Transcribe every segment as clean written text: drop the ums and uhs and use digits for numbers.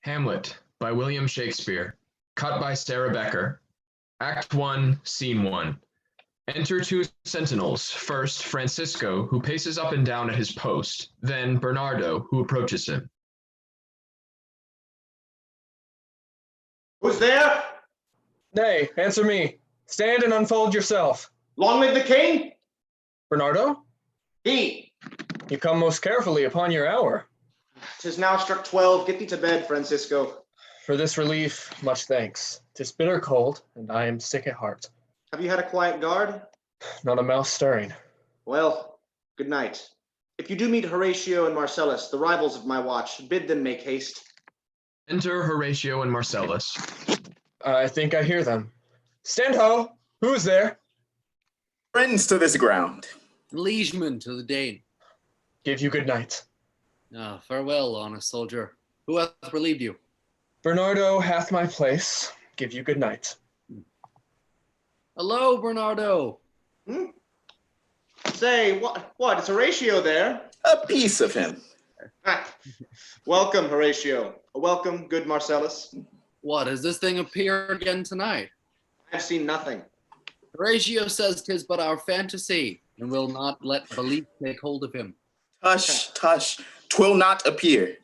Hamlet by William Shakespeare. Cut by Sarah Becker. Act 1, Scene 1. Enter two sentinels. First, Francisco, who paces up and down at his post. Then Bernardo, who approaches him. Who's there? Nay, answer me. Stand and unfold yourself. Long live the king? Bernardo? He. You come most carefully upon your hour. 'Tis now struck 12. Get thee to bed, Francisco. For this relief, much thanks. 'Tis bitter cold, and I am sick at heart. Have you had a quiet guard? Not a mouse stirring. Well, good night. If you do meet Horatio and Marcellus, the rivals of my watch, bid them make haste. Enter Horatio and Marcellus. I think I hear them. Stand ho! Who is there? Friends to this ground. Liegemen to the Dane. Give you good night. Farewell, honest soldier. Who hath relieved you? Bernardo hath my place. Give you good night. Hello, Bernardo. Say, what? Is Horatio there? A piece of him. Welcome, Horatio. Welcome, good Marcellus. What, has this thing appeared again tonight? I've seen nothing. Horatio says 'tis but our fantasy, and will not let belief take hold of him. Tush, tush, 'twill not appear.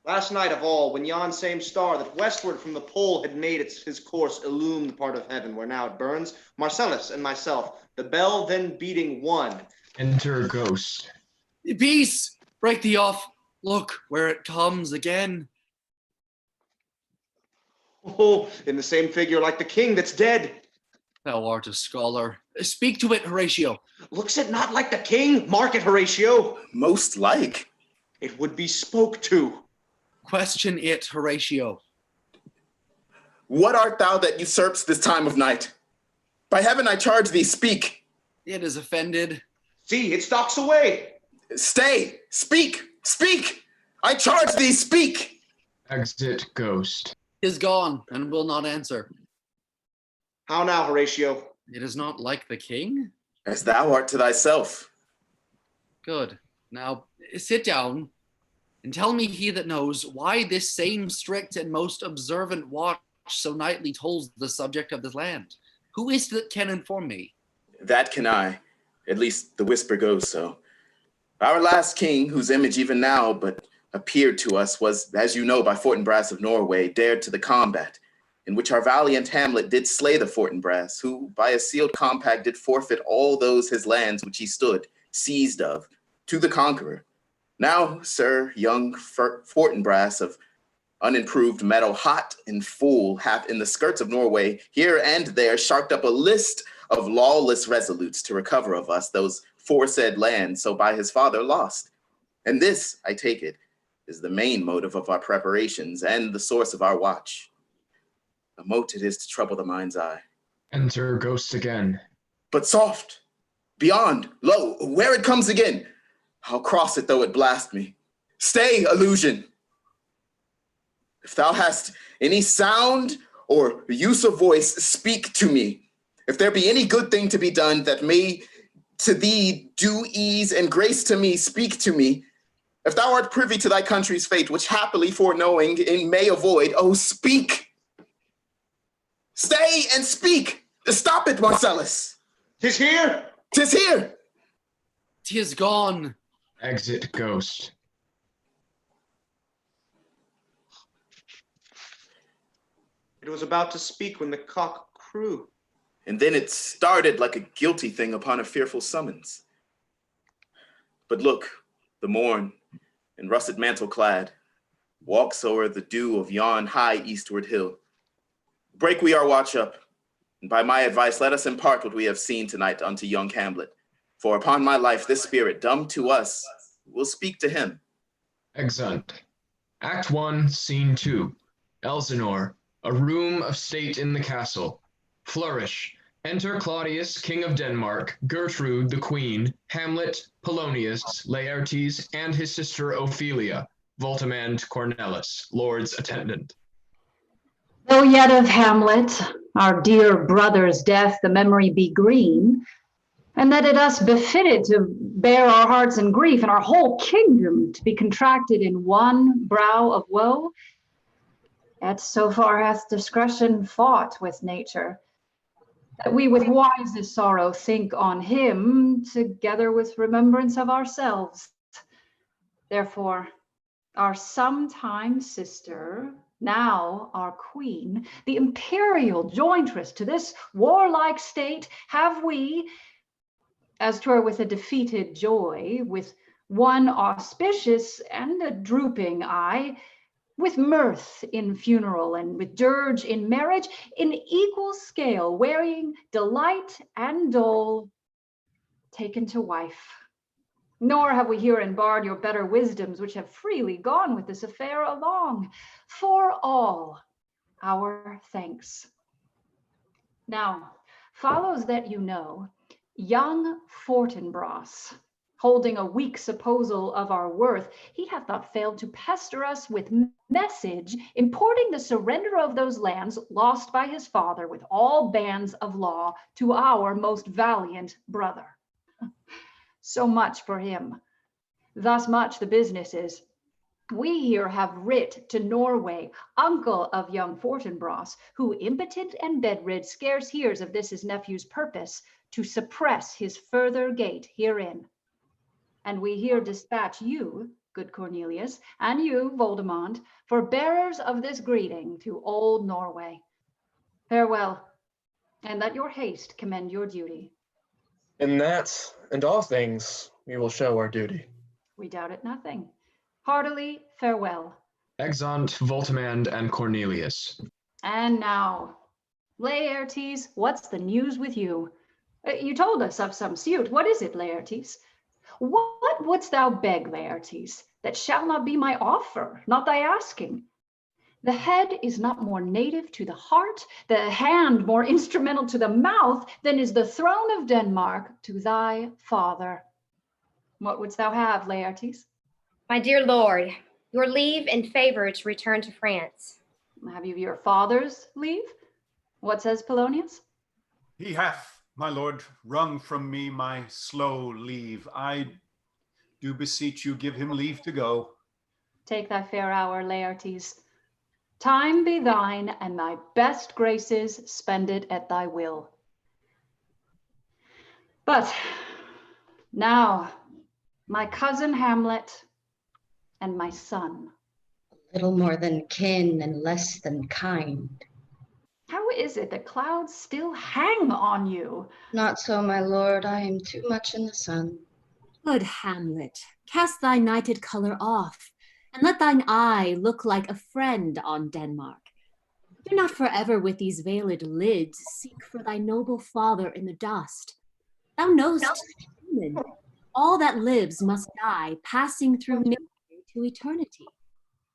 Last night of all, when yon same star that westward from the pole had made his course illume the part of heaven where now it burns, Marcellus and myself, the bell then beating one. Enter Ghost. Peace! Break thee off. Look where it comes again. Oh, in the same figure like the king that's dead. Thou art a scholar. Speak to it, Horatio. Looks it not like the king? Mark it, Horatio. Most like. It would be spoke to. Question it, Horatio. What art thou that usurps this time of night? By heaven I charge thee, speak. It is offended. See, it stalks away. Stay, speak, speak. I charge thee, speak. Exit Ghost. Is gone, and will not answer. How now, Horatio? It is not like the king? As thou art to thyself. Good. Now, sit down, and tell me, he that knows, why this same strict and most observant watch so nightly tolls the subject of this land. Who is it that can inform me? That can I. At least the whisper goes so. Our last king, whose image even now but appeared to us, was, as you know, by Fortinbras of Norway, dared to the combat, in which our valiant Hamlet did slay the Fortinbras, who by a sealed compact did forfeit all those his lands which he stood seized of to the conqueror. Now, sir, young Fortinbras of unimproved metal, hot and full, hath in the skirts of Norway here and there sharked up a list of lawless resolutes to recover of us those foresaid lands so by his father lost. And this, I take it, is the main motive of our preparations and the source of our watch. A mote it is to trouble the mind's eye. Enter Ghost again. But soft, beyond, lo, where it comes again. I'll cross it though it blast me. Stay, illusion. If thou hast any sound or use of voice, speak to me. If there be any good thing to be done that may to thee do ease and grace to me, speak to me. If thou art privy to thy country's fate, which happily foreknowing in may avoid, oh, speak. Stay and speak. Stop it, Marcellus. 'Tis here. 'Tis here. 'Tis gone. Exit Ghost. It was about to speak when the cock crew. And then it started like a guilty thing upon a fearful summons. But look, the morn, in russet mantle clad, walks o'er the dew of yon high eastward hill. Break we our watch up, and by my advice, let us impart what we have seen tonight unto young Hamlet. For upon my life, this spirit, dumb to us, will speak to him. Exeunt. Act 1, Scene 2. Elsinore, a room of state in the castle. Flourish. Enter Claudius, king of Denmark, Gertrude, the queen, Hamlet, Polonius, Laertes, and his sister Ophelia, Voltimand Cornelis, lord's attendant. Though yet of Hamlet, our dear brother's death, the memory be green, And that it us befitted to bear our hearts in grief, and our whole kingdom to be contracted in one brow of woe. Yet so far hath discretion fought with nature, that we with wisest sorrow think on him, together with remembrance of ourselves. Therefore, our sometime sister, now our queen, the imperial jointress to this warlike state, have we, as 'twere with a defeated joy, with one auspicious and a drooping eye, with mirth in funeral and with dirge in marriage, in equal scale, wearing delight and dole, taken to wife. Nor have we herein barred your better wisdoms, which have freely gone with this affair along, for all our thanks. Now, follows that you know, young Fortinbras, holding a weak supposal of our worth, he hath not failed to pester us with message, importing the surrender of those lands lost by his father with all bands of law to our most valiant brother. So much for him. Thus much the business is. We here have writ to Norway, uncle of young Fortinbras, who impotent and bedrid scarce hears of this his nephew's purpose, to suppress his further gait herein. And we here dispatch you, good Cornelius, and you, Voldemont, for bearers of this greeting to old Norway. Farewell, and let your haste commend your duty. In that and all things we will show our duty. We doubt it nothing. Heartily farewell. Exeunt Voltimand and Cornelius. And now, Laertes, what's the news with you? You told us of some suit. What is it, Laertes? What wouldst thou beg, Laertes? That shall not be my offer, not thy asking. The head is not more native to the heart, the hand more instrumental to the mouth, than is the throne of Denmark to thy father. What wouldst thou have, Laertes? My dear lord, your leave and favor to return to France. Have you your father's leave? What says Polonius? He hath, my lord, wrung from me my slow leave. I do beseech you, give him leave to go. Take thy fair hour, Laertes. Time be thine, and thy best graces spend it at thy will. But now, my cousin Hamlet and my son. Little more than kin and less than kind. How is it that clouds still hang on you? Not so, my lord, I am too much in the sun. Good Hamlet, cast thy nighted color off, and let thine eye look like a friend on Denmark. Do not forever with these veiled lids seek for thy noble father in the dust. Thou knowst, human, all that lives must die, passing through nature to eternity.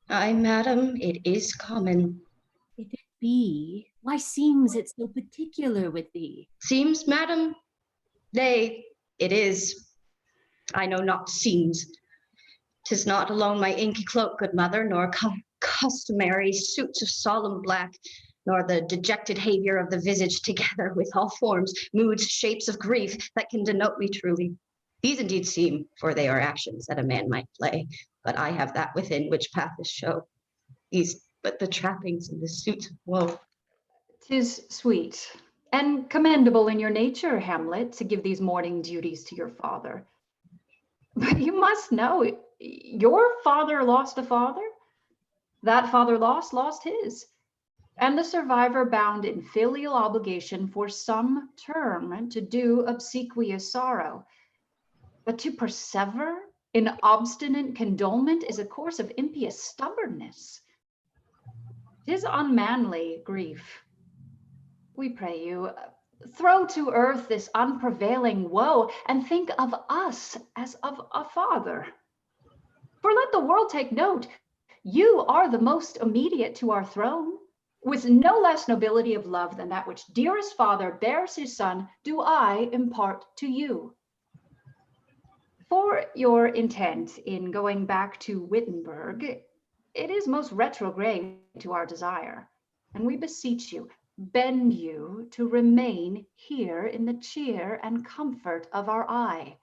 Aye, madam, it is common. If it be, why seems it so particular with thee? Seems, madam? Nay, it is. I know not seems. 'Tis not alone my inky cloak, good mother, nor customary suits of solemn black, nor the dejected behavior of the visage, together with all forms, moods, shapes of grief that can denote me truly. These indeed seem, for they are actions that a man might play, but I have that within which paths show. These but the trappings and the suits of woe. 'Tis sweet and commendable in your nature, Hamlet, to give these morning duties to your father. But you must know, your father lost a father. That father lost his. And the survivor bound in filial obligation for some term to do obsequious sorrow. But to persever in obstinate condolement is a course of impious stubbornness. 'Tis unmanly grief. We pray you, throw to earth this unprevailing woe, and think of us as of a father. For let the world take note, you are the most immediate to our throne. With no less nobility of love than that which dearest father bears his son, do I impart to you. For your intent in going back to Wittenberg, it is most retrograde to our desire, and we beseech you, bend you to remain here in the cheer and comfort of our eye.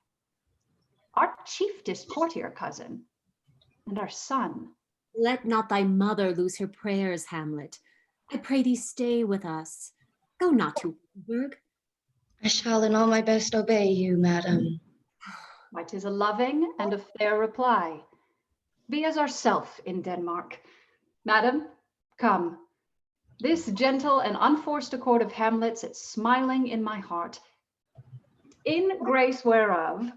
Our chiefest courtier cousin, and our son. Let not thy mother lose her prayers, Hamlet. I pray thee stay with us. Go not to Wittenberg. I shall in all my best obey you, madam. Why, 'tis a loving and a fair reply. Be as ourself in Denmark. Madam, come. This gentle and unforced accord of Hamlet's is smiling in my heart. In grace whereof,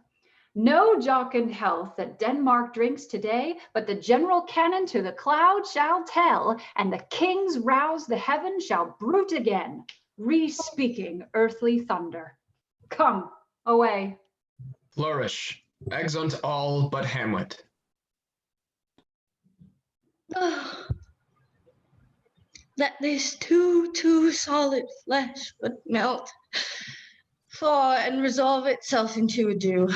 no jocund health that Denmark drinks today, but the general cannon to the cloud shall tell, and the kings rouse the heaven shall bruit again, re-speaking earthly thunder. Come, away. Flourish. Exeunt all but Hamlet. That this too solid flesh would melt, thaw, and resolve itself into a dew,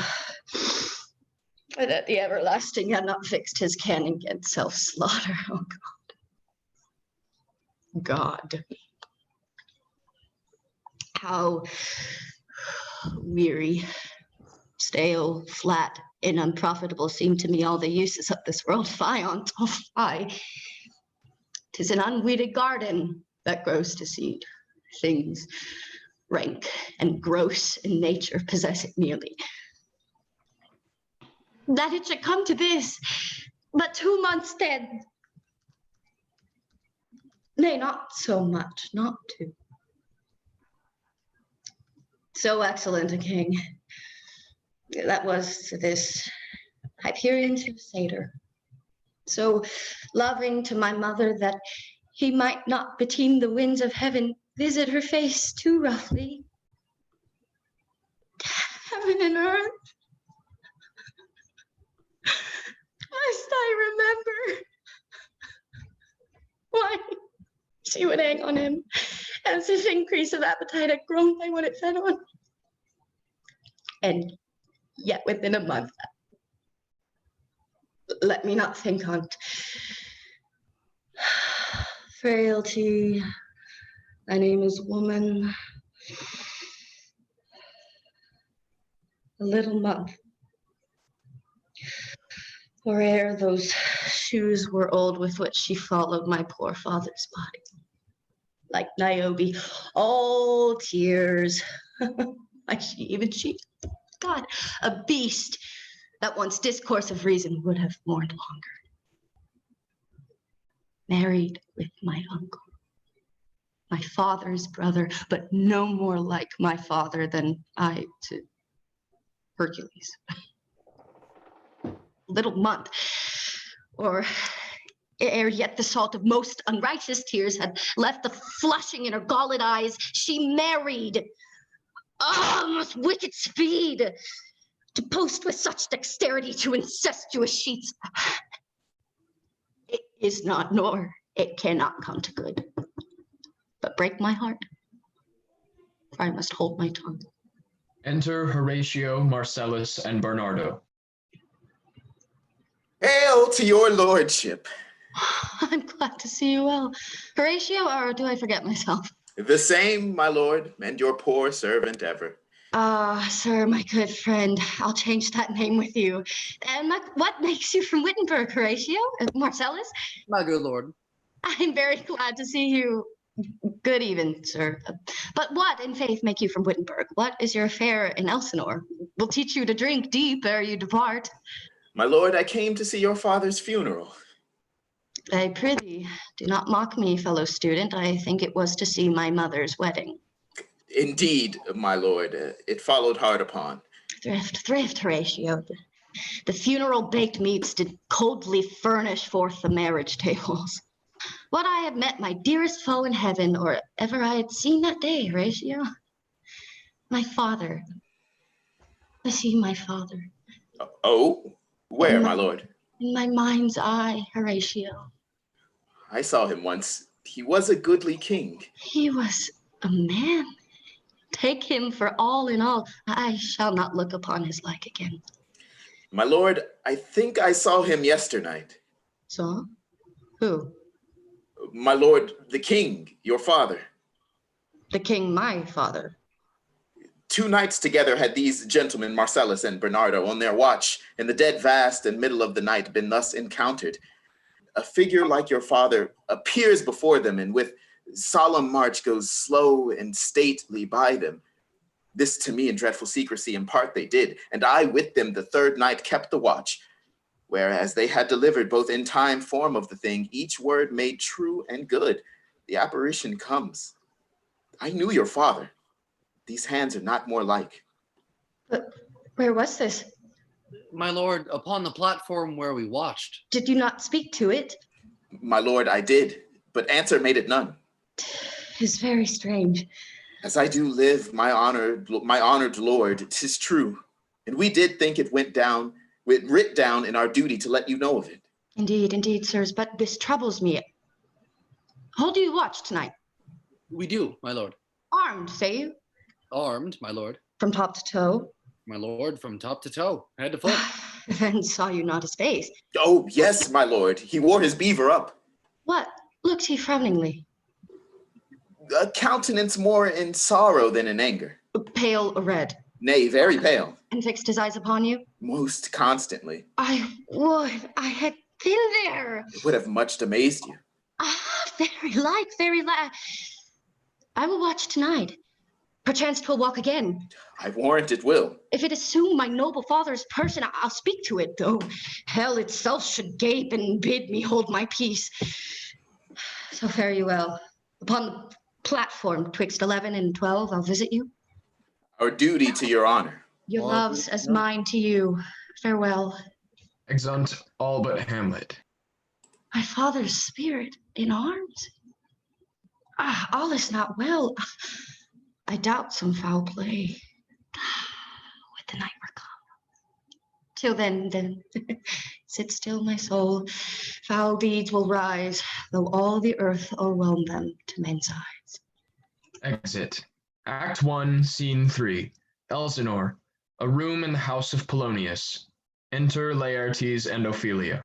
and that the everlasting had not fixed his cannon against self-slaughter. Oh God. God. How weary, stale, flat, and unprofitable seem to me all the uses of this world. Fie on't, oh fie. 'Tis an unweeded garden that grows to seed. Things rank and gross in nature possess it merely. That it should come to this, but 2 months dead. Nay, not so much, not 2. So excellent a king, that was to this Hyperion satyr, so loving to my mother that he might not beteem the winds of heaven visit her face too roughly. Heaven and earth, must I remember? Why, she would hang on him as if increase of appetite had grown by what it fed on. And yet within a month, let me not think on't. Frailty, thy name is woman. A little month. For ere those shoes were old with which she followed my poor father's body. Like Niobe, all tears. Like she, God, a beast that once discourse of reason would have mourned longer. Married with my uncle, my father's brother, but no more like my father than I to Hercules. Little month, or ere yet the salt of most unrighteous tears had left the flushing in her galled eyes, she married. Oh, most wicked speed, to post with such dexterity to incestuous sheets. It is not, nor it cannot come to good, but break my heart, for I must hold my tongue. Enter Horatio, Marcellus, and Bernardo. Hail to your lordship. I'm glad to see you well. Horatio, or do I forget myself? The same, my lord, and your poor servant ever. Sir, my good friend, I'll change that name with you. And what makes you from Wittenberg, Horatio? Marcellus? My good lord. I'm very glad to see you. Good even, sir. But what, in faith, make you from Wittenberg? What is your affair in Elsinore? We'll teach you to drink deep ere you depart. My lord, I came to see your father's funeral. I prithee, do not mock me, fellow student. I think it was to see my mother's wedding. Indeed, my lord, it followed hard upon. Thrift, Horatio. The funeral baked meats did coldly furnish forth the marriage tables. What I had met my dearest foe in heaven, or ever I had seen that day, Horatio. My father. I see my father. Oh, where, my lord? In my mind's eye, Horatio. I saw him once. He was a goodly king. He was a man. Take him for all in all. I shall not look upon his like again. My lord, I think I saw him yesternight. Saw? Who? My lord, the king, your father. the king my father. 2 nights together had these gentlemen, Marcellus and Bernardo, on their watch in the dead vast and middle of the night been thus encountered. A figure like your father appears before them, and with solemn march goes slow and stately by them. This to me in dreadful secrecy in part they did, and I with them the 3rd night kept the watch, whereas they had delivered both in time form of the thing, each word made true and good. The apparition comes. I knew your father. These hands are not more like. But where was this? My lord, upon the platform where we watched. Did you not speak to it? My lord, I did, but answer made it none. 'Tis very strange. As I do live, my honored lord, 'tis true. And we did think it writ down in our duty to let you know of it. Indeed, sirs, but this troubles me. How do you watch tonight? We do, my lord. Armed, say you? Armed, my lord. From top to toe? My lord, from top to toe, head to foot. Then saw you not his face. Oh, yes, my lord. He wore his beaver up. What? Looked he frowningly? A countenance more in sorrow than in anger. Pale or red? Nay, very pale. And fixed his eyes upon you? Most constantly. I had been there. It would have much amazed you. Very like. I will watch tonight. Perchance 'twill walk again. I warrant it will. If it assume my noble father's person, I'll speak to it, though hell itself should gape and bid me hold my peace. So fare you well. Upon the platform twixt 11 and 12, I'll visit you. Our duty to your honor. Your loves as mine to you. Farewell. Exeunt all but Hamlet. My father's spirit in arms? All is not well. I doubt some foul play. Would the night were come. Till then, sit still, my soul. Foul deeds will rise, though all the earth o'erwhelm them to men's eyes. Exit. Act 1, Scene 3. Elsinore, a room in the house of Polonius. Enter Laertes and Ophelia.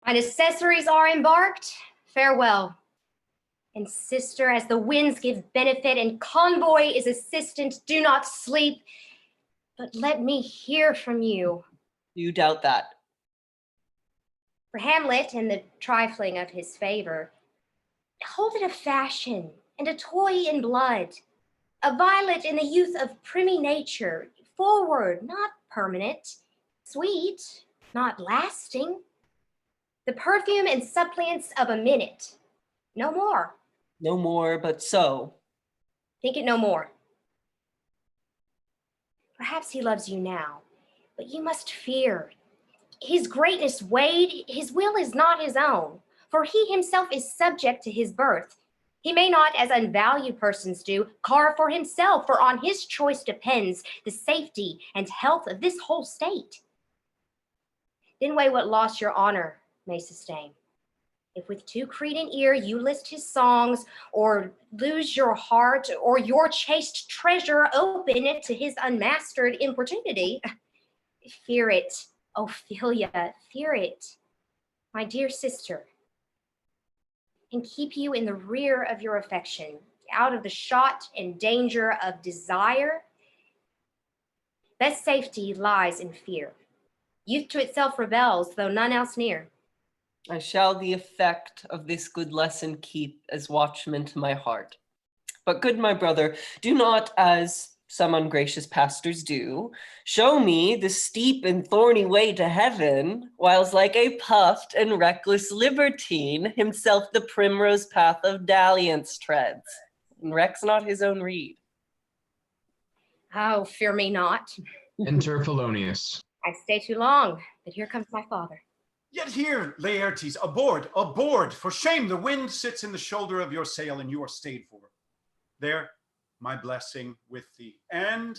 My necessaries are embarked. Farewell. And sister, as the winds give benefit and convoy is assistant, do not sleep, but let me hear from you. You doubt that. For Hamlet and the trifling of his favor, hold it a fashion and a toy in blood, a violet in the youth of primy nature, forward, not permanent, sweet, not lasting, the perfume and suppliance of a minute, no more. No more, but so. Think it no more. Perhaps he loves you now, but you must fear. His greatness weighed, his will is not his own, for he himself is subject to his birth. He may not, as unvalued persons do, carve for himself, for on his choice depends the safety and health of this whole state. Then weigh what loss your honor may sustain. If with too creed and ear you list his songs, or lose your heart, or your chaste treasure open it to his unmastered importunity, fear it, Ophelia, fear it, my dear sister, and keep you in the rear of your affection, out of the shot and danger of desire. Best safety lies in fear. Youth to itself rebels, though none else near. I shall the effect of this good lesson keep as watchman to my heart. But good my brother, do not, as some ungracious pastors do, show me the steep and thorny way to heaven, whiles like a puffed and reckless libertine himself the primrose path of dalliance treads, and recks not his own reed. Oh, fear me not. Enter Polonius. I stay too long, but here comes my father. Yet here, Laertes, aboard, for shame, the wind sits in the shoulder of your sail and you are stayed for. There, my blessing with thee, and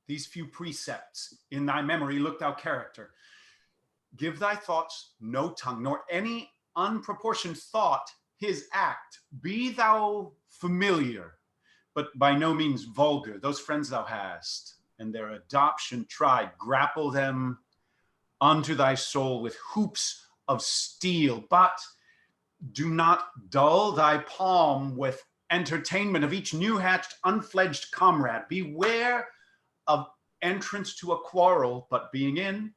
these few precepts in thy memory look thou character. Give thy thoughts no tongue, nor any unproportioned thought his act. Be thou familiar, but by no means vulgar. Those friends thou hast, and their adoption tried, grapple them unto thy soul with hoops of steel, but do not dull thy palm with entertainment of each new-hatched, unfledged comrade. Beware of entrance to a quarrel, but being in,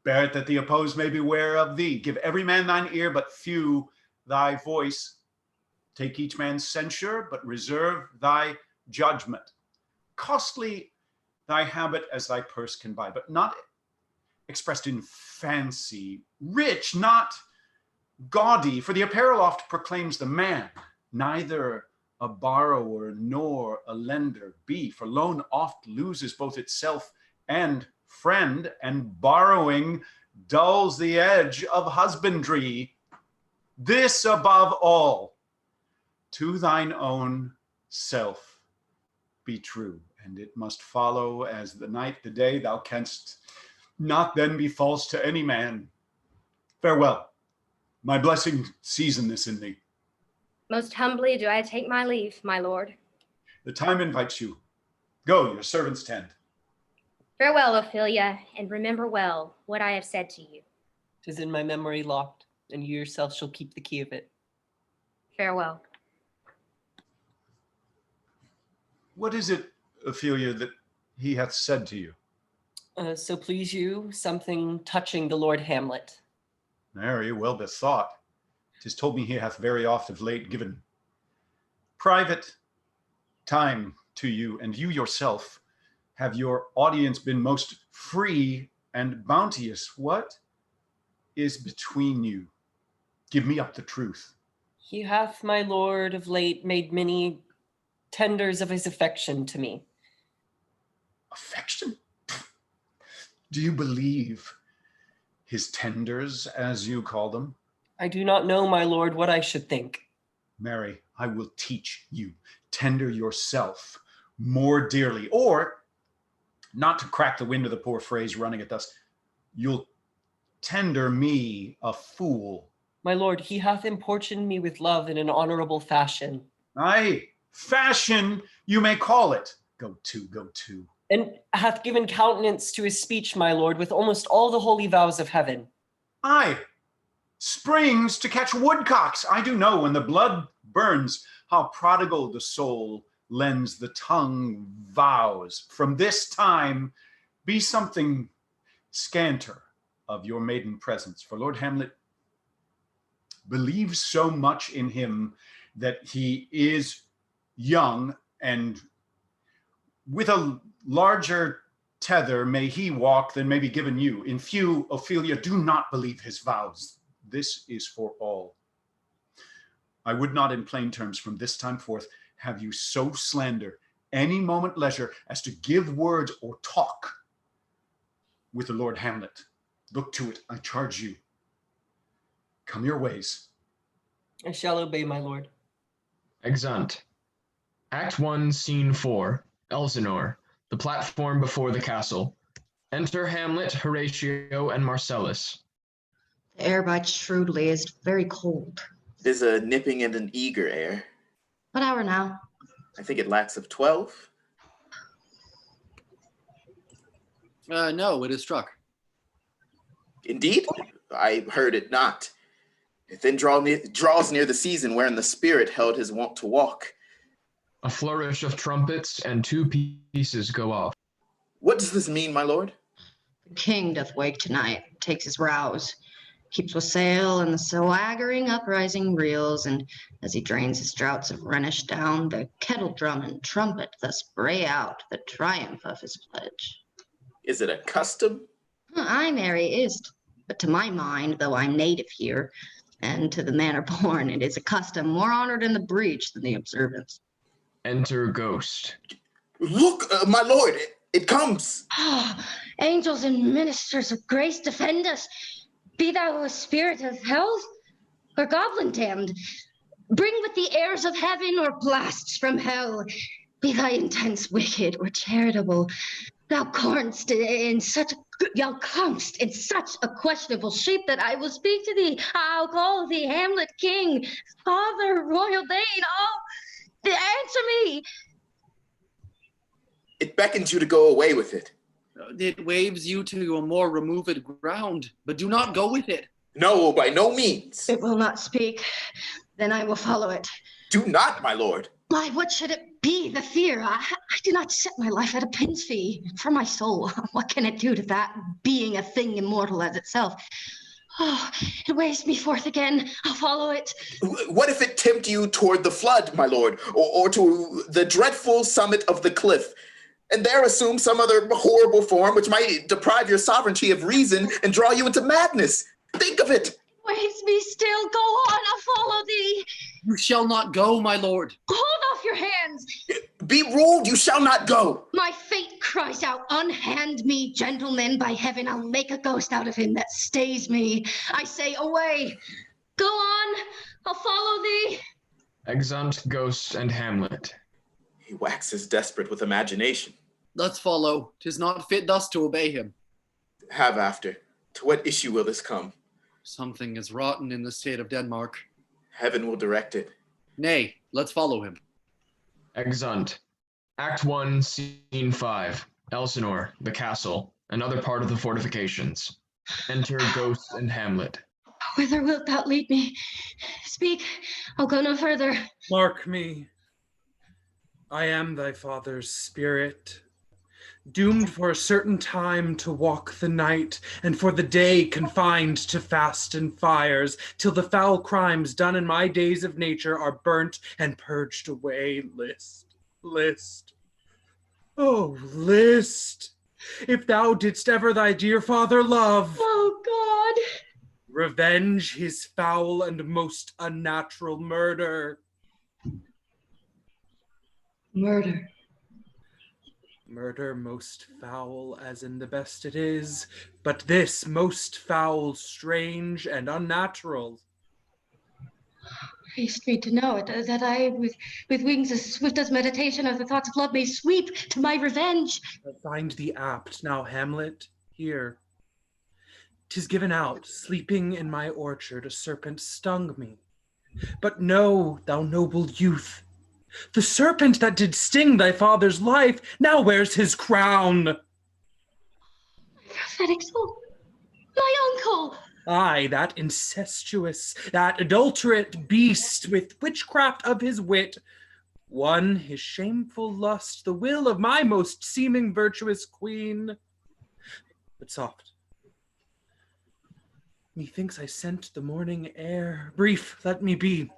bear it that the opposed may beware of thee. Give every man thine ear, but few thy voice. Take each man's censure, but reserve thy judgment. Costly thy habit as thy purse can buy, but not expressed in fancy. Rich, not gaudy, for the apparel oft proclaims the man. Neither a borrower nor a lender be, for loan oft loses both itself and friend, and borrowing dulls the edge of husbandry. This above all, to thine own self be true, and it must follow as the night the day. Thou canst not then be false to any man. Farewell. My blessing season this in thee. Most humbly do I take my leave, my lord. The time invites you. Go, your servants tend. Farewell, Ophelia, and remember well what I have said to you. 'Tis in my memory locked, and you yourself shall keep the key of it. Farewell. What is it, Ophelia, that he hath said to you? So please you, something touching the Lord Hamlet. Marry, well bethought. 'Tis told me he hath very oft of late given private time to you, and you yourself have your audience been most free and bounteous. What is between you? Give me up the truth. He hath, my lord, of late made many tenders of his affection to me. Affection? Do you believe his tenders, as you call them? I do not know, my lord, what I should think. Mary, I will teach you. Tender yourself more dearly, or, not to crack the wind of the poor phrase running it thus, you'll tender me a fool. My lord, he hath importuned me with love in an honorable fashion. Aye, fashion you may call it. Go to. And hath given countenance to his speech, my lord, with almost all the holy vows of heaven. Aye, springs to catch woodcocks. I do know when the blood burns how prodigal the soul lends the tongue vows. From this time be something scanter of your maiden presence, for Lord Hamlet believes so much in him that he is young, and with a larger tether may he walk than may be given you. In few, Ophelia, do not believe his vows. This is for all. I would not in plain terms from this time forth have you so slander any moment leisure as to give words or talk with the Lord Hamlet. Look to it, I charge you. Come your ways. I shall obey, my lord. Exeunt. Act 1, Scene 4. Elsinore, the platform before the castle. Enter Hamlet, Horatio, and Marcellus. The air bites shrewdly, is very cold. It is a nipping and an eager air. What hour now? I think it lacks of 12. No, it is struck. Indeed, I heard it not. It then draws near the season wherein the spirit held his wont to walk. A flourish of trumpets and 2 pieces go off. What does this mean, my lord? The king doth wake tonight, takes his rouse, keeps wassail, and the swaggering uprising reels, and as he drains his draughts of Rhenish down, the kettle drum and trumpet thus bray out the triumph of his pledge. Is it a custom? Aye, Mary, is't. But to my mind, though I'm native here, and to the manner born, it is a custom more honored in the breach than the observance. Enter Ghost. Look, my lord, it comes. Angels and ministers of grace, defend us. Be thou a spirit of hell or goblin damned. Bring with the airs of heaven or blasts from hell. Be thy intents wicked or charitable. Thou comest in such a questionable shape that I will speak to thee. I'll call thee Hamlet King, Father, Royal Dane. Oh, answer me. It beckons you to go away with it. It waves you to a more removed ground, but do not go with it. No, by no means. It will not speak. Then I will follow it. Do not, my lord. Why, what should it be? The fear. I do not set my life at a pin's fee. For my soul, what can it do to that, being a thing immortal as itself? Oh, it waves me forth again. I'll follow it. What if it tempt you toward the flood, my lord, or to the dreadful summit of the cliff, and there assume some other horrible form which might deprive your sovereignty of reason and draw you into madness? Think of it. Waves me still. Go on, I'll follow thee. You shall not go, my lord. Hold off your hands. Be ruled, you shall not go. My fate cries out, unhand me, gentlemen. By heaven, I'll make a ghost out of him that stays me. I say, away. Go on, I'll follow thee. Exeunt Ghost and Hamlet. He waxes desperate with imagination. Let's follow. 'Tis not fit thus to obey him. Have after. To what issue will this come? Something is rotten in the state of Denmark. Heaven will direct it. Nay, let's follow him. Exeunt. Act 1, Scene 5. Elsinore, the castle, another part of the fortifications. Enter Ghost and Hamlet. Whither wilt thou lead me? Speak, I'll go no further. Mark me. I am thy father's spirit, doomed for a certain time to walk the night, and for the day confined to fast and fires, till the foul crimes done in my days of nature are burnt and purged away. List, list, oh, list, if thou didst ever thy dear father love. Oh, God. Revenge his foul and most unnatural murder. Murder. Murder most foul as in the best it is, but this most foul, strange, and unnatural. Haste me to know it, that I, with wings as swift as meditation of the thoughts of love, may sweep to my revenge. I find thee apt now, Hamlet, here. 'Tis given out, sleeping in my orchard, a serpent stung me. But know, thou noble youth, the serpent that did sting thy father's life now wears his crown. Prophetic soul, my uncle. Aye, that incestuous, that adulterate beast with witchcraft of his wit, won his shameful lust, the will of my most seeming virtuous queen. But soft. Methinks I scent the morning air. Brief, let me be.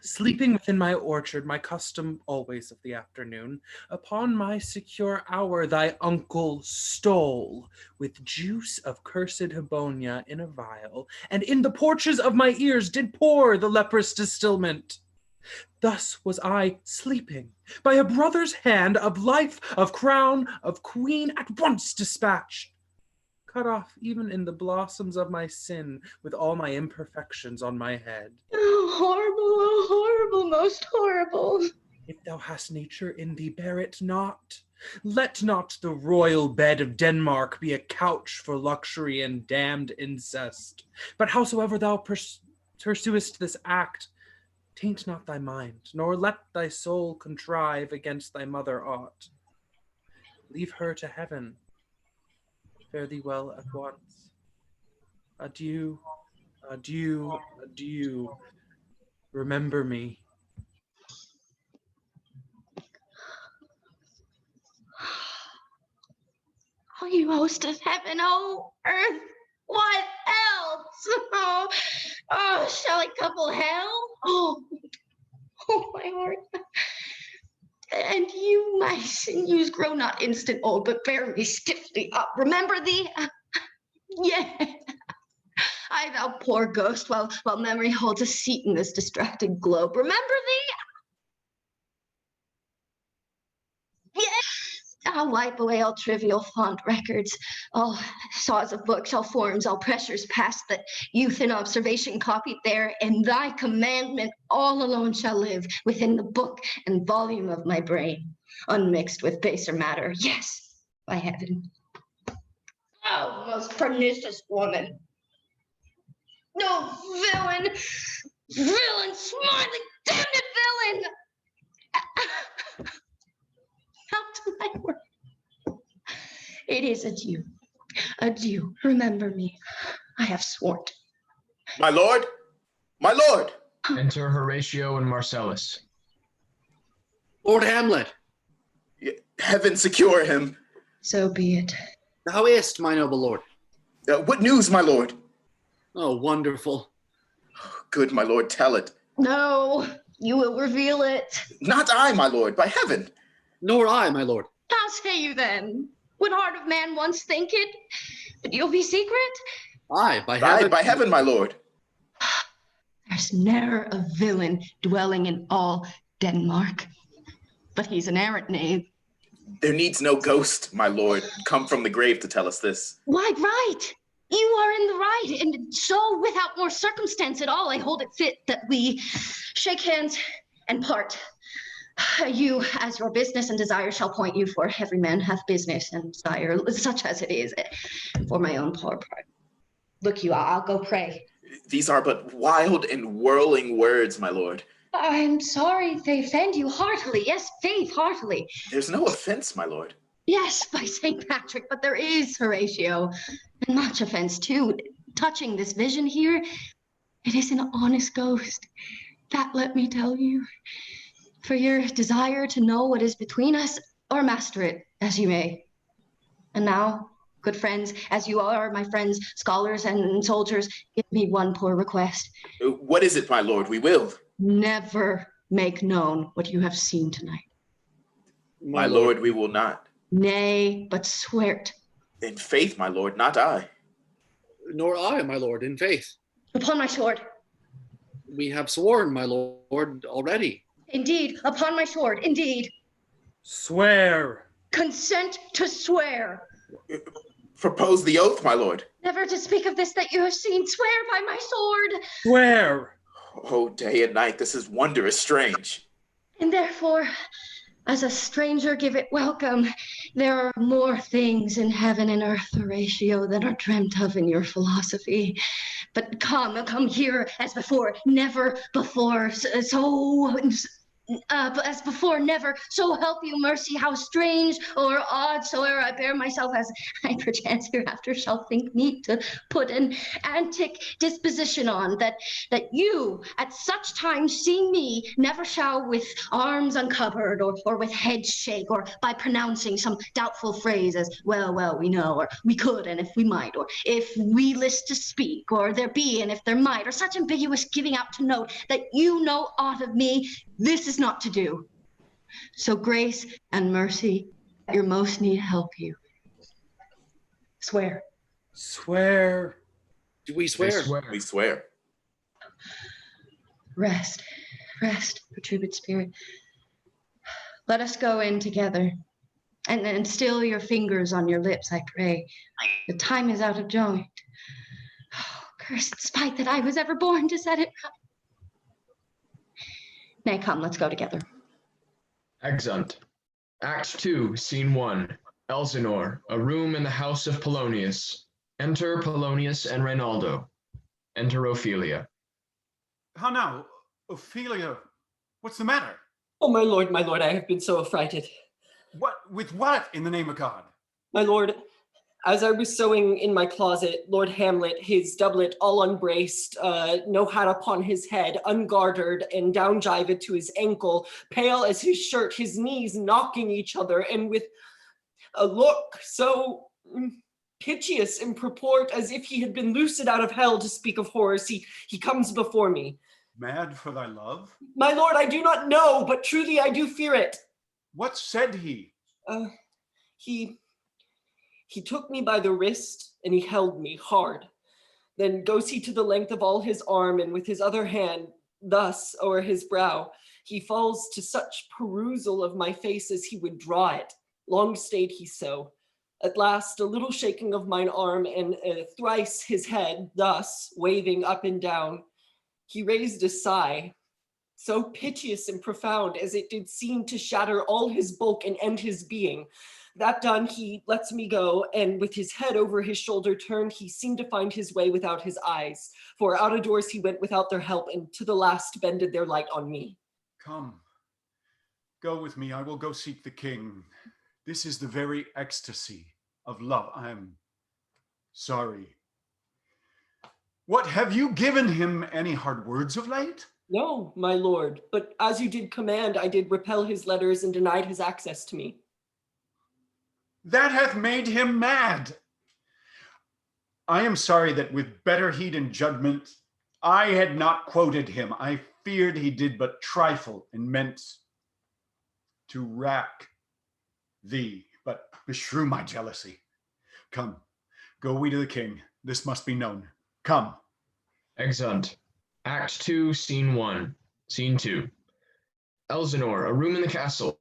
Sleeping within my orchard, my custom always of the afternoon, upon my secure hour thy uncle stole, with juice of cursed Hibonia in a vial, and in the porches of my ears did pour the leprous distilment. Thus was I sleeping, by a brother's hand, of life, of crown, of queen, at once dispatched. Cut off even in the blossoms of my sin, with all my imperfections on my head. Oh, horrible, most horrible. If thou hast nature in thee, bear it not. Let not the royal bed of Denmark be a couch for luxury and damned incest. But howsoever thou pursuest this act, taint not thy mind, nor let thy soul contrive against thy mother aught. Leave her to heaven. Fare thee well at once. Adieu, adieu, adieu. Remember me. Oh, you host of heaven, oh, earth, what else? Shall I couple hell? Oh, my heart. And you, my sinews, grow not instant old, but bear me stiffly up. Remember thee? Yeah. I, thou poor ghost, while memory holds a seat in this distracted globe. Remember thee? Yeah. I'll wipe away all trivial font records, all saws of books, all forms, all pressures past that youth in observation copied there, and thy commandment all alone shall live within the book and volume of my brain, unmixed with baser matter. Yes, by heaven. Oh, most pernicious woman. No, villain, smiling, damned villain. Not to my work. It is adieu. Adieu. Remember me. I have sworn. My lord! My lord! Enter Horatio and Marcellus. Lord Hamlet, Heaven secure him. So be it. how ist, my noble lord? What news, my lord? Oh, wonderful. Good, my lord, tell it. No, you will reveal it. Not I, my lord, by heaven. Nor I, my lord. How say you then? Would heart of man once think it? But you'll be secret? Aye, by Aye, heaven. by heaven, my lord. There's ne'er a villain dwelling in all Denmark. But he's an errant knave. There needs no ghost, my lord, come from the grave to tell us this. Why, right. You are in the right, and so without more circumstance at all, I hold it fit that we shake hands and part. You, as your business and desire shall point you, for every man hath business and desire, such as it is, for my own poor part. Look you, I'll go pray. These are but wild and whirling words, my lord. I'm sorry they offend you heartily. Yes, faith, heartily. There's no offense, my lord. Yes, by St. Patrick, but there is, Horatio, and much offense too. Touching this vision here, it is an honest ghost. That let me tell you. For your desire to know what is between us, or master it, as you may. And now, good friends, as you are, my friends, scholars and soldiers, give me one poor request. What is it, my lord? We will. Never make known what you have seen tonight. My lord, we will not. Nay, but swear't. In faith, my lord, not I. Nor I, my lord, in faith. Upon my sword. We have sworn, my lord, already. Indeed, upon my sword, indeed. Swear. Consent to swear. Propose the oath, my lord. Never to speak of this that you have seen. Swear by my sword. Swear. Oh, day and night, this is wondrous strange. And therefore, as a stranger give it welcome, there are more things in heaven and earth, Horatio, than are dreamt of in your philosophy. But come here as before, never before, as before, never. So help you mercy, how strange or odd soe'er I bear myself, as I perchance hereafter shall think meet to put an antic disposition on, that you at such times seeing me never shall with arms uncovered, or with head shake, or by pronouncing some doubtful phrase as well we know, or we could, and if we might, or if we list to speak, or there be, and if there might, or such ambiguous giving out to note that you know aught of me. This is not to do. So grace and mercy at your most need help you. Swear. Swear. Do we swear? We swear. Rest, perturbed spirit. Let us go in together. And still your fingers on your lips, I pray. The time is out of joint. Oh, cursed spite that I was ever born to set it right. Nay, come, let's go together. Exeunt. Act 2, Scene 1. Elsinore, a room in the house of Polonius. Enter Polonius and Reynaldo. Enter Ophelia. How now, Ophelia? What's the matter? Oh, my lord, I have been so affrighted. With what, in the name of God? My lord, as I was sewing in my closet, Lord Hamlet, his doublet all unbraced, no hat upon his head, ungartered, and down-jived to his ankle, pale as his shirt, his knees knocking each other, and with a look so piteous in purport as if he had been loosed out of hell, to speak of horrors, he comes before me. Mad for thy love? My lord, I do not know, but truly I do fear it. What said he? He took me by the wrist and he held me hard. Then goes he to the length of all his arm, and with his other hand, thus o'er his brow, he falls to such perusal of my face as he would draw it. Long stayed he so. At last, a little shaking of mine arm, and thrice his head, thus waving up and down, he raised a sigh, so piteous and profound as it did seem to shatter all his bulk and end his being. That done, he lets me go, and with his head over his shoulder turned, he seemed to find his way without his eyes. For out of doors he went without their help, and to the last bended their light on me. Come, go with me, I will go seek the king. This is the very ecstasy of love. I am sorry. What, have you given him any hard words of late? No, my lord, but as you did command, I did repel his letters and denied his access to me. That hath made him mad. I am sorry that with better heed and judgment, I had not quoted him. I feared he did but trifle and meant to rack thee, but beshrew my jealousy. Come, go we to the king. This must be known. Come. Exeunt. Act 2, Scene 1. Scene 2. Elsinore, a room in the castle.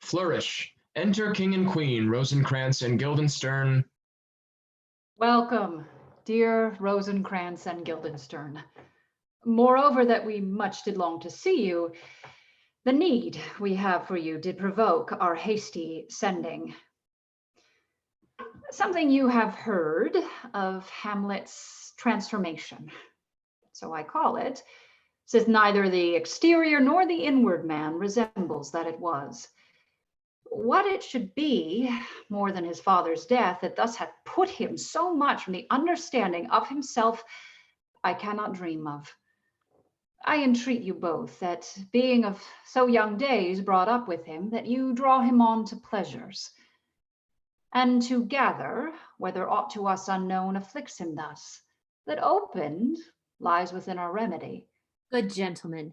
Flourish. Enter King and Queen, Rosencrantz and Guildenstern. Welcome, dear Rosencrantz and Guildenstern. Moreover, that we much did long to see you, the need we have for you did provoke our hasty sending. Something you have heard of Hamlet's transformation, so I call it, since neither the exterior nor the inward man resembles that it was. What it should be, more than his father's death, that thus hath put him so much from the understanding of himself, I cannot dream of. I entreat you both that, being of so young days brought up with him, that you draw him on to pleasures, and to gather whether aught to us unknown afflicts him thus, that opened lies within our remedy. Good gentlemen,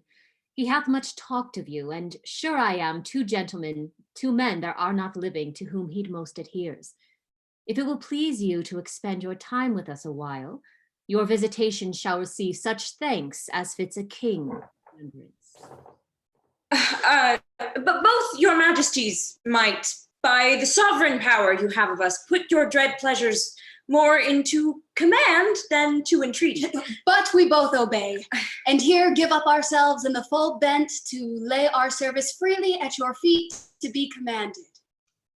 he hath much talked of you, and sure I am two men there are not living to whom he most adheres. If it will please you to expend your time with us a while, your visitation shall receive such thanks as fits a king. But both your majesties might, by the sovereign power you have of us, put your dread pleasures more into command than to entreaty. But we both obey, and here give up ourselves in the full bent to lay our service freely at your feet to be commanded.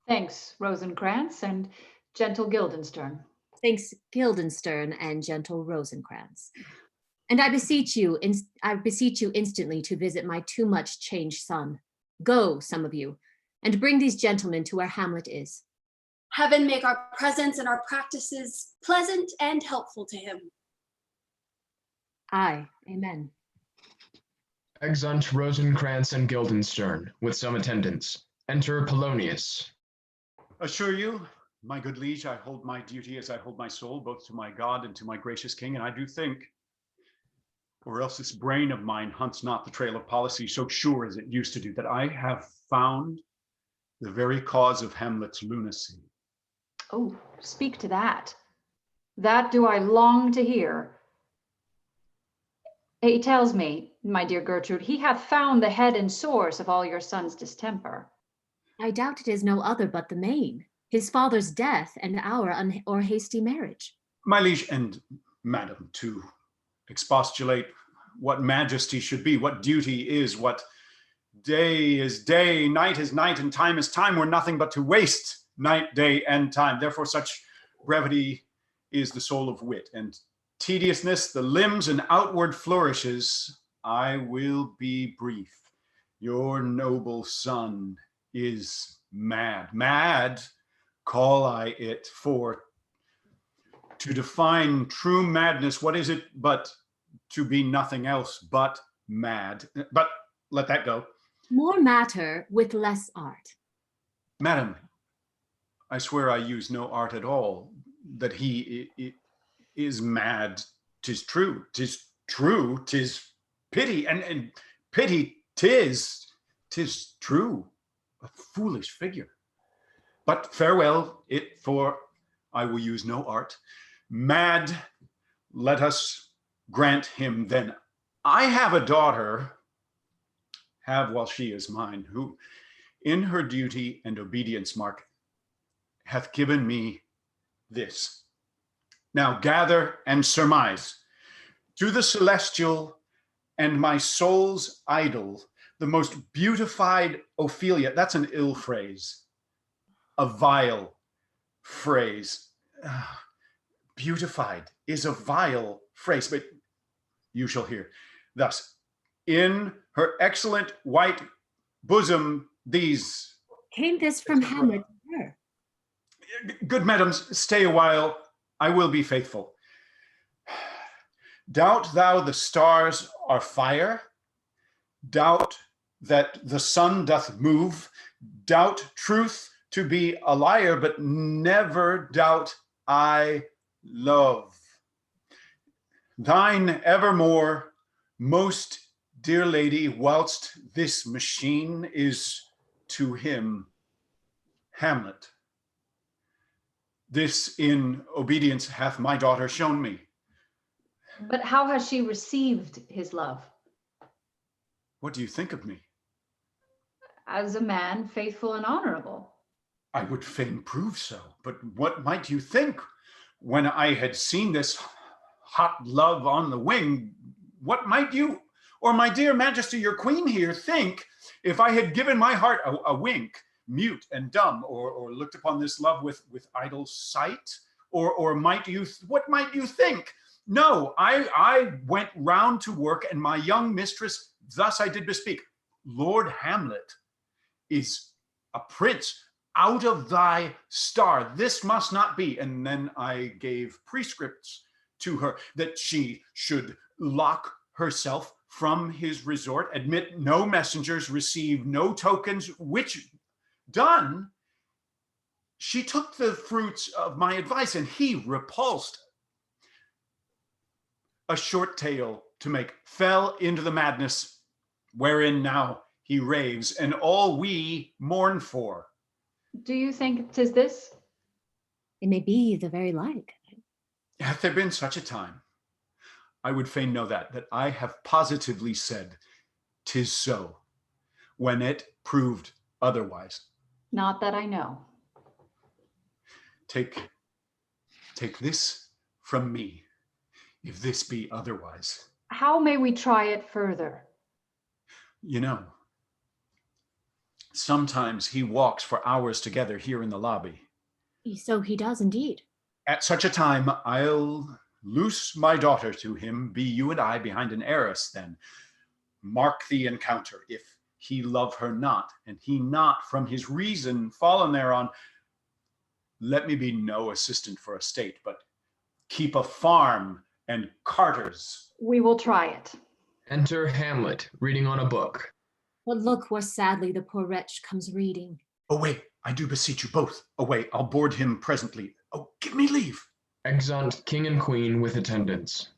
Thanks, Rosencrantz and gentle Guildenstern. Thanks, Guildenstern and gentle Rosencrantz. And I beseech you instantly to visit my too much changed son. Go, some of you, and bring these gentlemen to where Hamlet is. Heaven make our presence and our practices pleasant and helpful to him. Aye, amen. Exeunt Rosencrantz and Guildenstern, with some attendants. Enter Polonius. Assure you, my good liege, I hold my duty as I hold my soul, both to my God and to my gracious king, and I do think, or else this brain of mine hunts not the trail of policy so sure as it used to do, that I have found the very cause of Hamlet's lunacy. Oh, speak to that. That do I long to hear. He tells me, my dear Gertrude, he hath found the head and source of all your son's distemper. I doubt it is no other but the main, his father's death and our or hasty marriage. My liege and madam, to expostulate what majesty should be, what duty is, what day is day, night is night, and time is time, were nothing but to waste night, day, and time. Therefore, such brevity is the soul of wit, and tediousness, the limbs and outward flourishes. I will be brief. Your noble son is mad. Mad, call I it, for to define true madness, what is it but to be nothing else but mad? But let that go. More matter with less art. Madam, I swear I use no art at all. That he is mad, 'tis true. 'Tis true, 'tis pity, and pity 'tis true. A foolish figure. But farewell it, for I will use no art. Mad, let us grant him then. I have a daughter, have while she is mine, who in her duty and obedience, Mark, hath given me this. Now gather and surmise. To the celestial and my soul's idol, the most beautified Ophelia, that's an ill phrase, a vile phrase. Beautified is a vile phrase, but you shall hear. Thus, in her excellent white bosom, these. Came this from Hamlet to her? Good madams, stay a while. I will be faithful. Doubt thou the stars are fire, doubt that the sun doth move, doubt truth to be a liar, but never doubt I love. Thine evermore, most dear lady, whilst this machine is to him Hamlet. This in obedience hath my daughter shown me. But how has she received his love? What do you think of me? As a man faithful and honorable. I would fain prove so, but what might you think when I had seen this hot love on the wing? What might you, or my dear majesty, your queen here, think if I had given my heart a wink, mute and dumb, or looked upon this love with idle sight? Or might you, what might you think? No, I went round to work, and my young mistress, thus I did bespeak. Lord Hamlet is a prince out of thy star. This must not be. And then I gave prescripts to her that she should lock herself from his resort, admit no messengers, receive no tokens, which done, she took the fruits of my advice, and he repulsed. A short tale to make, fell into the madness wherein now he raves, and all we mourn for. Do you think 'tis this? It may be the very like. Hath there been such a time? I would fain know that I have positively said 'tis so, when it proved otherwise. Not that I know. Take this from me, if this be otherwise. How may we try it further? You know, sometimes he walks for hours together here in the lobby. So he does indeed. At such a time, I'll loose my daughter to him, be you and I behind an arras then. Mark the encounter. If he love her not, and he not from his reason fallen thereon, let me be no assistant for a state, but keep a farm and carters. We will try it. Enter Hamlet, reading on a book. But look where sadly the poor wretch comes reading. Away, I do beseech you both. Away, I'll board him presently. Oh, give me leave. Exeunt King and Queen with attendants.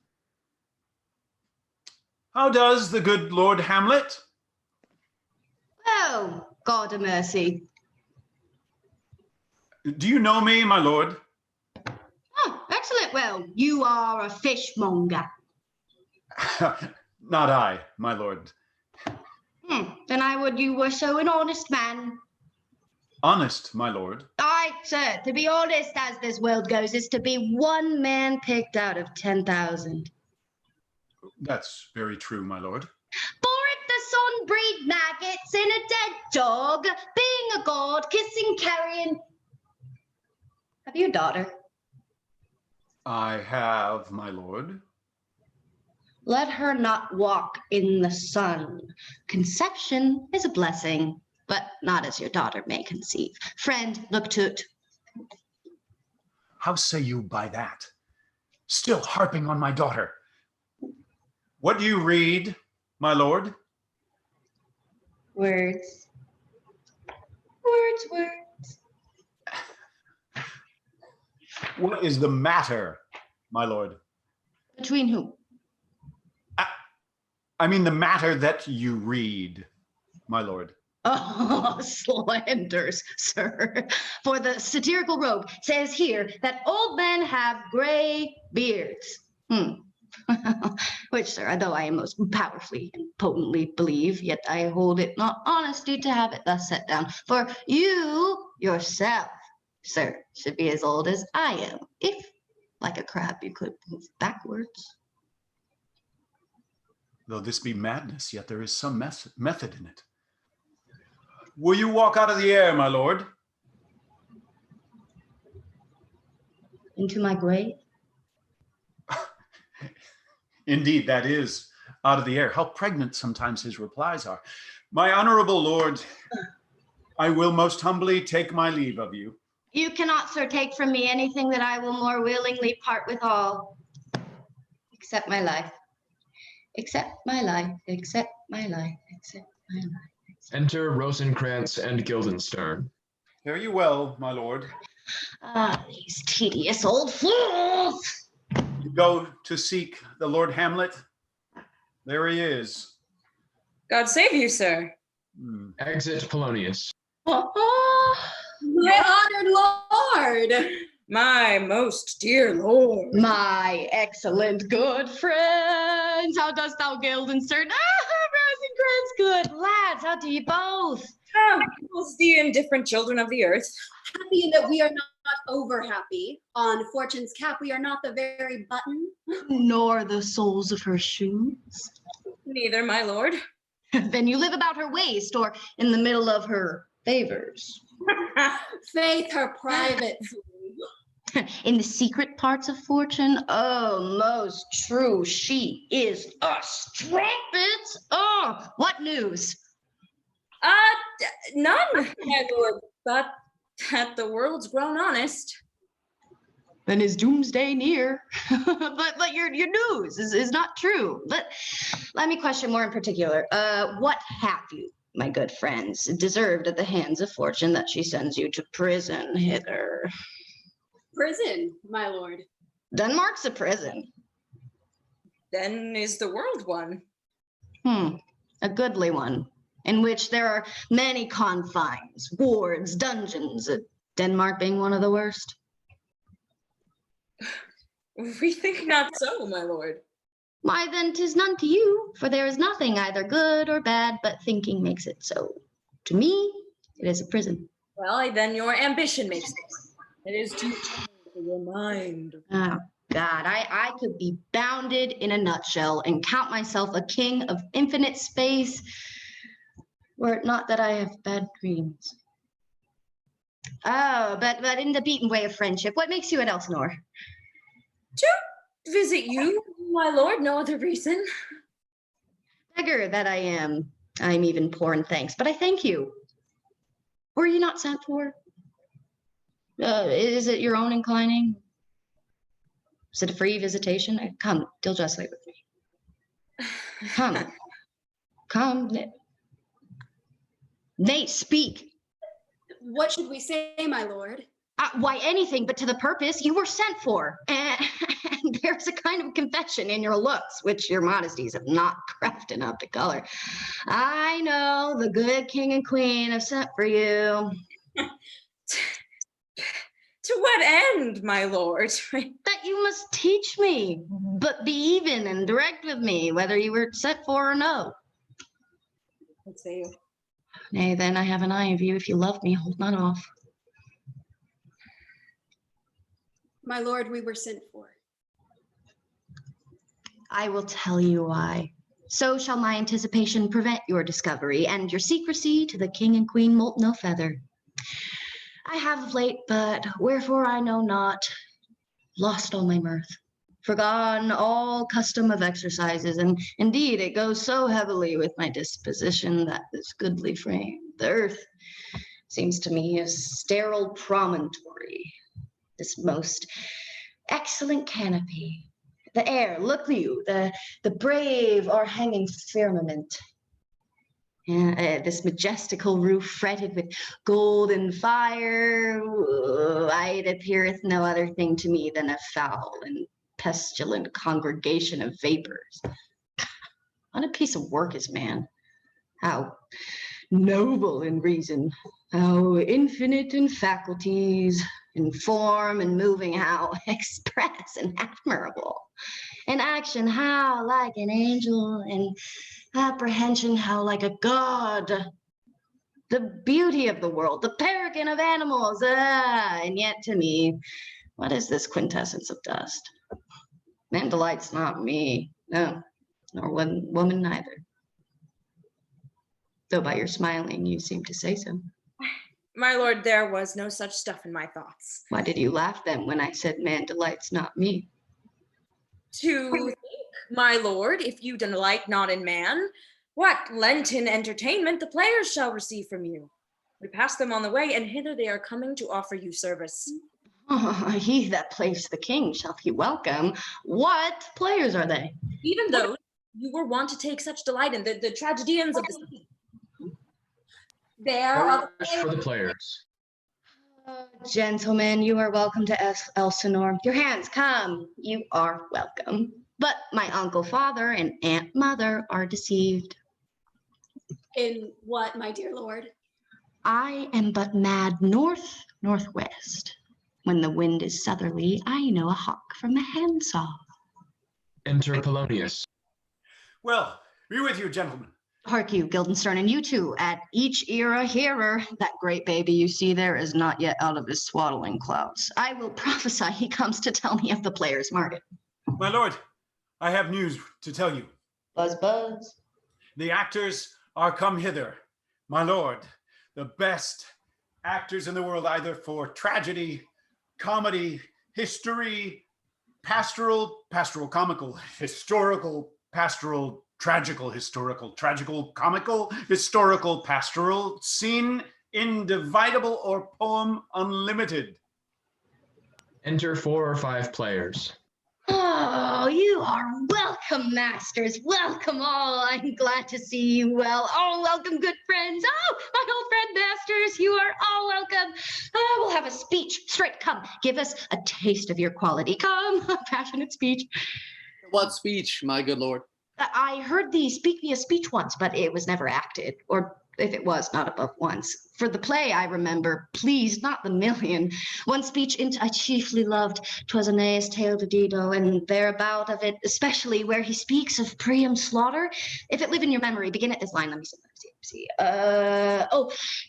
How does the good Lord Hamlet? Oh, God a mercy. Do you know me, my lord? Oh, excellent. Well, you are a fishmonger. Not I, my lord. Then I would you were so an honest man. Honest, my lord. Aye, sir. To be honest, as this world goes, is to be one man picked out of 10,000. That's very true, my lord. For if the sun breed maggots in a dead dog, being a god, kissing, carrying. Have you a daughter? I have, my lord. Let her not walk in the sun. Conception is a blessing, but not as your daughter may conceive. Friend, look to't. How say you by that? Still harping on my daughter. What do you read, my lord? Words. Words, words. What is the matter, my lord? Between whom? I mean the matter that you read, my lord. Oh, slanders, sir. For the satirical rogue says here that old men have gray beards. Which, sir, though I am most powerfully and potently believe, yet I hold it not honesty to have it thus set down. For you yourself, sir, should be as old as I am, if, like a crab, you could move backwards. Though this be madness, yet there is some method in it. Will you walk out of the air, my lord? Into my grave? Indeed, that is out of the air. How pregnant sometimes his replies are. My honorable lord, I will most humbly take my leave of you. You cannot, sir, take from me anything that I will more willingly part with all, except my life. Accept my life, accept my life, accept my life. Enter Rosencrantz and Guildenstern. Fare you well, my lord. Ah, these tedious old fools! You go to seek the Lord Hamlet? There he is. God save you, sir. Exit Polonius. Oh, my honored lord! My most dear lord. My excellent good friends, how dost thou, Guildenstern? Ah, Rosencrantz, good lads, how do ye both? Both the indifferent children of the earth. Happy in that we are not over happy. On Fortune's cap, we are not the very button. Nor the soles of her shoes. Neither, my lord. Then you live about her waist, or in the middle of her favors. Faith, her private. In the secret parts of Fortune, oh, most true, she is a strumpet. Oh, what news? None, my lord, but that the world's grown honest. Then is doomsday near? but your news is not true. Let me question more in particular. What have you, my good friends, deserved at the hands of Fortune that she sends you to prison hither? Prison, my lord. Denmark's a prison. Then is the world one. A goodly one, in which there are many confines, wards, dungeons, Denmark being one of the worst. We think not so, my lord. Why then 'tis none to you, for there is nothing either good or bad, but thinking makes it so. To me, it is a prison. Well, then your ambition makes it. It is too cold for your mind. Oh, God, I could be bounded in a nutshell and count myself a king of infinite space, were it not that I have bad dreams. Oh, but in the beaten way of friendship, what makes you at Elsinore? To visit you, my lord, no other reason. Beggar that I am, I'm even poor in thanks, but I thank you. Were you not sent for? Is it your own inclining? Is it a free visitation? Come, deal justly with me. Come. Nay, speak. What should we say, my lord? Why, anything but to the purpose. You were sent for. And there's a kind of confession in your looks, which your modesties have not craft enough to color. I know the good king and queen have sent for you. To what end, my lord? That you must teach me, but be even and direct with me, whether you were sent for or no. What say you? Nay, then I have an eye of you. If you love me, hold not off. My lord, we were sent for. I will tell you why. So shall my anticipation prevent your discovery, and your secrecy to the king and queen moult no feather. I have of late, but wherefore I know not, lost all my mirth, forgone all custom of exercises, and indeed it goes so heavily with my disposition that this goodly frame, the earth, seems to me a sterile promontory, this most excellent canopy. The air, look you, the brave o'erhanging firmament. This majestical roof fretted with golden fire, it appeareth no other thing to me than a foul and pestilent congregation of vapors. What a piece of work is man. How noble in reason, how infinite in faculties, in form and moving, how express and admirable. In action, how like an angel, in apprehension, how like a god. The beauty of the world, the paragon of animals, and yet to me, what is this quintessence of dust? Man delights not me, no, nor woman neither. Though by your smiling you seem to say so. My lord, there was no such stuff in my thoughts. Why did you laugh then when I said man delights not me? To think, my lord, if you delight not in man, what Lenten entertainment the players shall receive from you. We pass them on the way, and hither they are coming to offer you service. Oh, he that plays the king shall be welcome. What players are they? Even those you were wont to take such delight in, the tragedians of the sea. There are Flourish for the players. Gentlemen, you are welcome to Elsinore. Your hands, come. You are welcome. But my uncle father and aunt mother are deceived. In what, my dear lord? I am but mad northwest. When the wind is southerly, I know a hawk from a handsaw. Enter Polonius. Well, be with you, gentlemen. Hark you, Guildenstern, and you too, at each ear a hearer. That great baby you see there is not yet out of his swaddling clouds. I will prophesy he comes to tell me of the players' market. My lord, I have news to tell you. Buzz, buzz. The actors are come hither. My lord, the best actors in the world, either for tragedy, comedy, history, pastoral, comical, historical, pastoral, tragical, historical, tragical, comical, historical, pastoral, scene, individable, or poem unlimited. Enter 4 or 5 players. Oh, you are welcome, masters. Welcome all. I'm glad to see you well. Oh, welcome, good friends. Oh, my old friend masters, you are all welcome. We'll have a speech. Straight, come, give us a taste of your quality. Come, a passionate speech. What speech, my good lord? I heard thee speak me a speech once, but it was never acted, or if it was, not above once. For the play, I remember, please, not the million. One speech in't I chiefly loved, 'twas Aeneas' tale to Dido, and thereabout of it, especially where he speaks of Priam's slaughter. If it live in your memory, begin at this line. Let me see.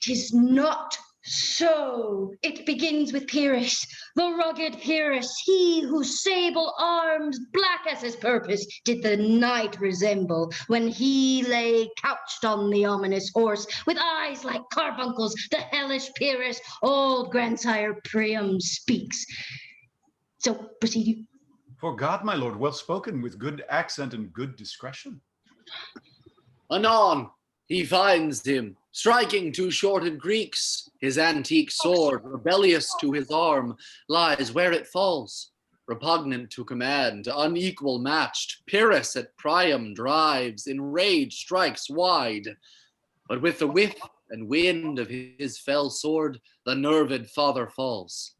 'Tis not so. It begins with Pyrrhus, the rugged Pyrrhus, he whose sable arms, black as his purpose, did the night resemble, when he lay couched on the ominous horse, with eyes like carbuncles, the hellish Pyrrhus, old grandsire Priam speaks. So proceed you. For God, my lord, well spoken, with good accent and good discretion. Anon, he finds him, striking two shorted Greeks. His antique sword, rebellious to his arm, lies where it falls. Repugnant to command, unequal matched, Pyrrhus at Priam drives, in rage strikes wide. But with the whip and wind of his fell sword, the nerved father falls.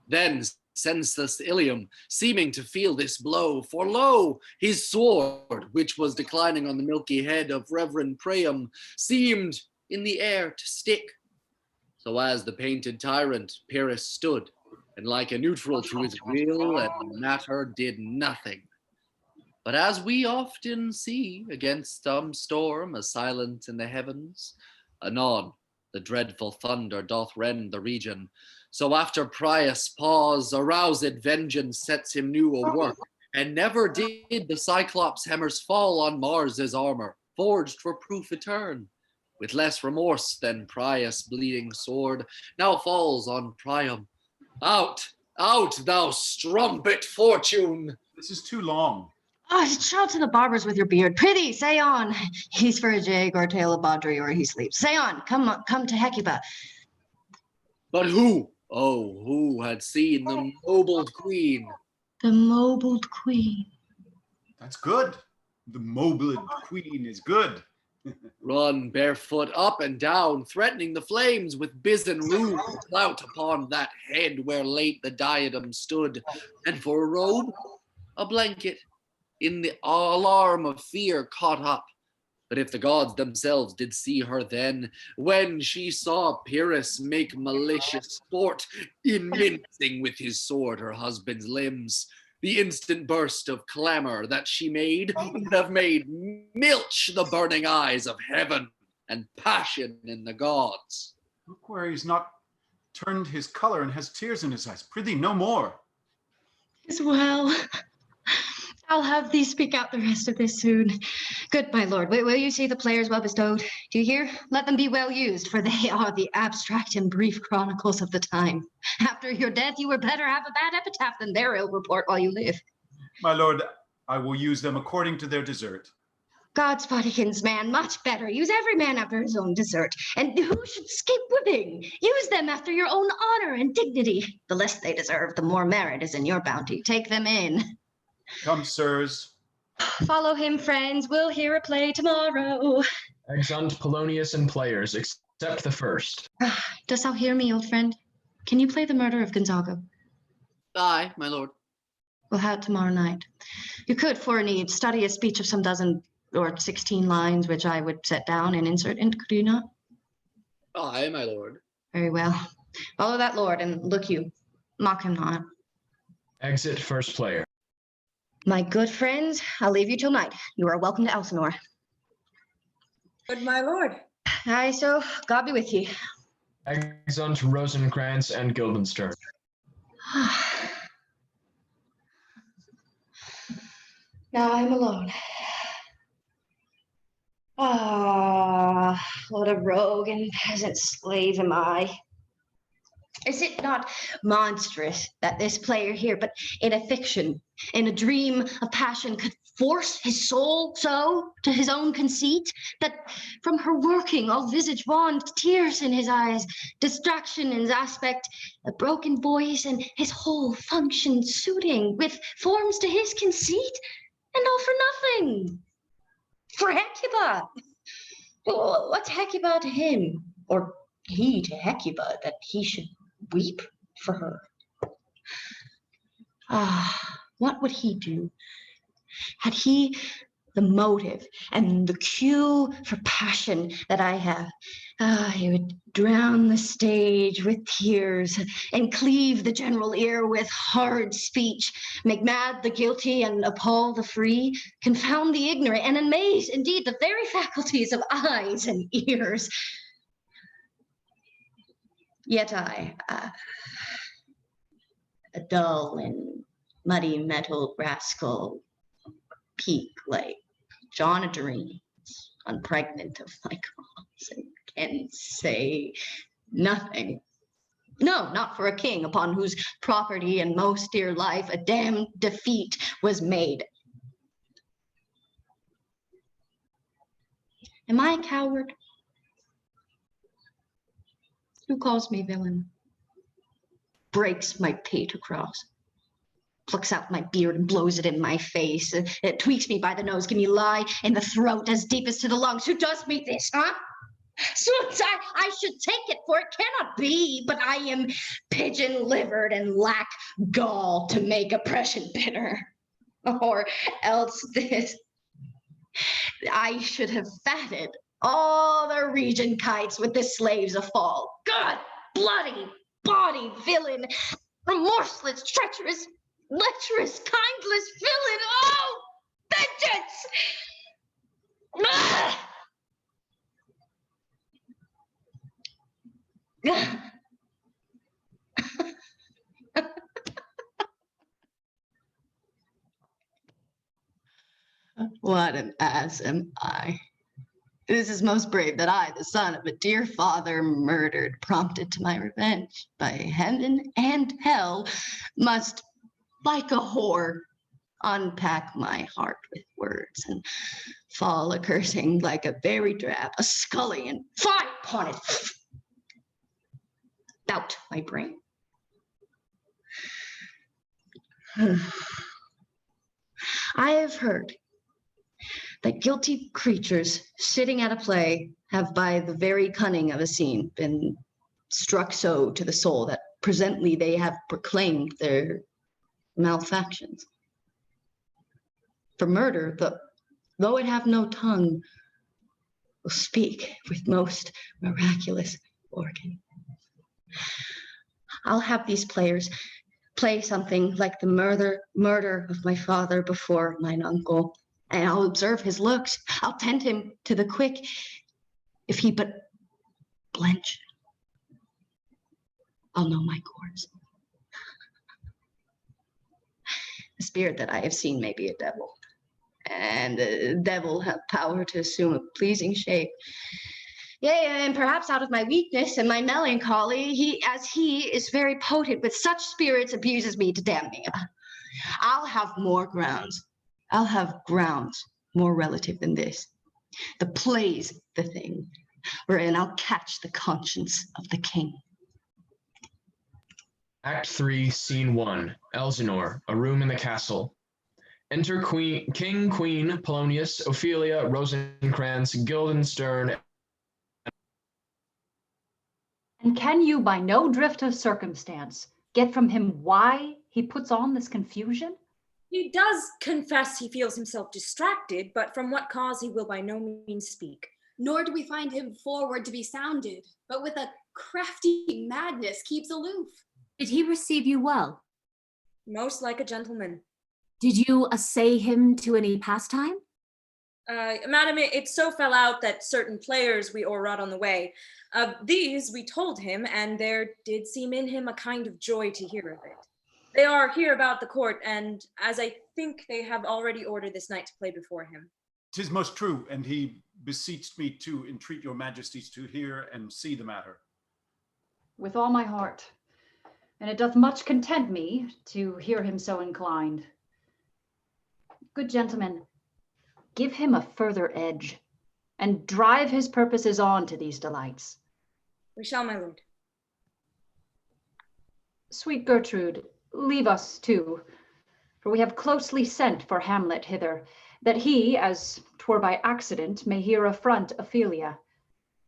Then senseless Ilium, seeming to feel this blow, for lo, his sword, which was declining on the milky head of Reverend Priam, seemed in the air to stick. So as the painted tyrant, Pyrrhus stood, and like a neutral to his will and matter did nothing. But as we often see against some storm a silence in the heavens, anon the dreadful thunder doth rend the region. So after Prius' pause, aroused vengeance sets him new a work, and never did the Cyclops' hammers fall on Mars' armor, forged for proof etern. With less remorse than Prius' bleeding sword, now falls on Priam. Out, thou strumpet fortune! This is too long. Shout to the barbers with your beard. Prithee, say on. He's for a jig or tale of Baudry, or he sleeps. Say on, come to Hecuba. But who, who had seen the mobled queen? The mobled queen. That's good. The mobled queen is good. Run barefoot up and down, threatening the flames with bisen room, clout upon that head where late the diadem stood, and for a robe, a blanket, in the alarm of fear caught up. But if the gods themselves did see her then, when she saw Pyrrhus make malicious sport, in mincing with his sword her husband's limbs, the instant burst of clamor that she made would have made milch the burning eyes of heaven and passion in the gods. Look where he's not turned his color and has tears in his eyes. Prithee, no more. As well. I'll have thee speak out the rest of this soon. Good, my lord, will you see the players well bestowed? Do you hear? Let them be well used, for they are the abstract and brief chronicles of the time. After your death, you were better have a bad epitaph than their ill report while you live. My lord, I will use them according to their desert. Godspodikins, man, much better. Use every man after his own desert. And who should skip whipping? Use them after your own honor and dignity. The less they deserve, the more merit is in your bounty. Take them in. Come, sirs, Follow him, friends. We'll hear a play tomorrow. Exeunt Polonius and players, except the first. Dost thou hear me, old friend? Can you play the murder of Gonzago? Aye, my lord. We'll have it tomorrow night. You could, for a need, study a speech of some dozen or 16 lines, which I would set down and insert into, could you not? Aye, my lord. Very well. Follow that lord, and look you, mock him not. Exit first player. My good friends, I'll leave you till night. You are welcome to Elsinore. Good, my lord. Aye, so God be with ye. Exeunt Rosencrantz and Guildenstern. Now I'm alone. Ah, what a rogue and peasant slave am I. Is it not monstrous that this player here, but in a fiction, in a dream of passion, could force his soul so to his own conceit, that from her working all visage wan, tears in his eyes, distraction in his aspect, a broken voice, and his whole function suiting with forms to his conceit, and all for nothing? For Hecuba. What's Hecuba to him, or he to Hecuba, that he should weep for her? What would he do? Had he the motive and the cue for passion that I have, he would drown the stage with tears and cleave the general ear with hard speech, make mad the guilty and appall the free, confound the ignorant and amaze indeed the very faculties of eyes and ears. Yet I, a dull and muddy metalled rascal, peak like John of Dreams, unpregnant of my cause, and can say nothing. No, not for a king upon whose property and most dear life a damned defeat was made. Am I a coward? Who calls me villain? Breaks my pate across, plucks out my beard and blows it in my face. It tweaks me by the nose, give me lie in the throat as deep as to the lungs. Who does me this, huh? Since I should take it, for it cannot be, but I am pigeon-livered and lack gall to make oppression bitter. Or else this, I should have fatted all the region kites with the slaves of fall. God, bloody, body villain, remorseless, treacherous, lecherous, kindless villain, oh, vengeance! Ah! What an ass am I. This is most brave that I, the son of a dear father murdered, prompted to my revenge by heaven and hell, must, like a whore, unpack my heart with words and fall a cursing like a very drab, a scullion. Fie upon it! Out my brain. I have heard that guilty creatures sitting at a play have by the very cunning of a scene been struck so to the soul that presently they have proclaimed their malefactions. For murder, though it have no tongue, will speak with most miraculous organ. I'll have these players play something like the murder of my father before mine uncle, and I'll observe his looks. I'll tend him to the quick, if he but blench. I'll know my course. The spirit that I have seen may be a devil, and the devil have power to assume a pleasing shape. Yea, and perhaps out of my weakness and my melancholy, he is very potent with such spirits, abuses me to damn me. I'll have more grounds. I'll have grounds more relative than this. The play's the thing, wherein I'll catch the conscience of the king. Act 3, Scene 1, Elsinore, a room in the castle. Enter King, Queen, Polonius, Ophelia, Rosencrantz, Guildenstern. And can you, by no drift of circumstance, get from him why he puts on this confusion? He does confess he feels himself distracted, but from what cause he will by no means speak. Nor do we find him forward to be sounded, but with a crafty madness keeps aloof. Did he receive you well? Most like a gentleman. Did you assay him to any pastime? Madam, it so fell out that certain players we o'erwrought on the way. Of these we told him, and there did seem in him a kind of joy to hear of it. They are here about the court, and as I think they have already ordered this knight to play before him. 'Tis most true, and he beseeched me to entreat your majesties to hear and see the matter. With all my heart, and it doth much content me to hear him so inclined. Good gentlemen, give him a further edge, and drive his purposes on to these delights. We shall, my lord. Sweet Gertrude, leave us too, for we have closely sent for Hamlet hither, that he, as 'twere by accident, may here affront Ophelia.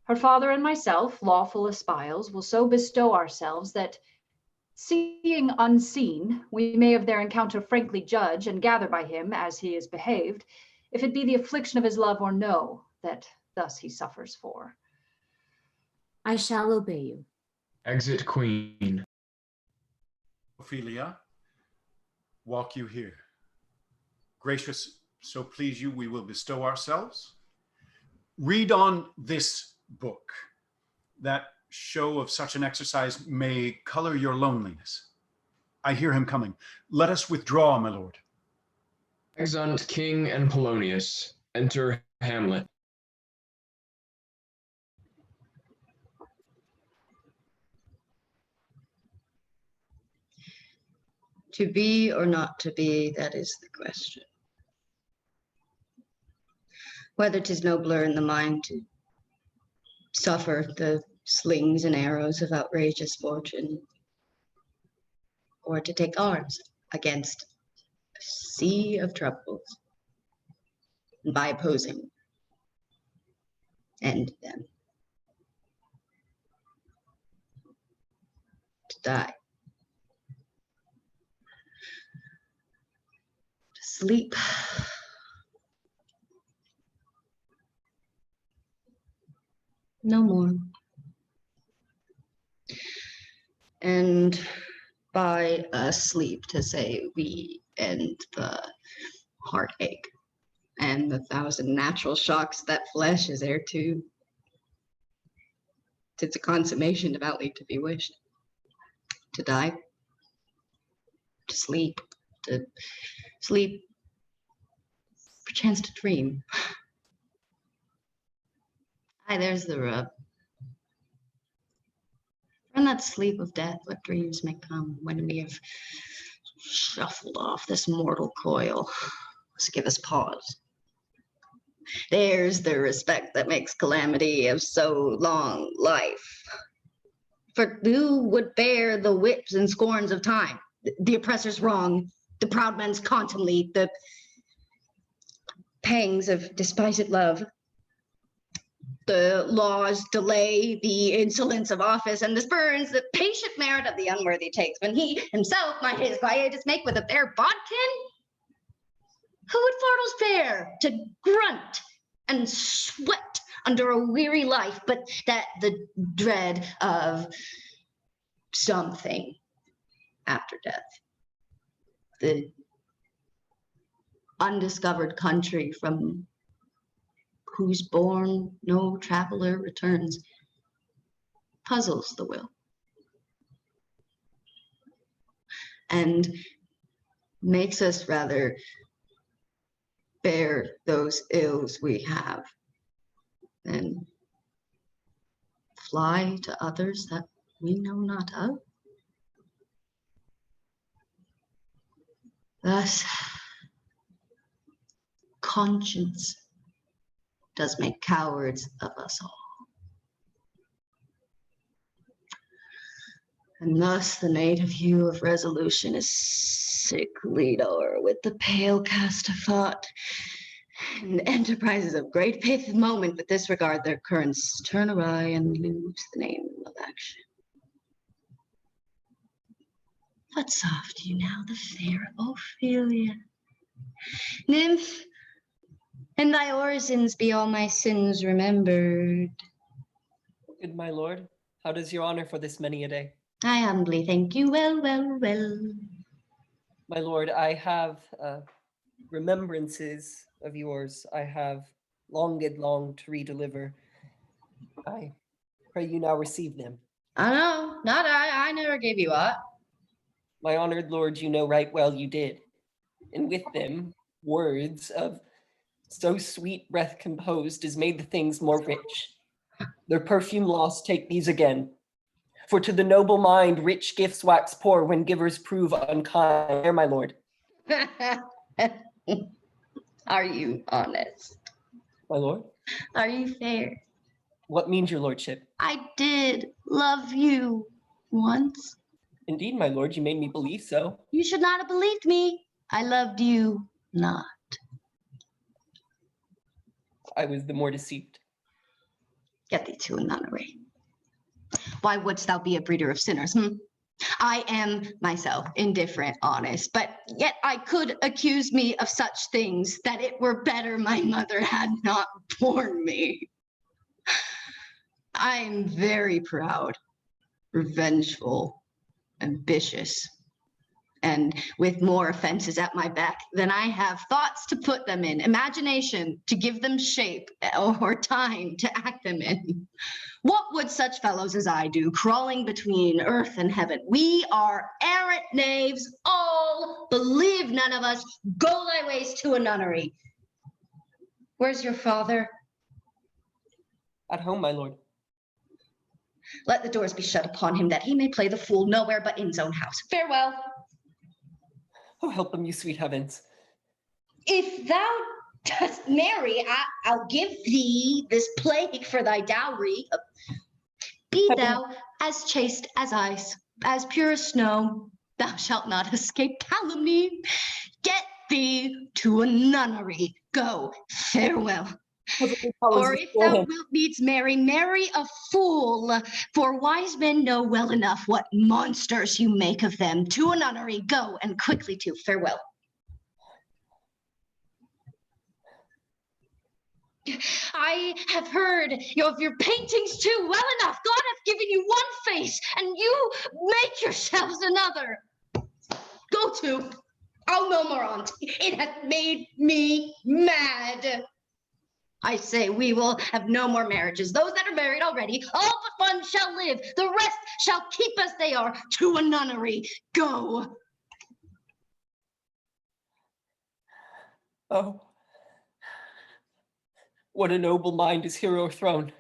Her father and myself, lawful espials, will so bestow ourselves that, seeing unseen, we may of their encounter frankly judge and gather by him, as he is behaved, if it be the affliction of his love or no, that thus he suffers for. I shall obey you. Exit Queen. Ophelia, walk you here. Gracious, so please you, we will bestow ourselves. Read on this book. That show of such an exercise may color your loneliness. I hear him coming. Let us withdraw, my lord. Exeunt King and Polonius. Enter Hamlet. To be or not to be, that is the question. Whether 'tis nobler in the mind to suffer the slings and arrows of outrageous fortune, or to take arms against a sea of troubles, and by opposing, end them. To die. To sleep. No more. And by sleep to say we end the heartache and the 1,000 natural shocks that flesh is heir to. It's a consummation devoutly to be wished. To die, to sleep, perchance to dream. Aye, there's the rub. From that sleep of death, what dreams may come when we have shuffled off this mortal coil. Must give us pause. There's the respect that makes calamity of so long life. For who would bear the whips and scorns of time? The oppressor's wrong, the proud man's contumely, the pangs of despised love, the law's delay, the insolence of office, and the spurns the patient merit of the unworthy takes, when he himself might his quietus make with a bare bodkin? Who would mortals bear to grunt and sweat under a weary life, but that the dread of something after death? The undiscovered country from whose bourne no traveler returns puzzles the will and makes us rather bear those ills we have than fly to others that we know not of. Thus, conscience does make cowards of us all. And thus the native hue of resolution is sick leader with the pale cast of thought, and enterprises of great faith of moment, but disregard their currents, turn awry and lose the name of action. What's after you now, the fair Ophelia? Nymph, in thy orisons be all my sins remembered. Good my lord, how does your honor for this many a day? I humbly thank you well, well, well. My lord, I have remembrances of yours. I have longed long to redeliver. I pray you now receive them. No, not I never gave you aught. My honored lord, you know right well you did. And with them, words of so sweet breath composed as made the things more rich. Their perfume lost, take these again. For to the noble mind, rich gifts wax poor when givers prove unkind. There, my lord. Are you honest? My lord? Are you fair? What means your lordship? I did love you once. Indeed, my lord, you made me believe so. You should not have believed me. I loved you not. I was the more deceived. Get thee to a nunnery. Why wouldst thou be a breeder of sinners? I am myself indifferent, honest, but yet I could accuse me of such things that it were better my mother had not borne me. I am very proud, revengeful, ambitious, and with more offenses at my back than I have thoughts to put them in, imagination to give them shape, or time to act them in. What would such fellows as I do, crawling between earth and heaven? We are errant knaves, all, believe none of us. Go thy ways to a nunnery. Where's your father? At home, my lord. Let the doors be shut upon him, that he may play the fool nowhere but in his own house. Farewell. Oh, help him, you sweet heavens. If thou dost marry, I'll give thee this plague for thy dowry. Be thou as chaste as ice, as pure as snow. Thou shalt not escape calumny. Get thee to a nunnery. Go, farewell. Or if thou wilt needs marry, marry a fool, for wise men know well enough what monsters you make of them. To a nunnery, go, and quickly to. Farewell. I have heard of your paintings too well enough. God hath given you one face, and you make yourselves another. Go to. I'll no more on't. It hath made me mad. I say we will have no more marriages. Those that are married already, all but one shall live. The rest shall keep as they are. To a nunnery. Go. Oh. What a noble mind is here o'erthrown.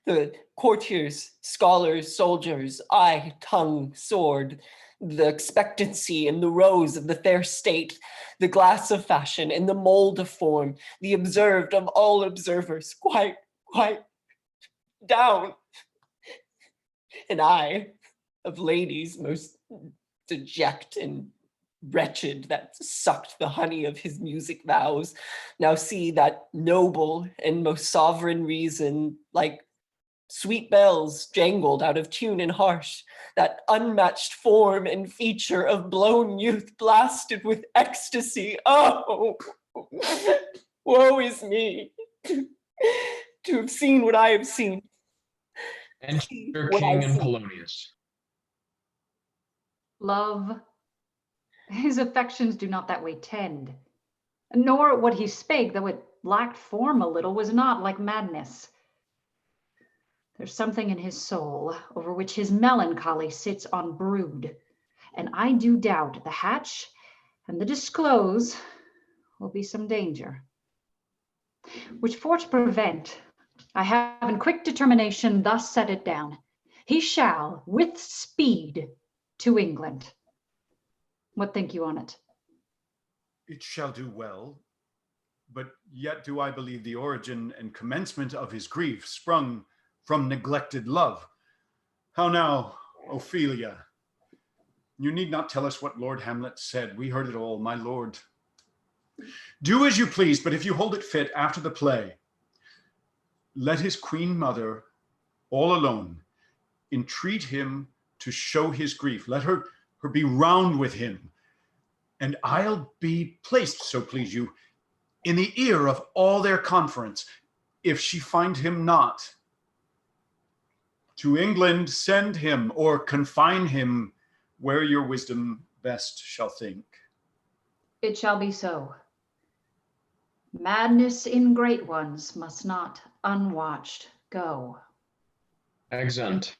The courtiers, scholars, soldiers, eye, tongue, sword, the expectancy and the rose of the fair state, the glass of fashion and the mold of form, the observed of all observers, quite down. And I, of ladies most deject and wretched that sucked the honey of his music vows, now see that noble and most sovereign reason, like sweet bells jangled out of tune and harsh, that unmatched form and feature of blown youth blasted with ecstasy. Oh, woe is me, to have seen what I have seen. Enter King and Polonius. Love, his affections do not that way tend, nor what he spake, though it lacked form a little, was not like madness. There's something in his soul over which his melancholy sits on brood, and I do doubt the hatch and the disclose will be some danger, which for to prevent, I have in quick determination thus set it down. He shall with speed to England. What think you on it? It shall do well, but yet do I believe the origin and commencement of his grief sprung from neglected love. How now, Ophelia? You need not tell us what Lord Hamlet said. We heard it all, my lord. Do as you please, but if you hold it fit after the play, let his queen mother, all alone, entreat him to show his grief. Let her be round with him, and I'll be placed, so please you, in the ear of all their conference. If she find him not, to England send him, or confine him where your wisdom best shall think. It shall be so. Madness in great ones must not unwatched go. Exeunt.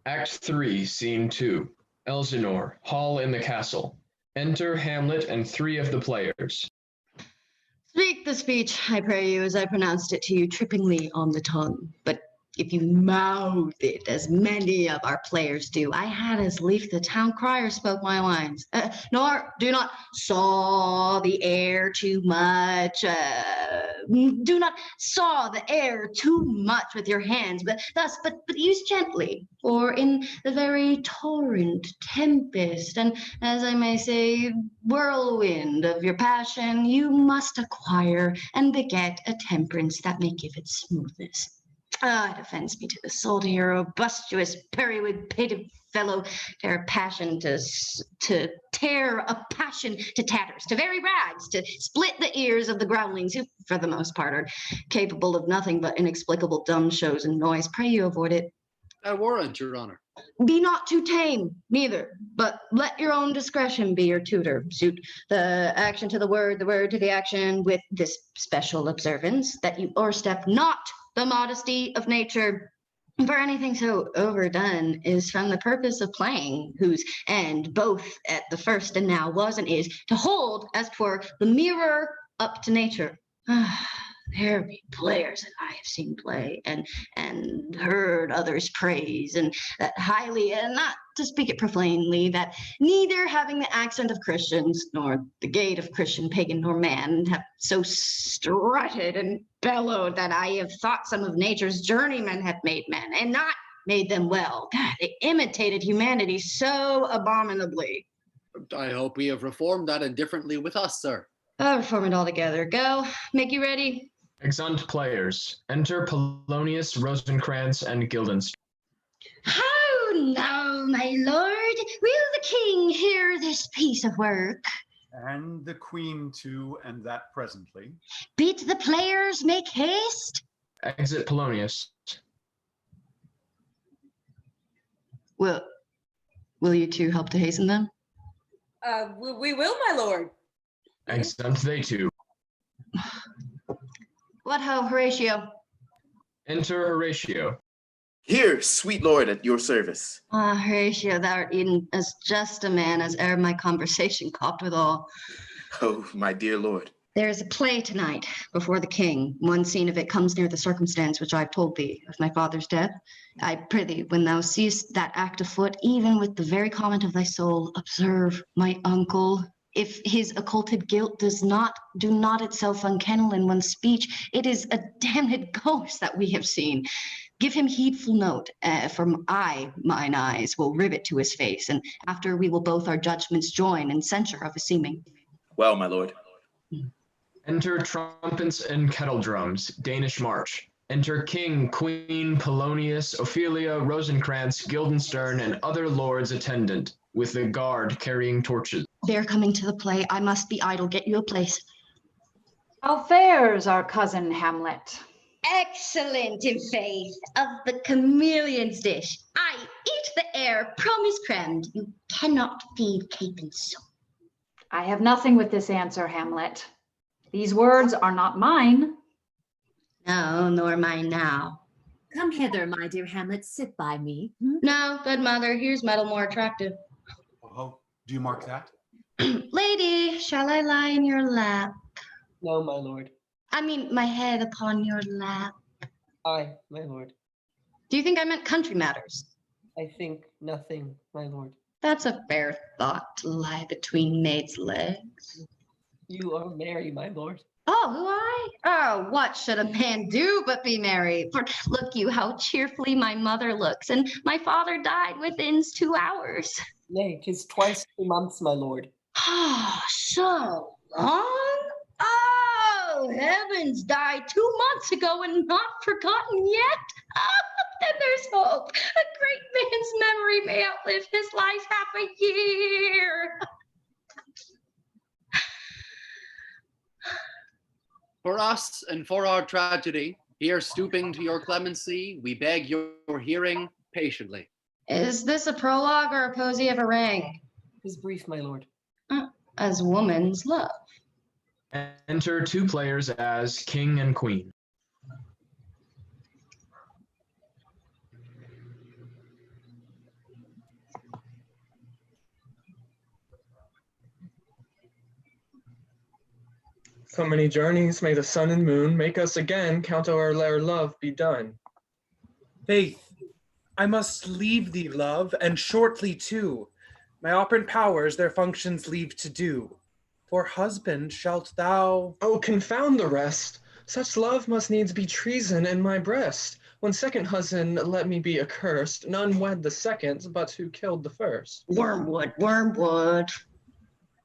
Act 3, Scene 2. Elsinore, hall in the castle. Enter Hamlet and 3 of the players. Speak the speech, I pray you, as I pronounced it to you trippingly on the tongue. But if you mouth it, as many of our players do, I had as lief the town crier spoke my lines. Nor do not saw the air too much. Do not saw the air too much with your hands, but use gently, or in the very torrent, tempest, and as I may say, whirlwind of your passion, you must acquire and beget a temperance that may give it smoothness. It offends me to the soul to hear a robustious, periwig-pated fellow tear a passion to tear a passion to tatters, to very rags, to split the ears of the groundlings who, for the most part, are capable of nothing but inexplicable dumb shows and noise. Pray you avoid it. I warrant, your honor. Be not too tame, neither, but let your own discretion be your tutor. Suit the action to the word to the action, with this special observance, that you o'erstep not the modesty of nature. For anything so overdone is from the purpose of playing, whose end both at the first and now was and is, to hold as 'twere the mirror up to nature. There be players that I have seen play and heard others praise, and that highly, and not to speak it profanely, that neither having the accent of Christians, nor the gait of Christian pagan nor man, have so strutted and bellowed that I have thought some of nature's journeymen had made men, and not made them well. God, they imitated humanity so abominably. I hope we have reformed that indifferently with us, sir. I'll reform it altogether. Go, make you ready. Exeunt players. Enter Polonius, Rosencrantz, and Guildenstern. How now, my lord? Will the king hear this piece of work? And the queen too, and that presently. Bid the players make haste. Exit Polonius. Will you two help to hasten them? We will, my lord. Exeunt they two. What ho, Horatio? Enter Horatio. Here, sweet lord, at your service. Horatio, thou art even as just a man as e'er my conversation copped withal. Oh, my dear lord. There is a play tonight before the king. One scene of it comes near the circumstance which I've told thee of my father's death. I prithee, when thou seest that act afoot, even with the very comment of thy soul, observe my uncle. If his occulted guilt do not itself unkennel in one's speech, it is a damned ghost that we have seen. Give him heedful note, for mine eyes will rivet to his face, and after we will both our judgments join in censure of his seeming. Well, my lord. Enter trumpets and kettle drums, Danish march. Enter King, Queen, Polonius, Ophelia, Rosencrantz, Guildenstern, and other lords attendant, with the guard carrying torches. They're coming to the play. I must be idle. Get you a place. How fares our cousin Hamlet? Excellent, in faith, of the chameleon's dish. I eat the air, promise crammed. You cannot feed cape and soap. I have nothing with this answer, Hamlet. These words are not mine. No, nor mine now. Come hither, my dear Hamlet, sit by me. No, good mother, here's metal more attractive. Oh, do you mark that? Lady, shall I lie in your lap? No, my lord. I mean, my head upon your lap. Aye, my lord. Do you think I meant country matters? I think nothing, my lord. That's a fair thought, to lie between maids' legs. You are merry, my lord. Oh, who I? Oh, what should a man do but be merry? For look you how cheerfully my mother looks, and my father died within 2 hours. Nay, 'tis twice 2 months, my lord. Oh, so long? Oh, heavens, died 2 months ago and not forgotten yet? Then there's hope. A great man's memory may outlive his life half a year. For us and for our tragedy, here stooping to your clemency, we beg your hearing patiently. Is this a prologue or a posy of a ring? Tis brief, my lord. As woman's love. Enter 2 players as king and queen. So many journeys may the sun and moon make us again count our love be done. Faith, I must leave thee, love, and shortly too. My operant powers their functions leave to do. For husband shalt thou... Oh, confound the rest! Such love must needs be treason in my breast. When second husband let me be accursed, none wed the second, but who killed the first. Wormwood, wormwood.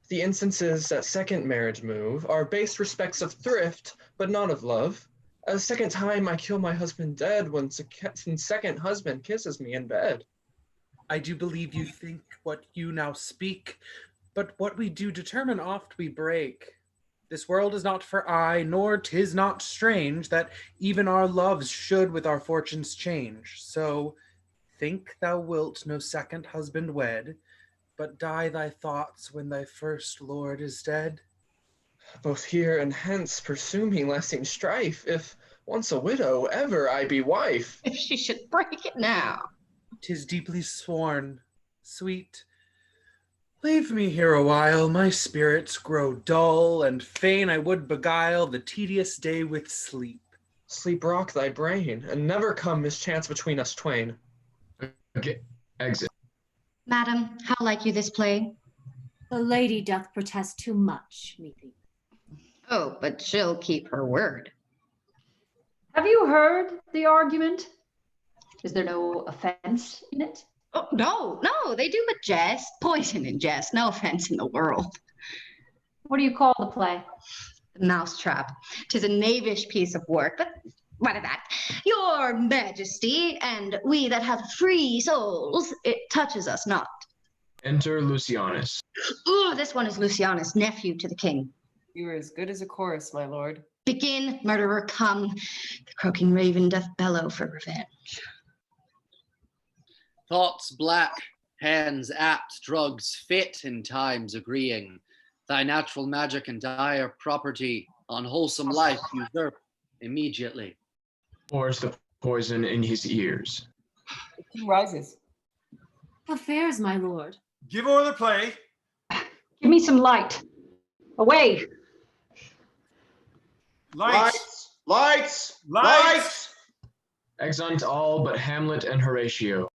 The instances that second marriage move are base respects of thrift, but not of love. A second time I kill my husband dead when second husband kisses me in bed. I do believe you think what you now speak, but what we do determine oft we break. This world is not for aye, nor 'tis not strange that even our loves should with our fortunes change. So think thou wilt no second husband wed, but die thy thoughts when thy first lord is dead. Both here and hence pursue me lasting strife, if once a widow, ever I be wife. If she should break it now. 'Tis deeply sworn, sweet. Leave me here a while, my spirits grow dull, and fain I would beguile the tedious day with sleep. Sleep rock thy brain, and never come mischance between us twain. Okay, exit. Madam, how like you this play? The lady doth protest too much, methinks. Oh, but she'll keep her word. Have you heard the argument? Is there no offense in it? Oh, no, they do but jest. Poison and jest, no offense in the world. What do you call the play? The Mousetrap. 'Tis a knavish piece of work, but what of that? Your Majesty, and we that have free souls, it touches us not. Enter Lucianus. Ooh, this one is Lucianus, nephew to the king. You are as good as a chorus, my lord. Begin, murderer, come. The croaking raven doth bellow for revenge. Thoughts black, hands apt, drugs fit in times agreeing. Thy natural magic and dire property on wholesome life usurp immediately. Pours the poison in his ears. The king rises. How fares, my lord? Give o'er the play. Give me some light. Away. Lights. Lights! Lights! Lights! Exeunt all but Hamlet and Horatio.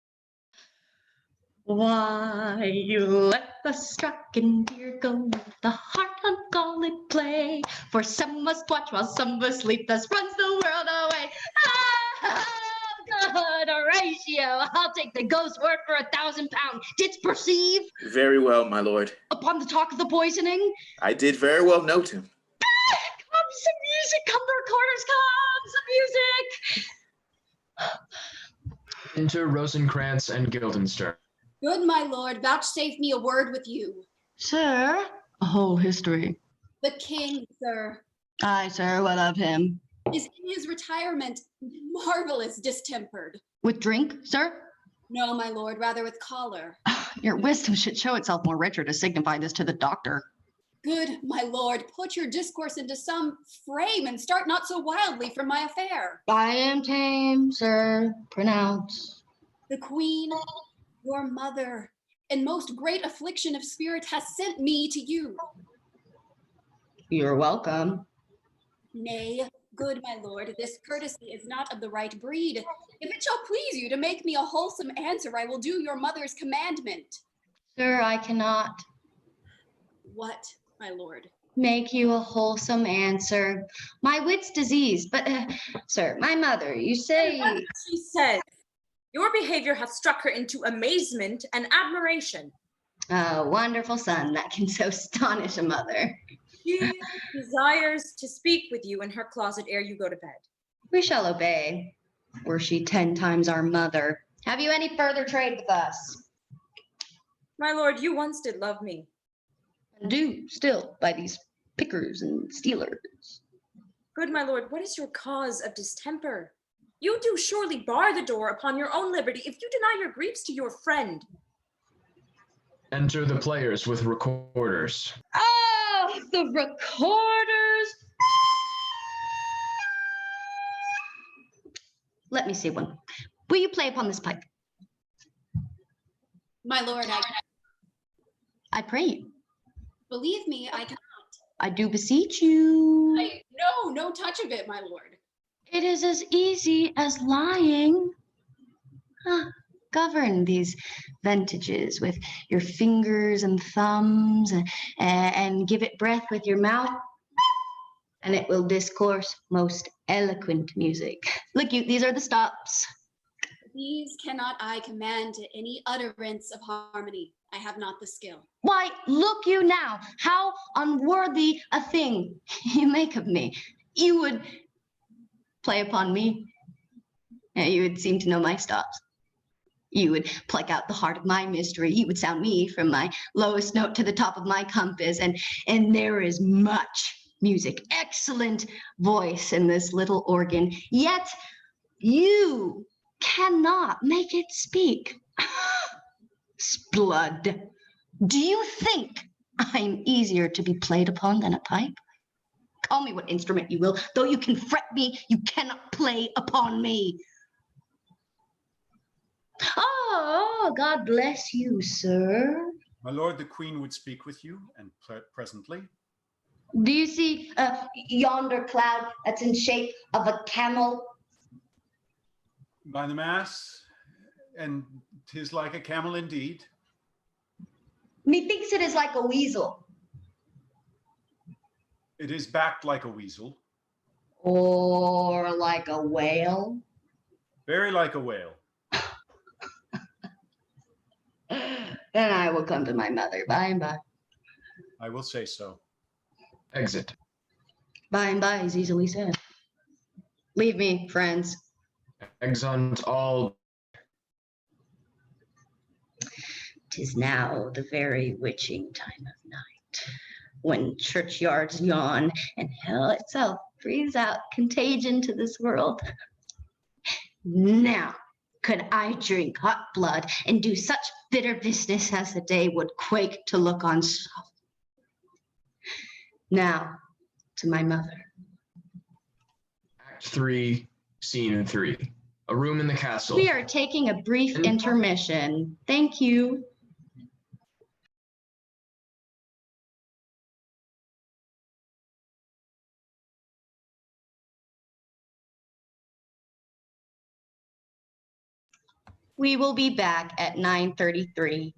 Why you let the stricken deer go, the heart ungalled play. For some must watch while some must sleep, thus runs the world away. Ah, good Horatio, I'll take the ghost word for 1,000 pounds. Didst perceive? Very well, my lord. Upon the talk of the poisoning? I did very well note him. Come, some music, come the recorders, come, some music. Enter Rosencrantz and Guildenstern. Good my lord, vouchsafe me a word with you. Sir, a whole history. The king, sir, Aye, sir, what of him? is in his retirement marvelous distempered. With drink, sir? No, my lord, rather with choler. Your wisdom should show itself more richer to signify this to the doctor. Good my lord, put your discourse into some frame and start not so wildly from my affair. I am tame, sir. Pronounce. The queen, your mother, in most great affliction of spirit, has sent me to you. You're welcome. Nay, good my lord, this courtesy is not of the right breed. If it shall please you to make me a wholesome answer, I will do your mother's commandment. Sir, I cannot. What, my lord? make you a wholesome answer. My wit's diseased, but, sir, my mother, you say... And what she says. Your behavior has struck her into amazement and admiration. A wonderful son that can so astonish a mother. She desires to speak with you in her closet ere you go to bed. We shall obey, were she 10 times our mother. Have you any further trade with us? My lord, you once did love me. And do still by these pickers and stealers. Good my lord, what is your cause of distemper? You do surely bar the door upon your own liberty if you deny your griefs to your friend. Enter the players with recorders. Oh, the recorders! Let me see one. Will you play upon this pipe? My lord, I pray you. believe me, I cannot. I do beseech you. No touch of it, my lord. It is as easy as lying. Govern these vintages with your fingers and thumbs and give it breath with your mouth, and it will discourse most eloquent music. Look, you, these are the stops. These cannot I command to any utterance of harmony. I have not the skill. Why, look you now, how unworthy a thing you make of me. You would play upon me. You would seem to know my stops. You would pluck out the heart of my mystery. You would sound me from my lowest note to the top of my compass. And there is much music, excellent voice in this little organ. Yet you cannot make it speak. Splud, do you think I'm easier to be played upon than a pipe? Call me what instrument you will. Though you can fret me, you cannot play upon me. Oh, God bless you, sir. My lord, the queen would speak with you, and presently. Do you see yonder cloud that's in shape of a camel? By the mass, and 'tis like a camel indeed. Methinks it is like a weasel. It is backed like a weasel. Or like a whale. Very like a whale. Then I will come to my mother by and by. I will say so. Exit. By and by is easily said. Leave me, friends. Exeunt all. 'Tis now the very witching time of night, when churchyards yawn and hell itself breathes out contagion to this world. Now could I drink hot blood and do such bitter business as the day would quake to look on soft. Now to my mother. Act 3, Scene 3. A room in the castle. We are taking a brief intermission. Thank you. We will be back at 9:33.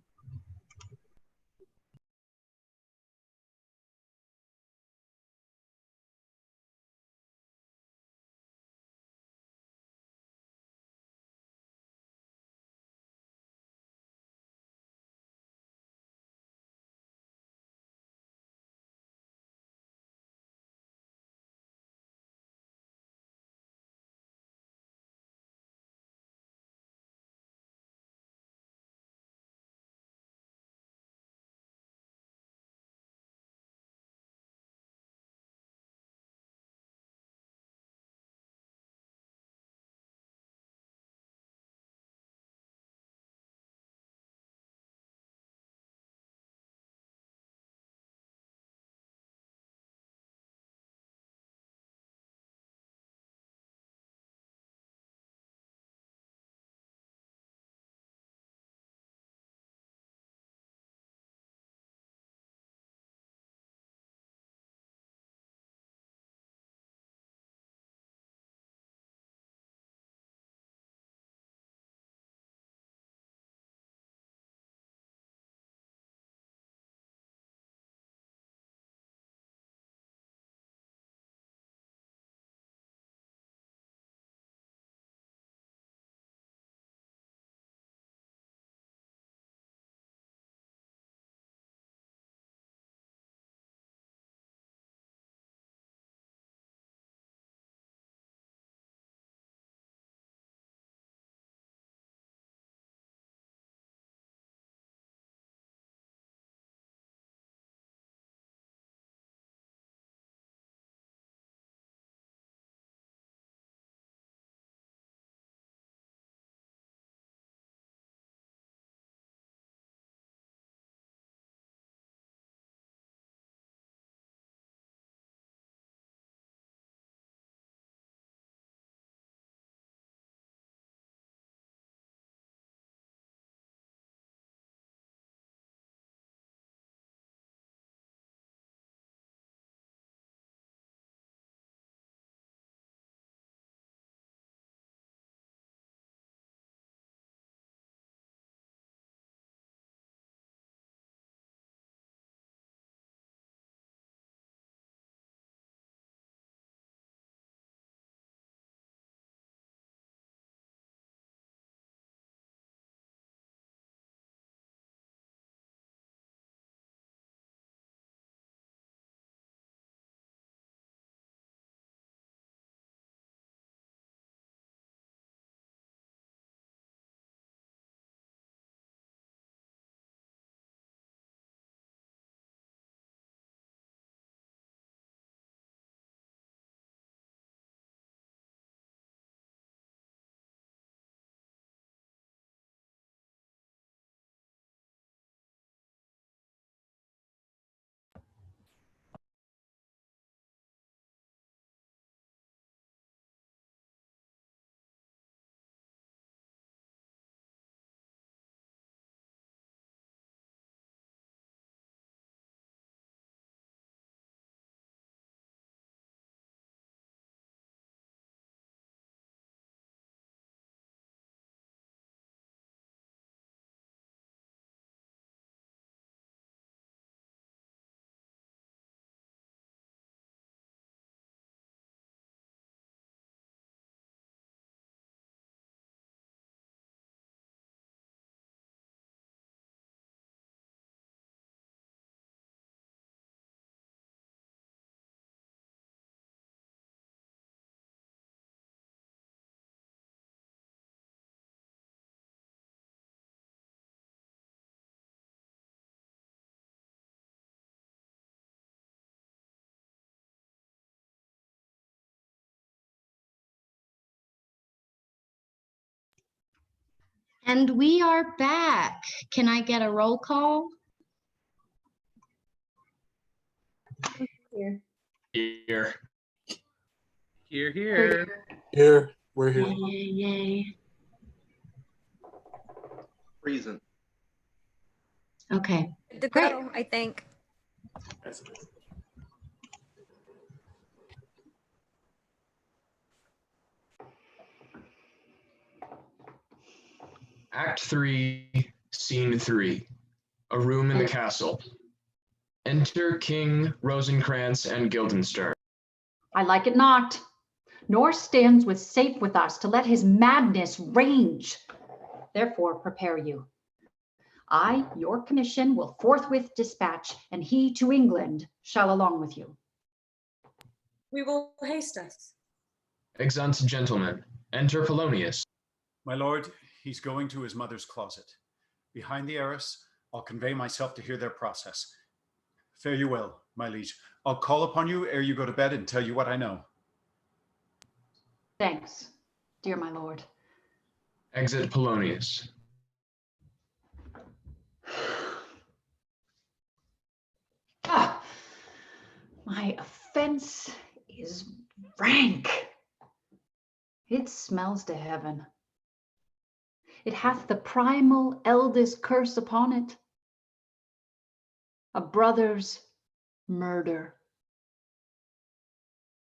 And we are back. Can I get a roll call? Here. Here. Here, here. Here, we're here. Yay, yay. Reason. Okay. Good to Great. go, I think. Act 3, Scene 3. A room in the castle. Enter King Rosencrantz and Guildenstern. I like it not, nor stands with safe with us to let his madness range. Therefore prepare you. I, your commission, will forthwith dispatch, and he to England shall along with you. We will haste us. Exeunt gentlemen. Enter Polonius. My lord, he's going to his mother's closet. Behind the arras, I'll convey myself to hear their process. Fare you well, my liege. I'll call upon you ere you go to bed and tell you what I know. Thanks, dear my lord. Exit Polonius. Ah, my offense is rank. It smells to heaven. It hath the primal eldest curse upon it. A brother's murder.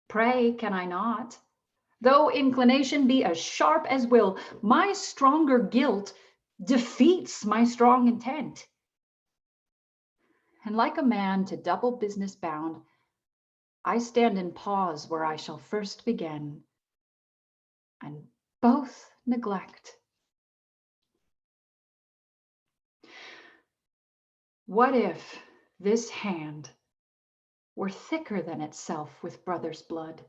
Pray, can I not? Though inclination be as sharp as will, my stronger guilt defeats my strong intent. And like a man to double business bound, I stand in pause where I shall first begin, and both neglect. What if this hand were thicker than itself with brother's blood?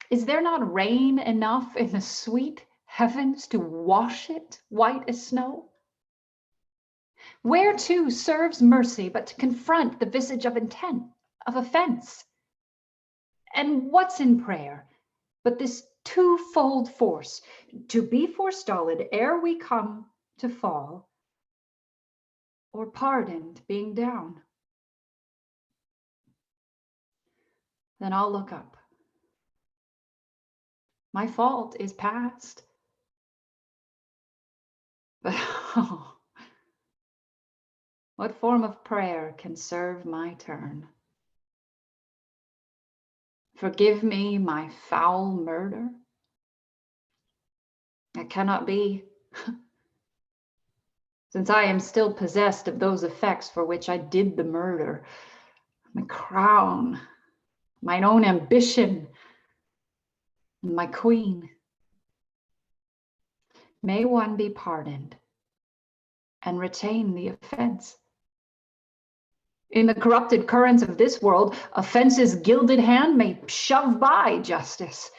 Is there not rain enough in the sweet heavens to wash it white as snow? Whereto serves mercy but to confront the visage of intent, of offense? And what's in prayer but this twofold force, to be forestalled ere we come to fall, or pardoned being down? Then I'll look up. My fault is past. But oh, what form of prayer can serve my turn? Forgive me my foul murder? It cannot be, since I am still possessed of those effects for which I did the murder. My crown, mine own ambition, and my queen. May one be pardoned and retain the offense? In the corrupted currents of this world, offense's gilded hand may shove by justice,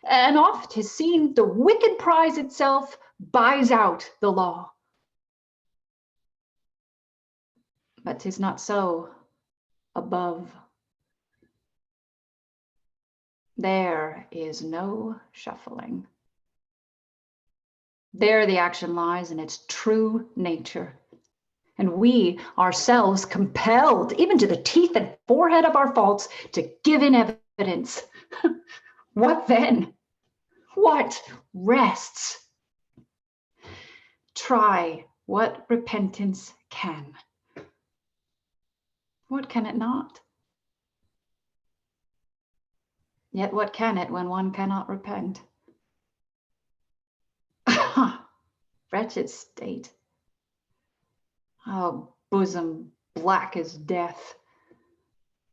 and oft 'tis seen the wicked prize itself buys out the law. But 'tis not so above. There is no shuffling. There the action lies in its true nature. And we ourselves compelled, even to the teeth and forehead of our faults, to give in evidence. What then? What rests? Try what repentance can. What can it not? Yet what can it when one cannot repent? Wretched state. Oh, bosom black as death.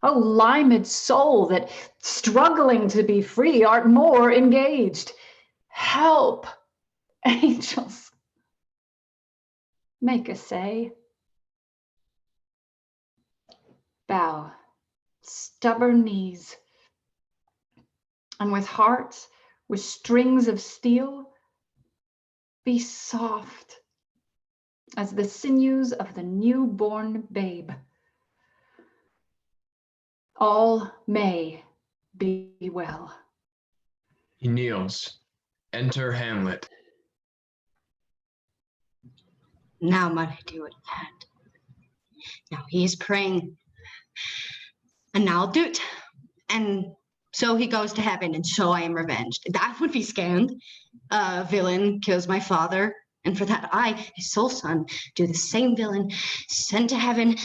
Oh, limed soul that, struggling to be free, art more engaged. Help, angels. Make essay. Bow, stubborn knees, and with hearts with strings of steel, be soft as the sinews of the newborn babe. All may be well. He kneels. Enter Hamlet. Now might I do it, lad. Now he is praying, and now I'll do it. And so he goes to heaven, and so I am revenged. That would be scanned. A villain kills my father, and for that I, his sole son, do the same villain, sent to heaven.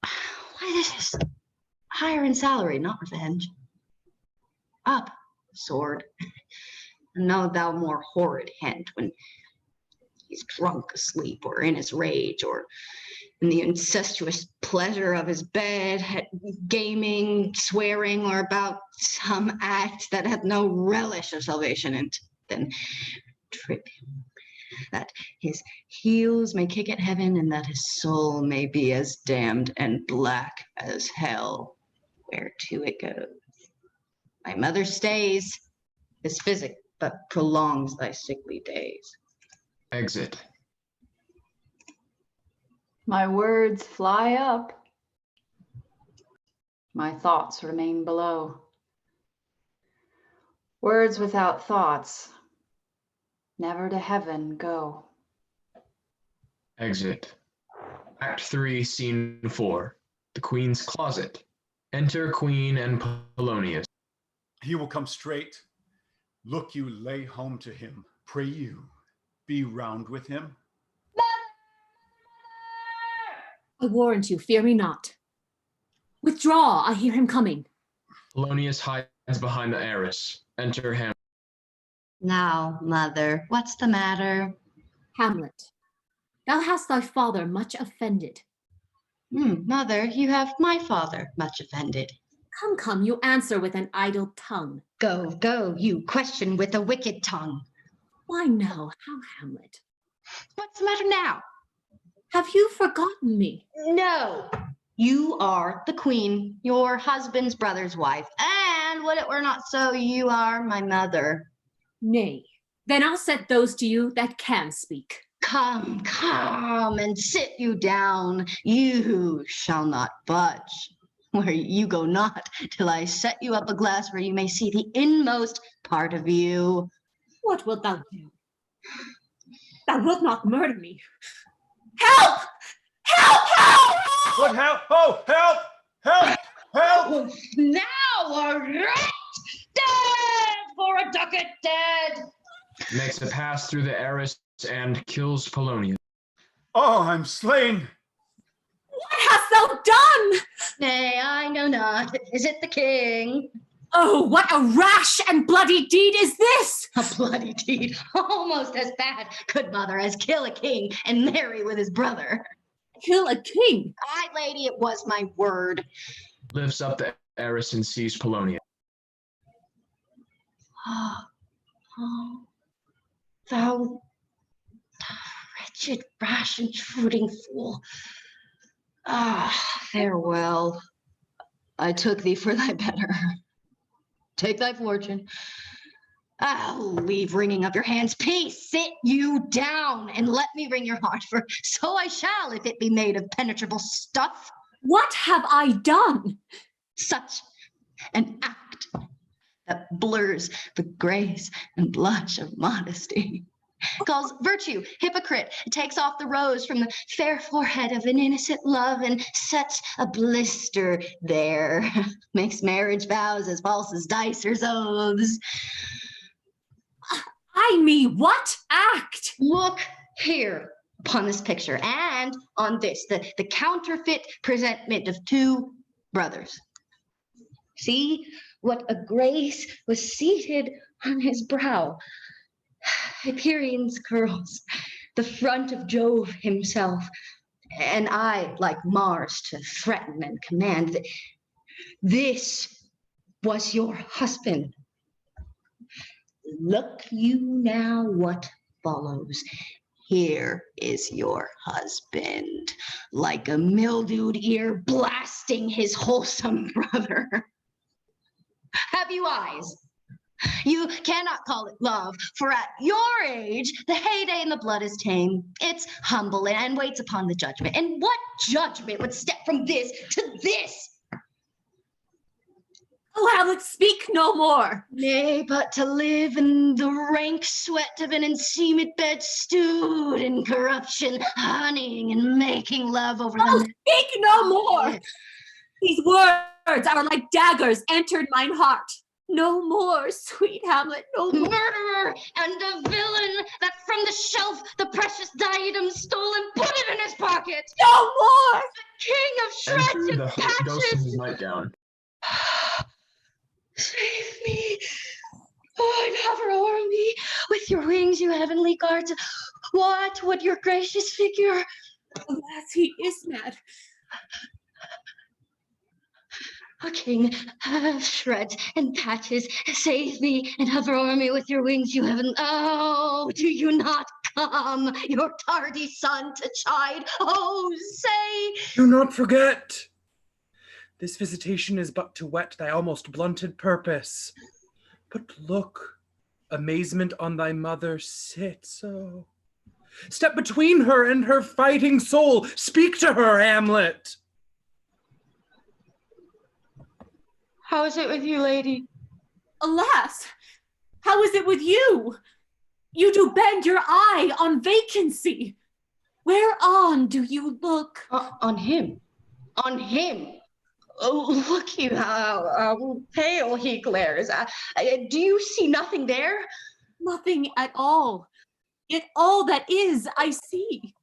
Why this is higher in salary, not revenge. Up, sword. And no, thou more horrid hint when he's drunk asleep, or in his rage, or in the incestuous pleasure of his bed, at gaming, swearing, or about some act that hath no relish of salvation, and then trip him, that his heels may kick at heaven, and that his soul may be as damned and black as hell, whereto it goes. My mother stays, is physic, but prolongs thy sickly days. Exit. My words fly up. My thoughts remain below. Words without thoughts never to heaven go. Exit. Act 3, Scene 4. The Queen's Closet. Enter Queen and Polonius. He will come straight. Look you lay home to him. Pray you, be round with him. I warrant you, fear me not. Withdraw, I hear him coming. Polonius hides behind the arras. Enter Hamlet. Now, mother, what's the matter? Hamlet, thou hast thy father much offended. Mother, you have my father much offended. Come, come, you answer with an idle tongue. Go, go, you question with a wicked tongue. Why no, how, Hamlet? What's the matter now? Have you forgotten me? No, you are the queen, your husband's brother's wife, and would it were not so, you are my mother. Nay, then I'll set those to you that can speak. Come, come, and sit you down. You shall not budge, where you go not, till I set you up a glass where you may see the inmost part of you. What wilt thou do? Thou wilt not murder me. Help! Help! Help! What help? Oh, help! Help! Help! Now a rat dead for a ducat dead. Makes a pass through the arras and kills Polonius. Oh, I'm slain. What hast thou done? Nay, I know not. Is it the king? Oh, what a rash and bloody deed is this! A bloody deed, almost as bad, good mother, as kill a king and marry with his brother. Kill a king? Aye, lady, it was my word. Lifts up the arras and sees Polonius. Oh, thou wretched, rash, intruding fool. Farewell. I took thee for thy better. Take thy fortune. I'll leave wringing of your hands. Peace, sit you down, and let me wring your heart, for so I shall, if it be made of penetrable stuff. What have I done? Such an act that blurs the grace and blush of modesty. Calls virtue hypocrite, takes off the rose from the fair forehead of an innocent love and sets a blister there. Makes marriage vows as false as dicer's oaths. I mean, what act? Look here upon this picture and on this, the counterfeit presentment of two brothers. See what a grace was seated on his brow. Hyperion's curls, the front of Jove himself, and I, like Mars, to threaten and command. This was your husband. Look you now what follows. Here is your husband, like a mildewed ear blasting his wholesome brother. Have you eyes? You cannot call it love, for at your age, the heyday in the blood is tame. It's humble and waits upon the judgment. And what judgment would step from this to this? Oh, Hamlet, speak no more. Nay, but to live in the rank sweat of an enseamed bed stewed in corruption, honeying and making love over Oh, the... speak no more. These words are like daggers entered mine heart. No more, sweet Hamlet, no more. Murderer and a villain that from the shelf the precious diadem stole and put it in his pocket. No more. The king of shreds and Enter the ghost in his patches. nightgown. Save me. Oh, and hover o'er me with your wings, you heavenly guards. What would your gracious figure? Alas, he is mad. O king of shreds and patches, save me and hover o'er me with your wings, you heaven. Oh, do you not come, your tardy son to chide? Oh, say. Do not forget. This visitation is but to whet thy almost blunted purpose. But look, amazement on thy mother sit so. Step between her and her fighting soul. Speak to her, Hamlet. How is it with you, lady? Alas, how is it with you? You do bend your eye on vacancy. Whereon do you look? On him. On him. Oh, look you how pale he glares. Do you see nothing there? Nothing at all. Yet all that is, I see.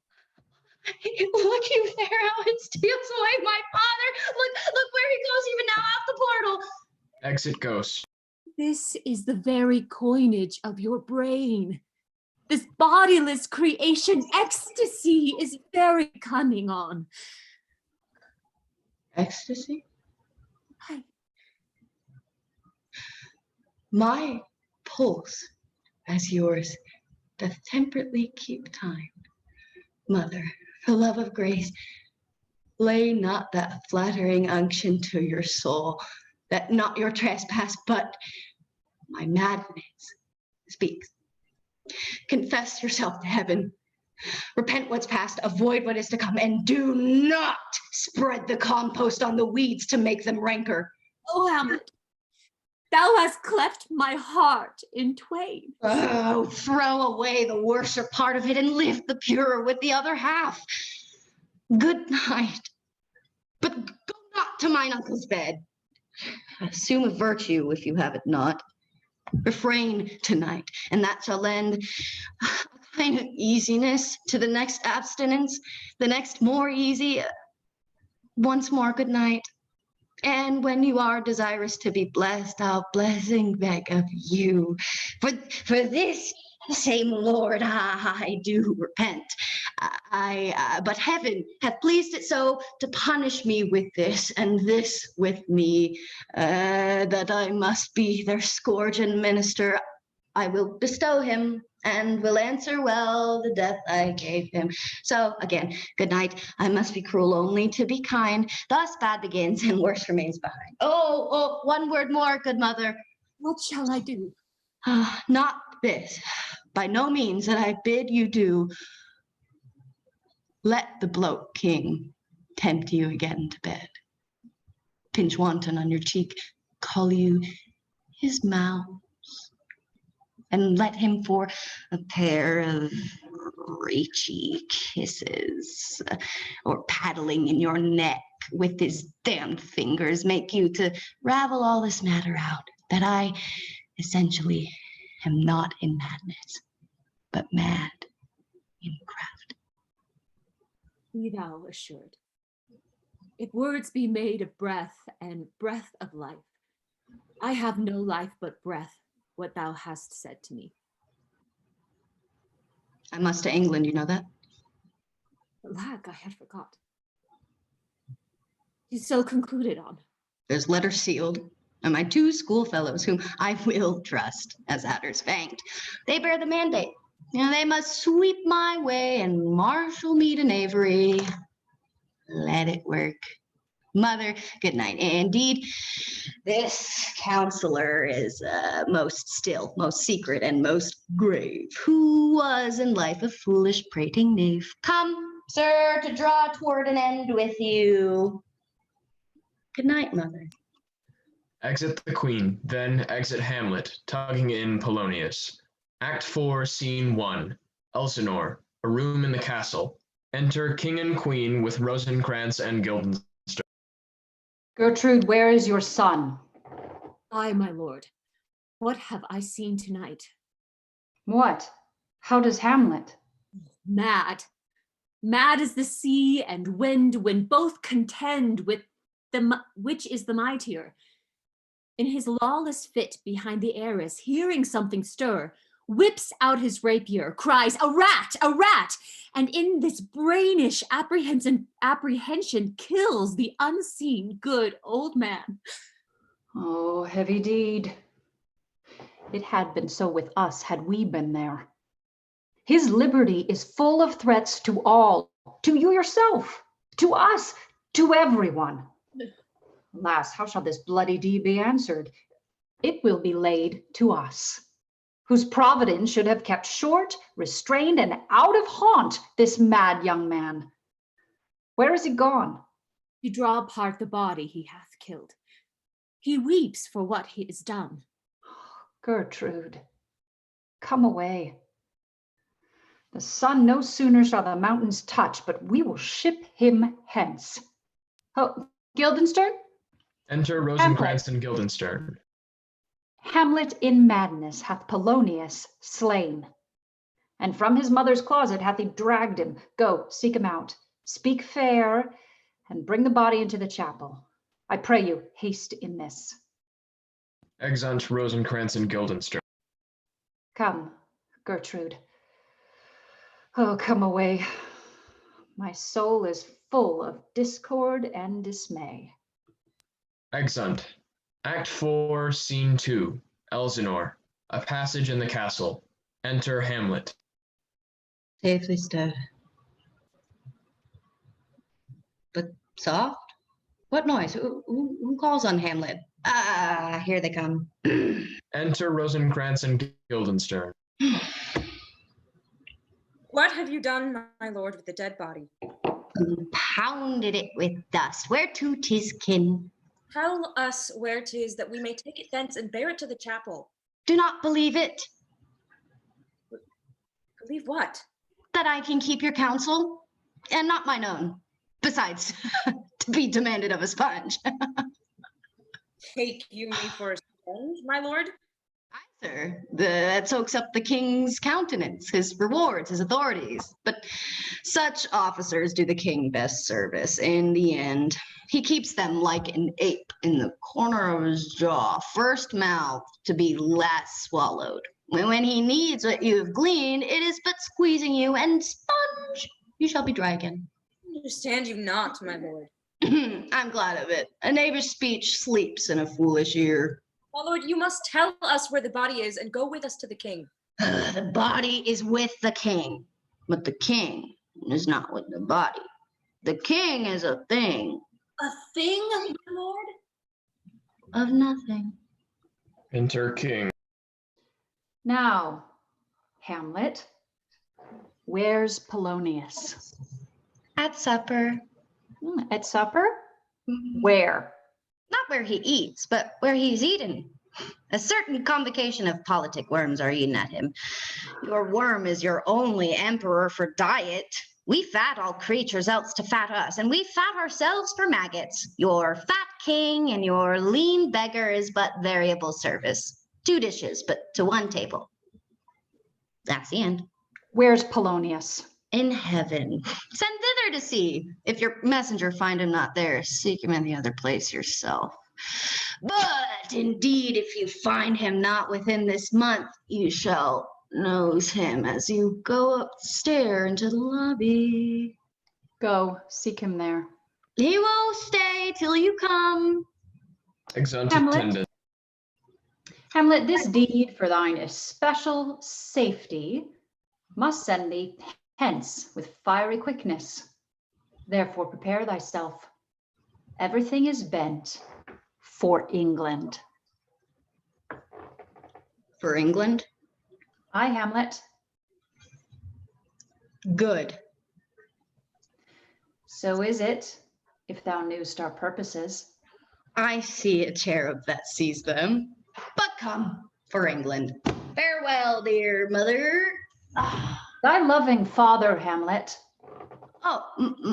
Look you there, how it steals away my father. Look where he goes even now out the portal. Exit ghost. This is the very coinage of your brain. This bodiless creation ecstasy is very cunning on. Ecstasy? Aye. My pulse, as yours, doth temperately keep time. Mother, for love of grace, lay not that flattering unction to your soul, that not your trespass, but my madness speaks. Confess yourself to heaven. Repent what's past, avoid what is to come, and do not spread the compost on the weeds to make them rancor. Oh, Hamlet, thou hast cleft my heart in twain. Oh, throw away the worser part of it and lift the purer with the other half. Good night. But go not to mine uncle's bed. Assume a virtue if you have it not. Refrain tonight, and that shall lend a kind of easiness to the next abstinence, the next more easy. Once more, good night. And when you are desirous to be blessed, I'll blessing beg of you. For this same Lord, I do repent. But heaven hath pleased it so to punish me with this, and this with me, that I must be their scourge and minister. I will bestow him, and will answer well the death I gave him. So again, good night. I must be cruel only to be kind. Thus bad begins and worse remains behind. Oh, one word more, good mother. What shall I do? Not this. By no means that I bid you do. Let the bloat king tempt you again to bed. Pinch wanton on your cheek, call you his mouse, and let him for a pair of rachy kisses, or paddling in your neck with his damned fingers, make you to ravel all this matter out, that I essentially am not in madness, but mad in craft. Be thou assured. If words be made of breath and breath of life, I have no life but breath, what thou hast said to me. I must to England, you know that? Alack, I had forgot. He's so concluded on. There's letters sealed, and my two schoolfellows, whom I will trust as adders fanged, they bear the mandate. They must sweep my way and marshal me to knavery. Let it work. Mother, good night. Indeed, this counselor is most still, most secret, and most grave, who was in life a foolish prating knave. Come, sir, to draw toward an end with you. Good night, mother. Exit the Queen, then exit Hamlet, tugging in Polonius. Act 4, Scene 1. Elsinore, a room in the castle. Enter King and Queen with Rosencrantz and Guildenstern. Gertrude, where is your son? Aye, my lord. What have I seen tonight? What? How does Hamlet? Mad. Mad as the sea and wind when both contend with which is the mightier. In his lawless fit behind the arras, hearing something stir, whips out his rapier, cries, "A rat! A rat!" And in this brainish apprehension kills the unseen good old man. Oh, heavy deed. It had been so with us had we been there. His liberty is full of threats to all, to you yourself, to us, to everyone. Alas, how shall this bloody deed be answered? It will be laid to us, whose providence should have kept short, restrained, and out of haunt this mad young man. Where is he gone? To draw apart the body he hath killed. He weeps for what he has done. Gertrude, come away. The sun no sooner shall the mountains touch, but we will ship him hence. Oh, Guildenstern? Enter Rosencrantz and Guildenstern. Hamlet in madness hath Polonius slain, and from his mother's closet hath he dragged him. Go, seek him out, speak fair, and bring the body into the chapel. I pray you, haste in this. Exeunt Rosencrantz and Guildenstern. Come, Gertrude. Oh, come away. My soul is full of discord and dismay. Exeunt. Act 4, Scene 2. Elsinore, a passage in the castle. Enter Hamlet. Safely stowed. But soft? What noise? Who calls on Hamlet? Ah, here they come. Enter Rosencrantz and Guildenstern. What have you done, my lord, with the dead body? Pounded it with dust. Whereto 'tis kin. Tell us where 'tis, that we may take it thence and bear it to the chapel. Do not believe it. Believe what? That I can keep your counsel, and not mine own. Besides, to be demanded of a sponge. Take you me for a sponge, my lord? Aye, sir. That soaks up the king's countenance, his rewards, his authorities. But such officers do the king best service. In the end, he keeps them like an ape in the corner of his jaw, first mouth to be last swallowed. When he needs what you have gleaned, it is but squeezing you, and sponge, you shall be dry again. Understand you not, my lord. I'm glad of it. A neighbor's speech sleeps in a foolish ear. My lord, you must tell us where the body is and go with us to the king. The body is with the king, but the king is not with the body. The king is a thing. A thing, my lord? Of nothing. Enter King. Now, Hamlet, where's Polonius? At supper. At supper? Where? Not where he eats, but where he's eaten. A certain convocation of politic worms are eaten at him. Your worm is your only emperor for diet. We fat all creatures else to fat us, and we fat ourselves for maggots. Your fat king and your lean beggar is but variable service. 2 dishes, but to 1 table. That's the end. Where's Polonius? In heaven. Send thither to see. If your messenger find him not there, seek him in the other place yourself. But indeed, if you find him not within this month, you shall nose him as you go upstairs into the lobby. Go, seek him there. He won't stay till you come. Exeunt Hamlet. attendant. Hamlet, this deed for thine especial safety must send thee hence with fiery quickness. Therefore prepare thyself. Everything is bent for England. For England? Aye, Hamlet. Good. So is it, if thou knewst our purposes. I see a cherub that sees them. But come for England. Farewell, dear mother. Thy loving father, Hamlet. Oh,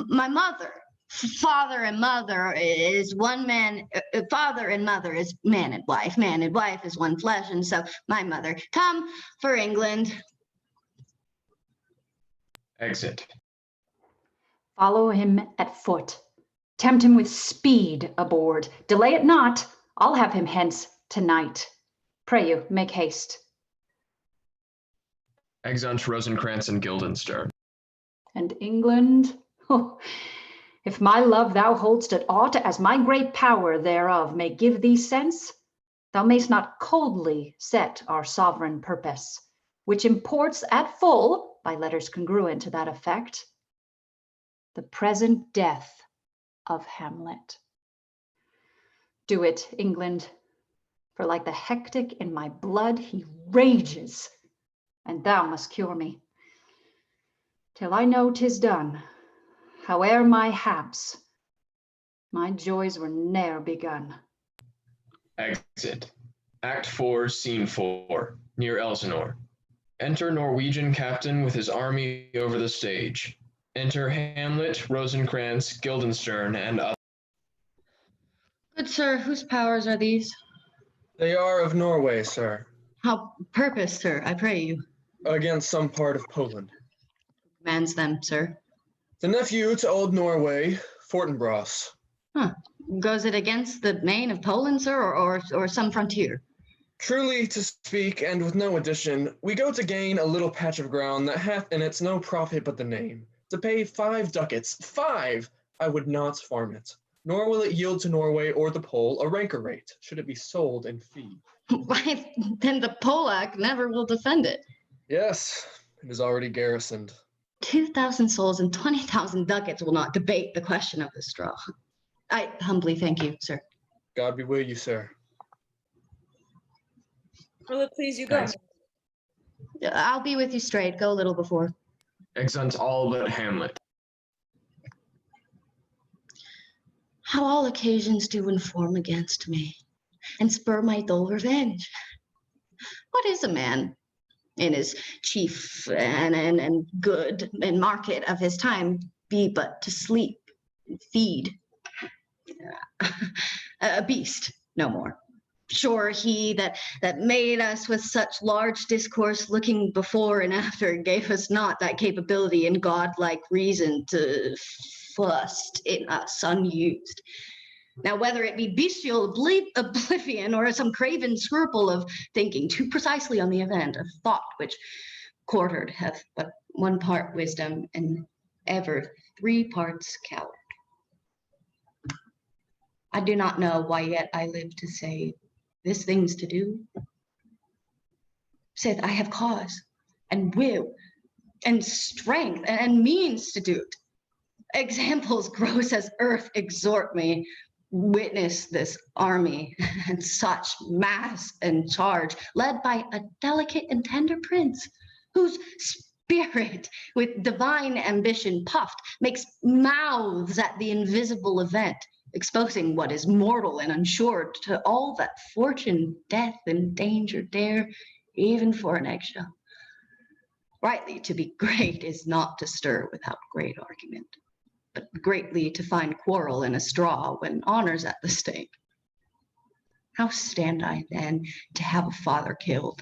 my mother. Father and mother is one man. Father and mother is man and wife. Man and wife is one flesh. And so my mother. Come for England. Exit. Follow him at foot. Tempt him with speed aboard. Delay it not. I'll have him hence tonight. Pray you, make haste. Exeunt Rosencrantz and Guildenstern. And England? Oh, if my love thou hold'st at aught, as my great power thereof may give thee sense, thou mayst not coldly set our sovereign purpose, which imports at full, by letters congruent to that effect, the present death of Hamlet. Do it, England, for like the hectic in my blood he rages, and thou must cure me. Till I know 'tis done, howe'er my haps, my joys were ne'er begun. Exit. Act 4, Scene 4, near Elsinore. Enter Norwegian captain with his army over the stage. Enter Hamlet, Rosencrantz, Guildenstern, and others. Good sir, whose powers are these? They are of Norway, sir. How purpose, sir, I pray you? Against some part of Poland. Commands them, sir. The nephew to old Norway, Fortinbras. Huh. Goes it against the main of Poland, sir, or some frontier? Truly to speak, and with no addition, we go to gain a little patch of ground that hath in it no profit but the name. To pay 5 ducats, 5, I would not farm it, nor will it yield to Norway or the Pole a ranker rate, should it be sold in fee. Why, then the Polak never will defend it. Yes, it is already garrisoned. 2,000 souls and 20,000 ducats will not debate the question of the straw. I humbly thank you, sir. God be with you, sir. Will it please you go? I'll be with you straight. Go a little before. Exeunt all but Hamlet. How all occasions do inform against me, and spur my dull revenge. What is a man in his chief and good and market of his time be but to sleep and feed? A beast, no more. Sure, he that made us with such large discourse looking before and after gave us not that capability and godlike reason to fust in us unused. Now, whether it be bestial oblivion or some craven scruple of thinking too precisely on the event, a thought which quartered hath but 1 part wisdom and ever 3 parts coward. I do not know why yet I live to say this thing's to do. Saith I have cause and will and strength and means to do it. Examples gross as earth exhort me. Witness this army and such mass and charge, led by a delicate and tender prince, whose spirit, with divine ambition puffed, makes mouths at the invisible event, exposing what is mortal and unsure to all that fortune, death, and danger dare, even for an eggshell. Rightly to be great is not to stir without great argument, but greatly to find quarrel in a straw when honor's at the stake. How stand I then to have a father killed,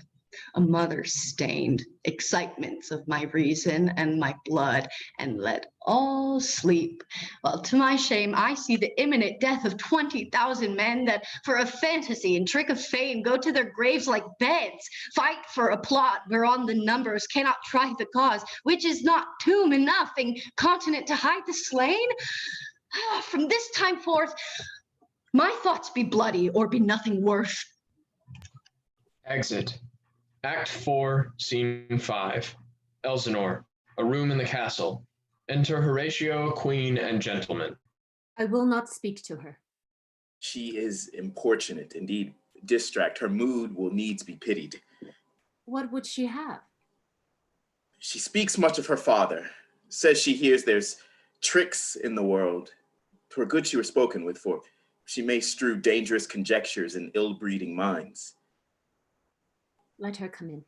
a mother stained, excitements of my reason and my blood, and let all sleep, while to my shame I see the imminent death of 20,000 men that for a fantasy and trick of fame go to their graves like beds, fight for a plot whereon the numbers cannot try the cause, which is not tomb enough and continent to hide the slain? From this time forth, my thoughts be bloody or be nothing worth. Exit. Act 4, Scene 5. Elsinore, a room in the castle. Enter Horatio, Queen, and gentlemen. I will not speak to her. She is importunate, indeed distract. Her mood will needs be pitied. What would she have? She speaks much of her father, says she hears there's tricks in the world. 'Twere good she were spoken with, for she may strew dangerous conjectures in ill-breeding minds. Let her come in.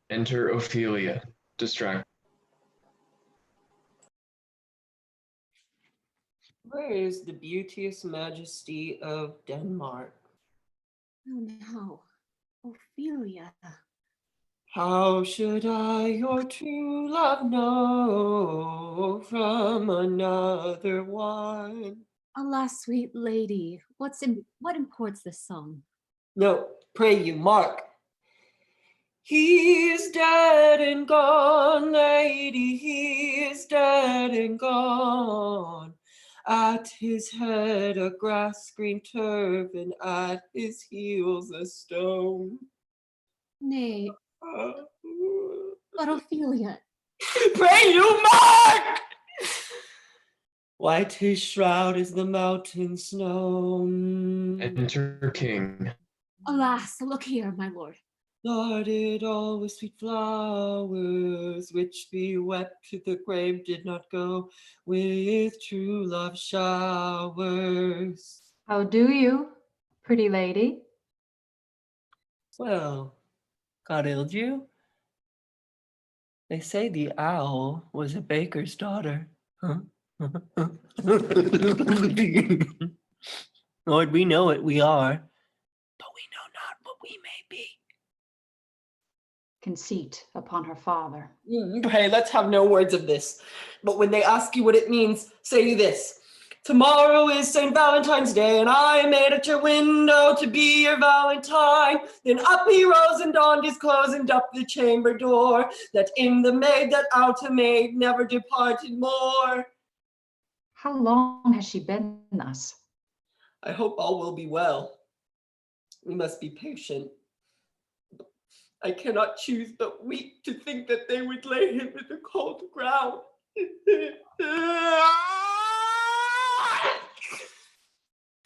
Enter Ophelia, distracted. Where is the beauteous majesty of Denmark? Oh no, Ophelia. How should I your true love know from another one? Alas, sweet lady, what imports this song? No, pray you, mark. He is dead and gone, lady, he is dead and gone. At his head a grass-green turban, at his heels a stone. Nay, but Ophelia. Pray you, mark! White his shroud is the mountain snow. Enter King. Alas, look here, my lord. Larded all with sweet flowers, which be wept to the grave did not go with true love showers. How do you, pretty lady? Well, God illed you? They say the owl was a baker's daughter. Huh? Lord, we know it, we are, but we know not what we may be. Conceit upon her father. Pray, let's have no words of this. But when they ask you what it means, say you this. Tomorrow is St. Valentine's Day, and I made at your window to be your Valentine. Then up he rose and donned his clothes and up the chamber door, that in the maid that out a maid never departed more. How long has she been thus? I hope all will be well. We must be patient. I cannot choose but weep to think that they would lay him in the cold ground.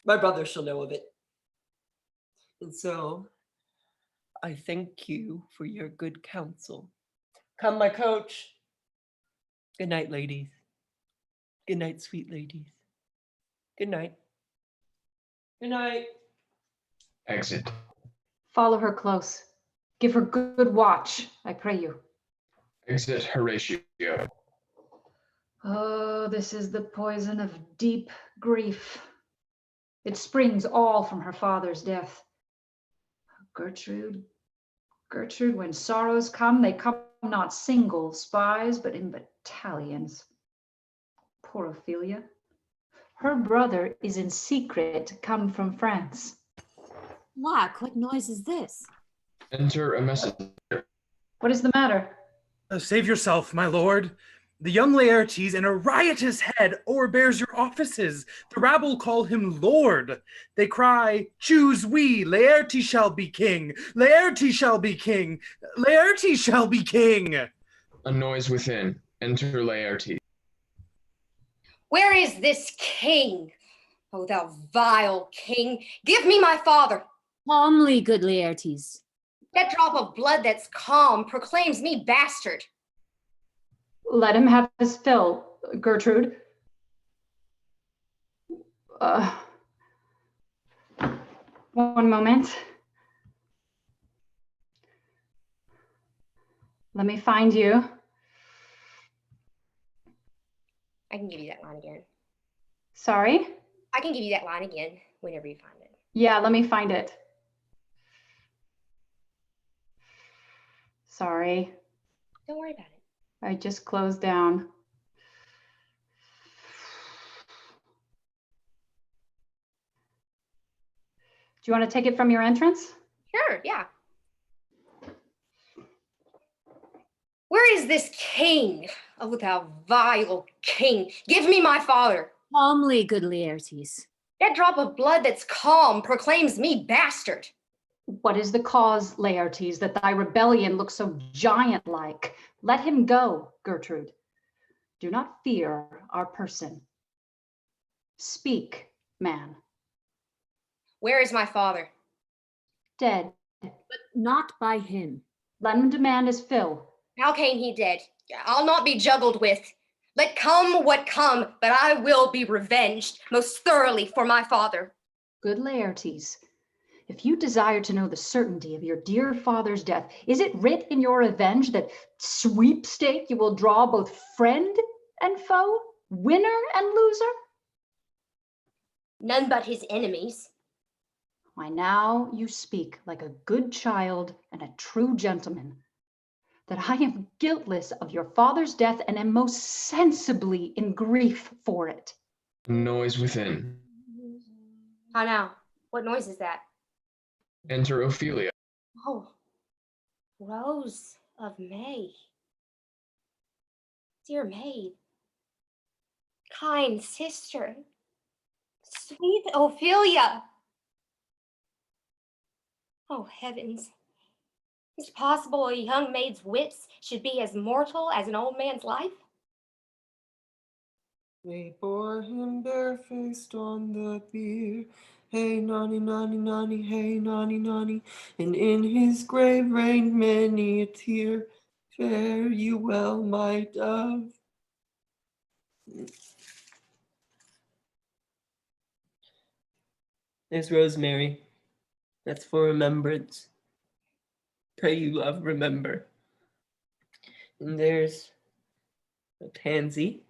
My brother shall know of it. And so I thank you for your good counsel. Come, my coach. Good night, ladies. Good night, sweet ladies. Good night. Good night. Exit. Follow her close. Give her good watch, I pray you. Exit Horatio. Oh, this is the poison of deep grief. It springs all from her father's death. Gertrude, Gertrude, when sorrows come, they come not single spies, but in battalions. Poor Ophelia. Her brother is in secret come from France. Lack, what noise is this? Enter a messenger. What is the matter? Save yourself, my lord. The young Laertes in a riotous head o'erbears your offices. The rabble call him lord. They cry, choose we, Laertes shall be king. Laertes shall be king. Laertes shall be king. A noise within. Enter Laertes. Where is this king? O thou vile king, give me my father. Calmly, good Laertes. That drop of blood that's calm proclaims me bastard. Let him have his fill, Gertrude. One moment. Let me find you. I can give you that line again. Sorry? I can give you that line again whenever you find it. Yeah, let me find it. Sorry. Don't worry about it. I just closed down. Do you want to take it from your entrance? Sure, yeah. Where is this king? Oh, thou vile king, give me my father. Calmly, good Laertes. That drop of blood that's calm proclaims me bastard. What is the cause, Laertes, that thy rebellion looks so giant-like? Let him go, Gertrude. Do not fear our person. Speak, man. Where is my father? Dead. But not by him. Let him demand his fill. How came he dead? I'll not be juggled with. Let come what come, but I will be revenged most thoroughly for my father. Good Laertes, if you desire to know the certainty of your dear father's death, is it writ in your revenge that sweepstake you will draw both friend and foe, winner and loser? None but his enemies. Why, now you speak like a good child and a true gentleman, that I am guiltless of your father's death and am most sensibly in grief for it. Noise within. How now? What noise is that? Enter Ophelia. Oh, Rose of May. Dear maid, kind sister, sweet Ophelia. Oh, heavens. Is it possible a young maid's wits should be as mortal as an old man's life? They bore him barefaced on the bier. Hey, nonny, nonny, nonny, hey, nonny, nonny. And in his grave rained many a tear. Fare you well, my dove. There's rosemary. That's for remembrance. Pray you, love, remember. And there's a pansy.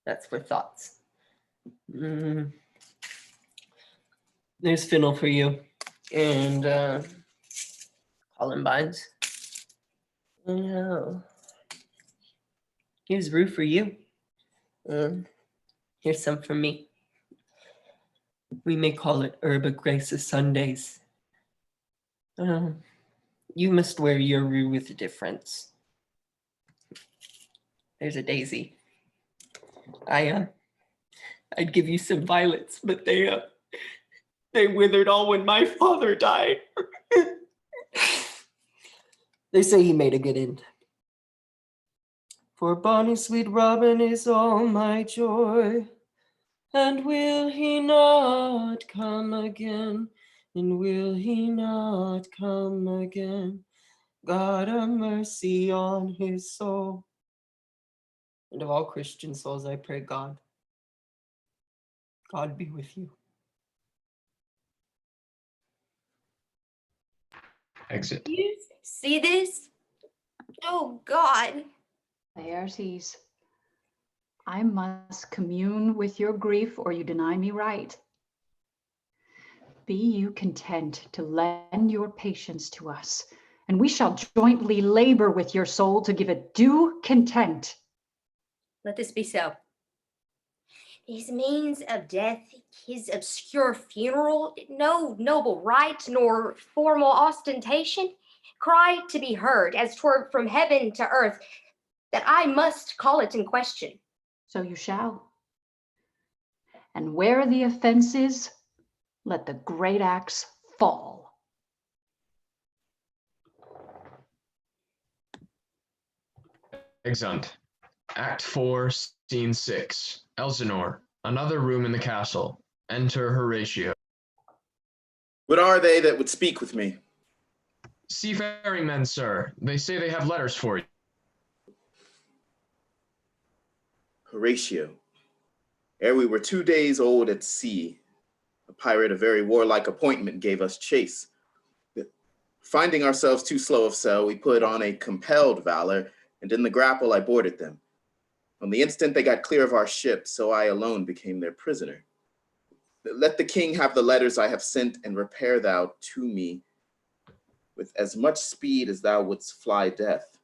That's for thoughts. There's fennel for you. And columbines. And here's rue for you. Here's some for me. We may call it Herba Grace's Sundays. You must wear your rue with a difference. There's a daisy. I'd give you some violets, but they withered all when my father died. They say he made a good end. For bonny sweet Robin is all my joy, and will he not come again? And will he not come again? God have mercy on his soul. And of all Christian souls, I pray God. God be with you. Exit. You see this? Oh, God. Laertes, I must commune with your grief or you deny me right. Be you content to lend your patience to us, and we shall jointly labor with your soul to give it due content. Let this be so. His means of death, his obscure funeral, no noble rite nor formal ostentation, cry to be heard as 'twere from heaven to earth, that I must call it in question. So you shall. And where the offense is, let the great axe fall. Exeunt. Act 4, Scene 6. Elsinore. Another room in the castle. Enter Horatio. What are they that would speak with me? Seafaring men, sir. They say they have letters for you. Horatio. Ere we were 2 days old at sea, a pirate of very warlike appointment gave us chase. Finding ourselves too slow of sail, we put on a compelled valor, and in the grapple I boarded them. On the instant they got clear of our ship, so I alone became their prisoner. Let the king have the letters I have sent, and repair thou to me with as much speed as thou wouldst fly death.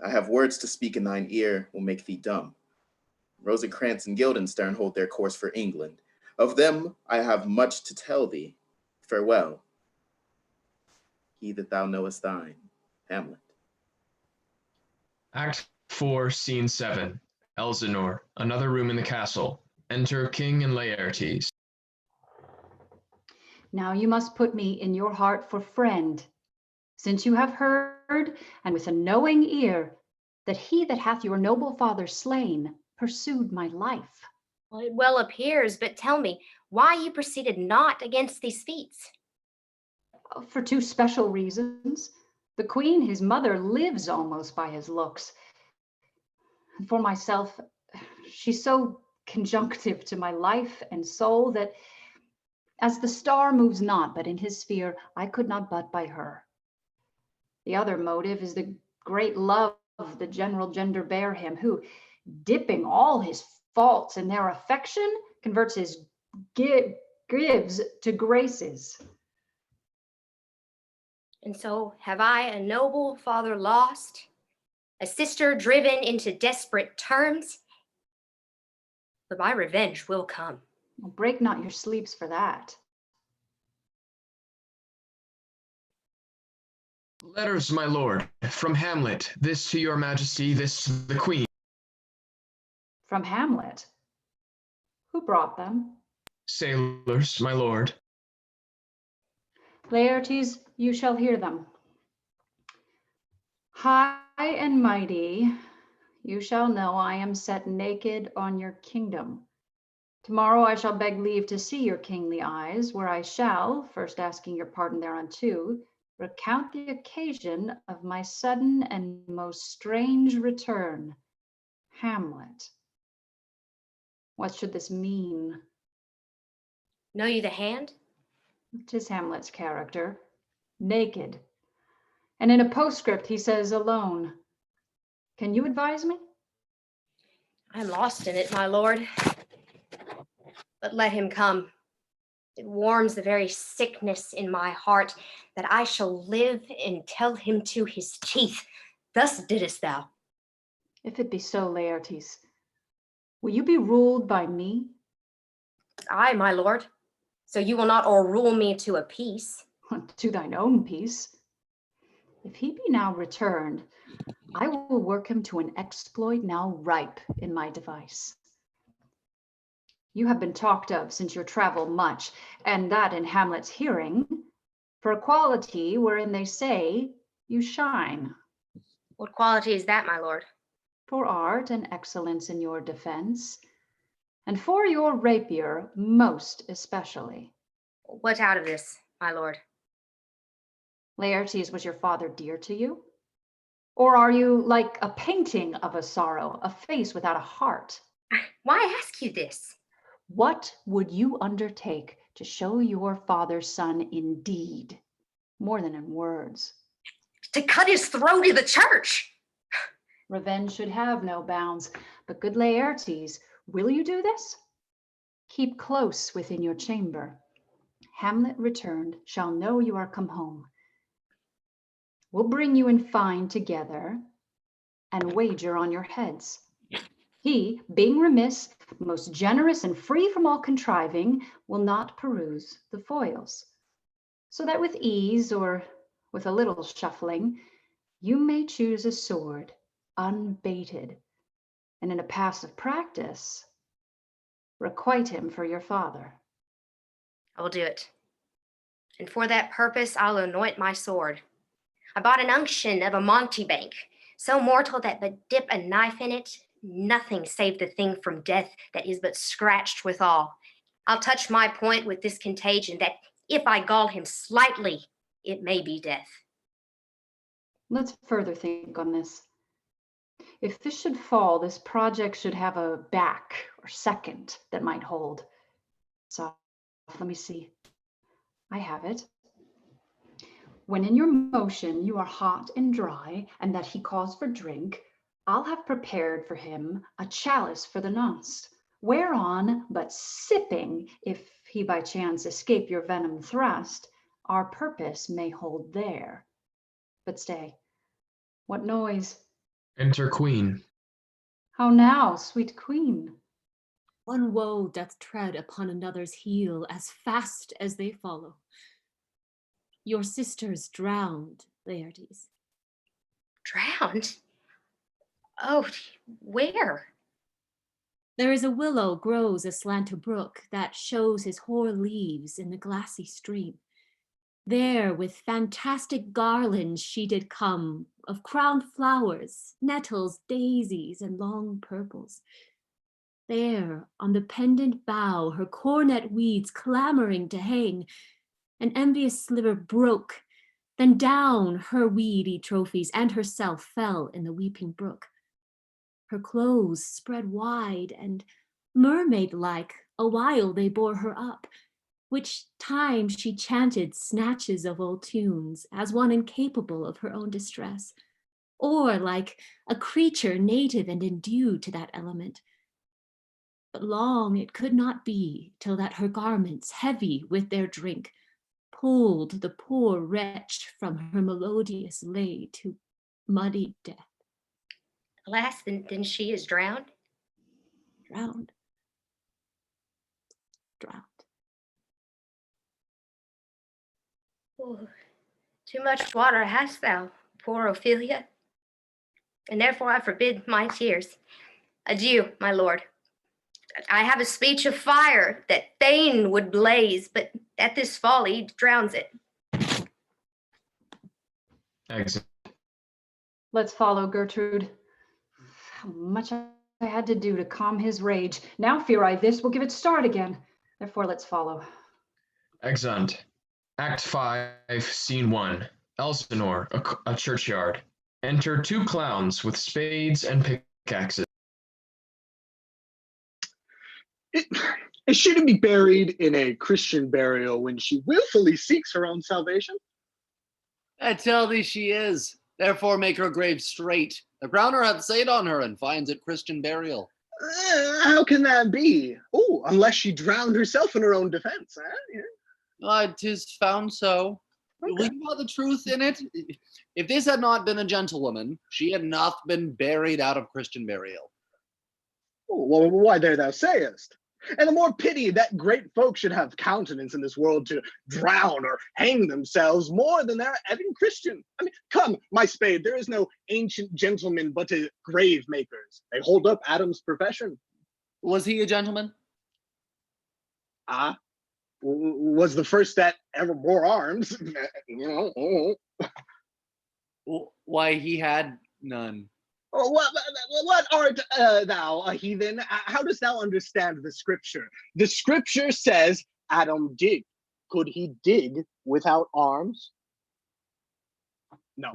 I have words to speak in thine ear, will make thee dumb. Rosencrantz and Guildenstern hold their course for England. Of them I have much to tell thee. Farewell. He that thou knowest thine, Hamlet. Act 4, Scene 7. Elsinore. Another room in the castle. Enter King and Laertes. Now you must put me in your heart for friend, since you have heard, and with a knowing ear, that he that hath your noble father slain pursued my life. Well, it well appears, but tell me, why you proceeded not against these feats? For two special reasons. The queen, his mother, lives almost by his looks. And for myself, she's so conjunctive to my life and soul that As the star moves not but in his sphere, I could not but by her. The other motive is the great love the general gender bear him, who, dipping all his faults in their affection, converts his gives to graces. And so have I a noble father lost, a sister driven into desperate terms? But my revenge will come. Break not your sleeps for that. Letters, my lord, from Hamlet, this to your majesty, this to the queen. From Hamlet? Who brought them? Sailors, my lord. Laertes, you shall hear them. High and mighty, you shall know I am set naked on your kingdom. Tomorrow I shall beg leave to see your kingly eyes, where I shall, first asking your pardon thereunto, recount the occasion of my sudden and most strange return. Hamlet. What should this mean? Know you the hand? 'Tis Hamlet's character, naked. And in a postscript he says alone. Can you advise me? I'm lost in it, my lord. But let him come. It warms the very sickness in my heart that I shall live and tell him to his teeth. Thus didst thou. If it be so, Laertes, will you be ruled by me? Aye, my lord. So you will not o'errule me to a peace. To thine own peace. If he be now returned, I will work him to an exploit now ripe in my device. You have been talked of since your travel much, and that in Hamlet's hearing, for a quality wherein they say you shine. What quality is that, my lord? For art and excellence in your defense, and for your rapier most especially. What out of this, my lord? Laertes, was your father dear to you? Or are you like a painting of a sorrow, a face without a heart? Why ask you this? What would you undertake to show your father's son in deed, more than in words? To cut his throat in the church. Revenge should have no bounds, but good Laertes, will you do this? Keep close within your chamber. Hamlet returned shall know you are come home. We'll bring you in fine together and wager on your heads. He, being remiss, most generous and free from all contriving, will not peruse the foils, so that with ease or with a little shuffling, you may choose a sword unbaited, and in a passive practice, requite him for your father. I will do it. And for that purpose, I'll anoint my sword. I bought an unction of a mountebank, so mortal that but dip a knife in it, nothing save the thing from death that is but scratched withal. I'll touch my point with this contagion, that if I gall him slightly, it may be death. Let's further think on this. If this should fall, this project should have a back or second that might hold. So let me see. I have it. When in your motion you are hot and dry, and that he calls for drink, I'll have prepared for him a chalice for the nonce, whereon, but sipping, if he by chance escape your venom thrust, our purpose may hold there. But stay, what noise? Enter Queen. How now, sweet queen? One woe doth tread upon another's heel as fast as they follow. Your sister's drowned, Laertes. Drowned? Oh, where? There is a willow grows aslant a brook that shows his hoar leaves in the glassy stream. There with fantastic garlands she did come, of crowned flowers, nettles, daisies, and long purples. There on the pendant bough her cornet weeds clamoring to hang, an envious sliver broke, then down her weedy trophies and herself fell in the weeping brook. Her clothes spread wide, and mermaid-like, a while they bore her up, which time she chanted snatches of old tunes as one incapable of her own distress, or like a creature native and endued to that element. But long it could not be till that her garments, heavy with their drink, pulled the poor wretch from her melodious lay to muddy death. Alas, then she is drowned? Drowned. Oh, too much water hast thou, poor Ophelia, and therefore I forbid my tears. Adieu, my lord. I have a speech of fire that fain would blaze, but at this folly drowns it. Exit. Let's follow, Gertrude. How much I had to do to calm his rage. Now fear I this will give it start again. Therefore, let's follow. Exeunt. Act 5, Scene 1. Elsinore, a churchyard. Enter two clowns with spades and pickaxes. Is she to be buried in a Christian burial when she willfully seeks her own salvation? I tell thee she is. Therefore make her grave straight. The crowner hath sate on her and finds it Christian burial. How can that be? Oh, unless she drowned herself in her own defense, eh? Yeah. 'Tis found so. Okay. Will you know the truth in it? If this had not been a gentlewoman, she had not been buried out of Christian burial. Oh, well, why there thou sayest. And the more pity that great folk should have countenance in this world to drown or hang themselves more than they're ever Christian. I mean, come, my spade, there is no ancient gentleman but a grave makers. They hold up Adam's profession. Was he a gentleman? Was the first that ever bore arms. Why, he had none. Oh, what art thou, a heathen? How dost thou understand the scripture? The scripture says Adam dig. Could he dig without arms? No.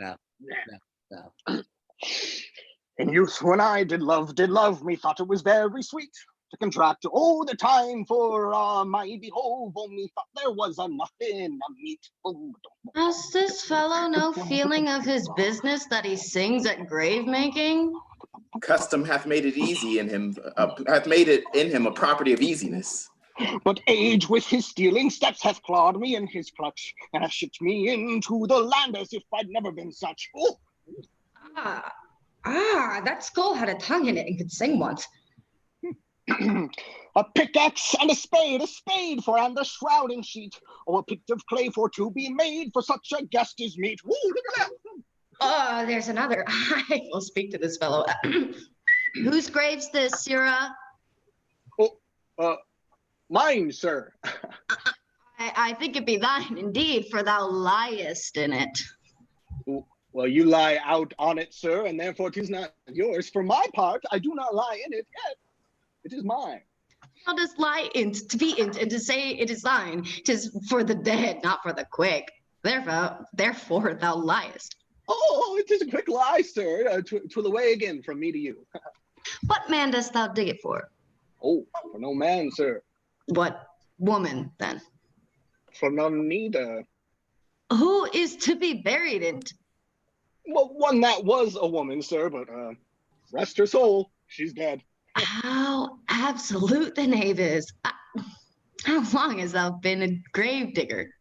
In youth, when I did love, methought it was very sweet to contract all the time for my behold, methought there was a muffin, a meat. Has this fellow no feeling of his business that he sings at grave making? Custom hath made it easy in him, hath made it in him a property of easiness. But age with his stealing steps hath clawed me in his clutch, and hath shipped me into the land as if I'd never been such. Oh. That skull had a tongue in it and could sing once. A pickaxe and a spade for and the shrouding sheet, or a pick of clay for to be made for such a guest as meet. Woo, look at that. There's another. I will speak to this fellow. Whose grave's this, Sirrah? Mine, sir. I think it be thine indeed, for thou liest in it. Well, you lie out on it, sir, and therefore 'tis not yours. For my part, I do not lie in it yet. It is mine. Thou dost lie in't, to be in't, and to say it is thine. 'Tis for the dead, not for the quick. Therefore thou liest. Oh, it is a quick lie, sir. 'Twill away again from me to you. What man dost thou dig it for? Oh, for no man, sir. What woman, then? For none neither. Who is to be buried in't? Well, one that was a woman, sir, but rest her soul, she's dead. How absolute the knave is. How long has thou been a grave digger?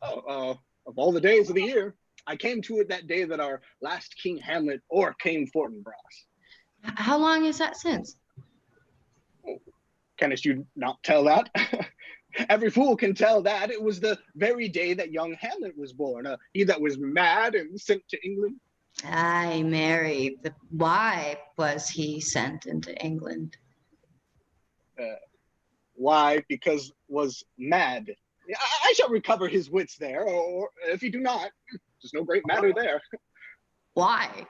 Of all the days of the year. I came to it that day that our last King Hamlet o'ercame Fortinbras. How long is that since? Canst you not tell that? Every fool can tell that. It was the very day that young Hamlet was born. He that was mad and sent to England. Aye, Mary. Why was he sent into England? Why? Because was mad. I shall recover his wits there, or if he do not, there's no great matter there. Why?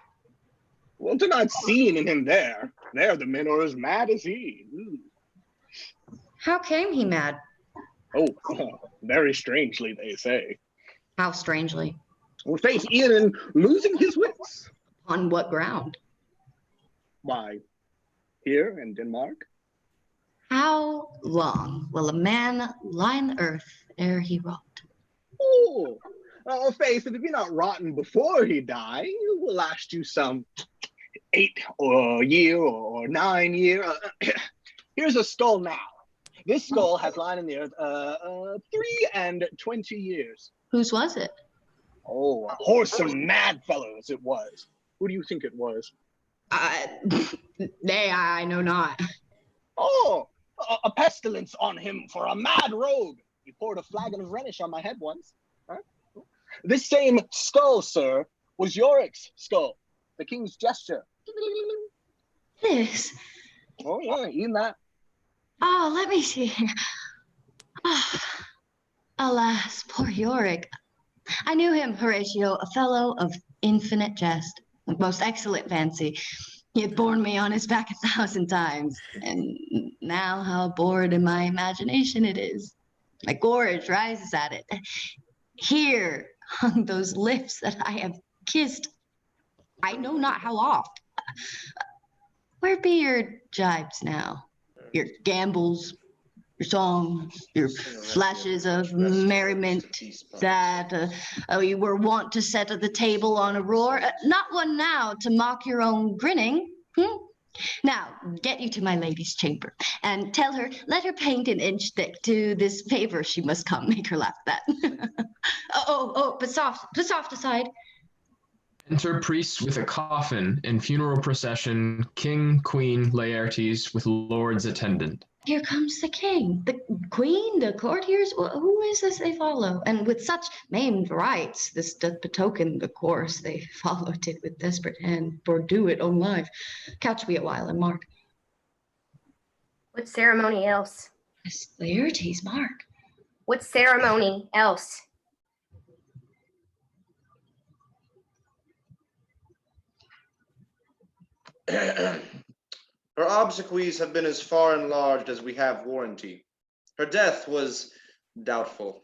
Well, to not seen in him there. There the men are as mad as he. How came he mad? Oh, very strangely, they say. How strangely? Well, faith, Ian losing his wits. On what ground? Why, here in Denmark. How long will a man lie in the earth ere he rot? Oh, faith, if you're not rotten before he die, it will last you some 8 or year or 9 year. Here's a skull now. This skull has lain in the earth 23 years. Whose was it? Oh, a whoresome mad fellows it was. Who do you think it was? Nay, I know not. Oh, a pestilence on him for a mad rogue. He poured a flagon of Rhenish on my head once. Huh? This same skull, sir, was Yorick's skull, the king's gesture. This? Oh, yeah, even that. Oh, let me see. Ah, alas, poor Yorick. I knew him, Horatio, a fellow of infinite jest, of most excellent fancy. He had borne me on his back 1,000 times, and now how bored in my imagination it is. My gorge rises at it. Here hung those lips that I have kissed I know not how oft. Where be your jibes now? Your gambols, your songs, your flashes of merriment that you were wont to set at the table on a roar? Not one now to mock your own grinning. Now, get you to my lady's chamber, and tell her, let her paint an inch thick to this favor she must come, make her laugh at that. But soft aside. Enter priests with a coffin in funeral procession, king, queen, Laertes with lords attendant. Here comes the king, the queen, the courtiers. Who is this they follow? And with such maimed rites, this doth betoken the course they followed it with desperate hand, for do it own life. Couch we a while and mark. What ceremony else? Miss Laertes, mark. What ceremony else? Her obsequies have been as far enlarged as we have warranty. Her death was doubtful.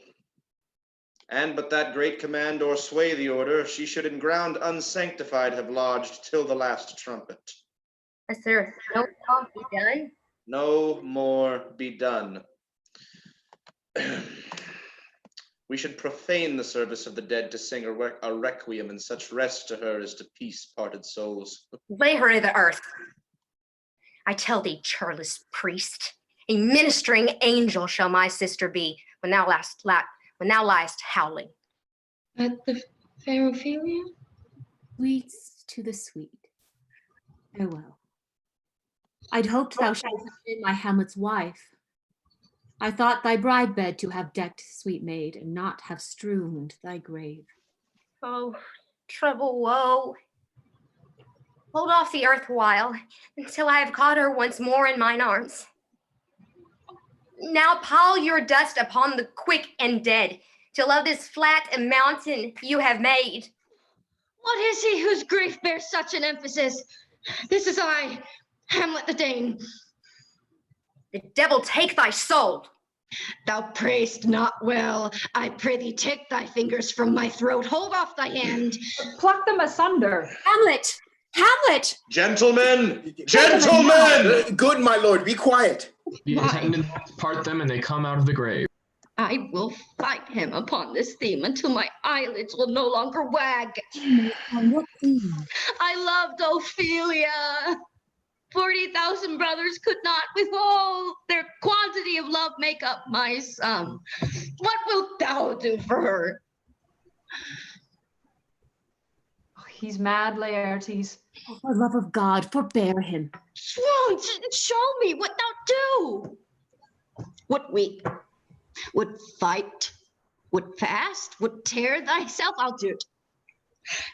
And but that great command or sway the order, she should in ground unsanctified have lodged till the last trumpet. Is there no more be done? No more be done. We should profane the service of the dead to sing a requiem and such rest to her as to peace parted souls. Lay her in the earth. I tell thee, churlish priest, a ministering angel shall my sister be when thou liest howling. At the fair Ophelia? Sweets to the sweet. Farewell. I'd hoped thou shouldst have been my Hamlet's wife. I thought thy bride bed to have decked, sweet maid, and not have strewn thy grave. Oh, treble woe. Hold off the earth while, until I have caught her once more in mine arms. Now pile your dust upon the quick and dead, till of this flat a mountain you have made. What is he whose grief bears such an emphasis? This is I, Hamlet the Dane. The devil take thy soul. Thou prayest not well. I pray thee, take thy fingers from my throat. Hold off thy hand. Pluck them asunder. Hamlet! Hamlet! Gentlemen! Gentlemen! Good, my lord, be quiet. The attendants part them and they come out of the grave. I will fight him upon this theme until my eyelids will no longer wag. What theme? I loved Ophelia. 40,000 brothers could not with all their quantity of love make up my sum. What wilt thou do for her? He's mad, Laertes. Oh, for love of God, forbear him. Swoon, show me what thou do. Would weep, would fight, would fast, would tear thyself, I'll do it.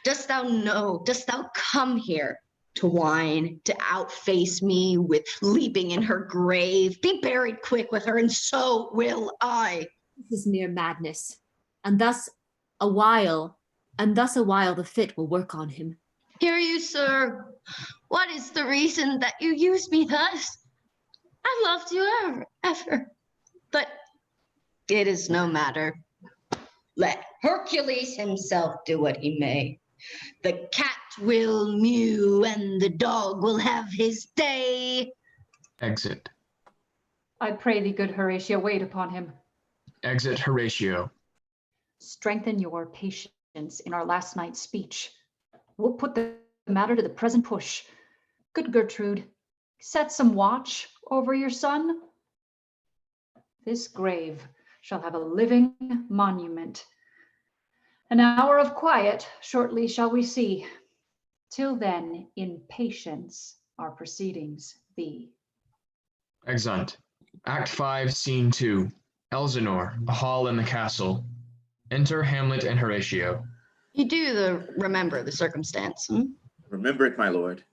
Dost thou know, dost thou come here to whine, to outface me with leaping in her grave? Be buried quick with her, and so will I. This is mere madness, and thus a while the fit will work on him. Hear you, sir. What is the reason that you use me thus? I loved you ever, but it is no matter. Let Hercules himself do what he may. The cat will mew and the dog will have his day. Exit. I pray thee, good Horatio, wait upon him. Exit Horatio. Strengthen your patience in our last night's speech. We'll put the matter to the present push. Good Gertrude, set some watch over your son. This grave shall have a living monument. An hour of quiet shortly shall we see. Till then, in patience our proceedings be. Exeunt. Act 5, Scene 2. Elsinore, a hall in the castle. Enter Hamlet and Horatio. You do remember the circumstance, Remember it, my lord.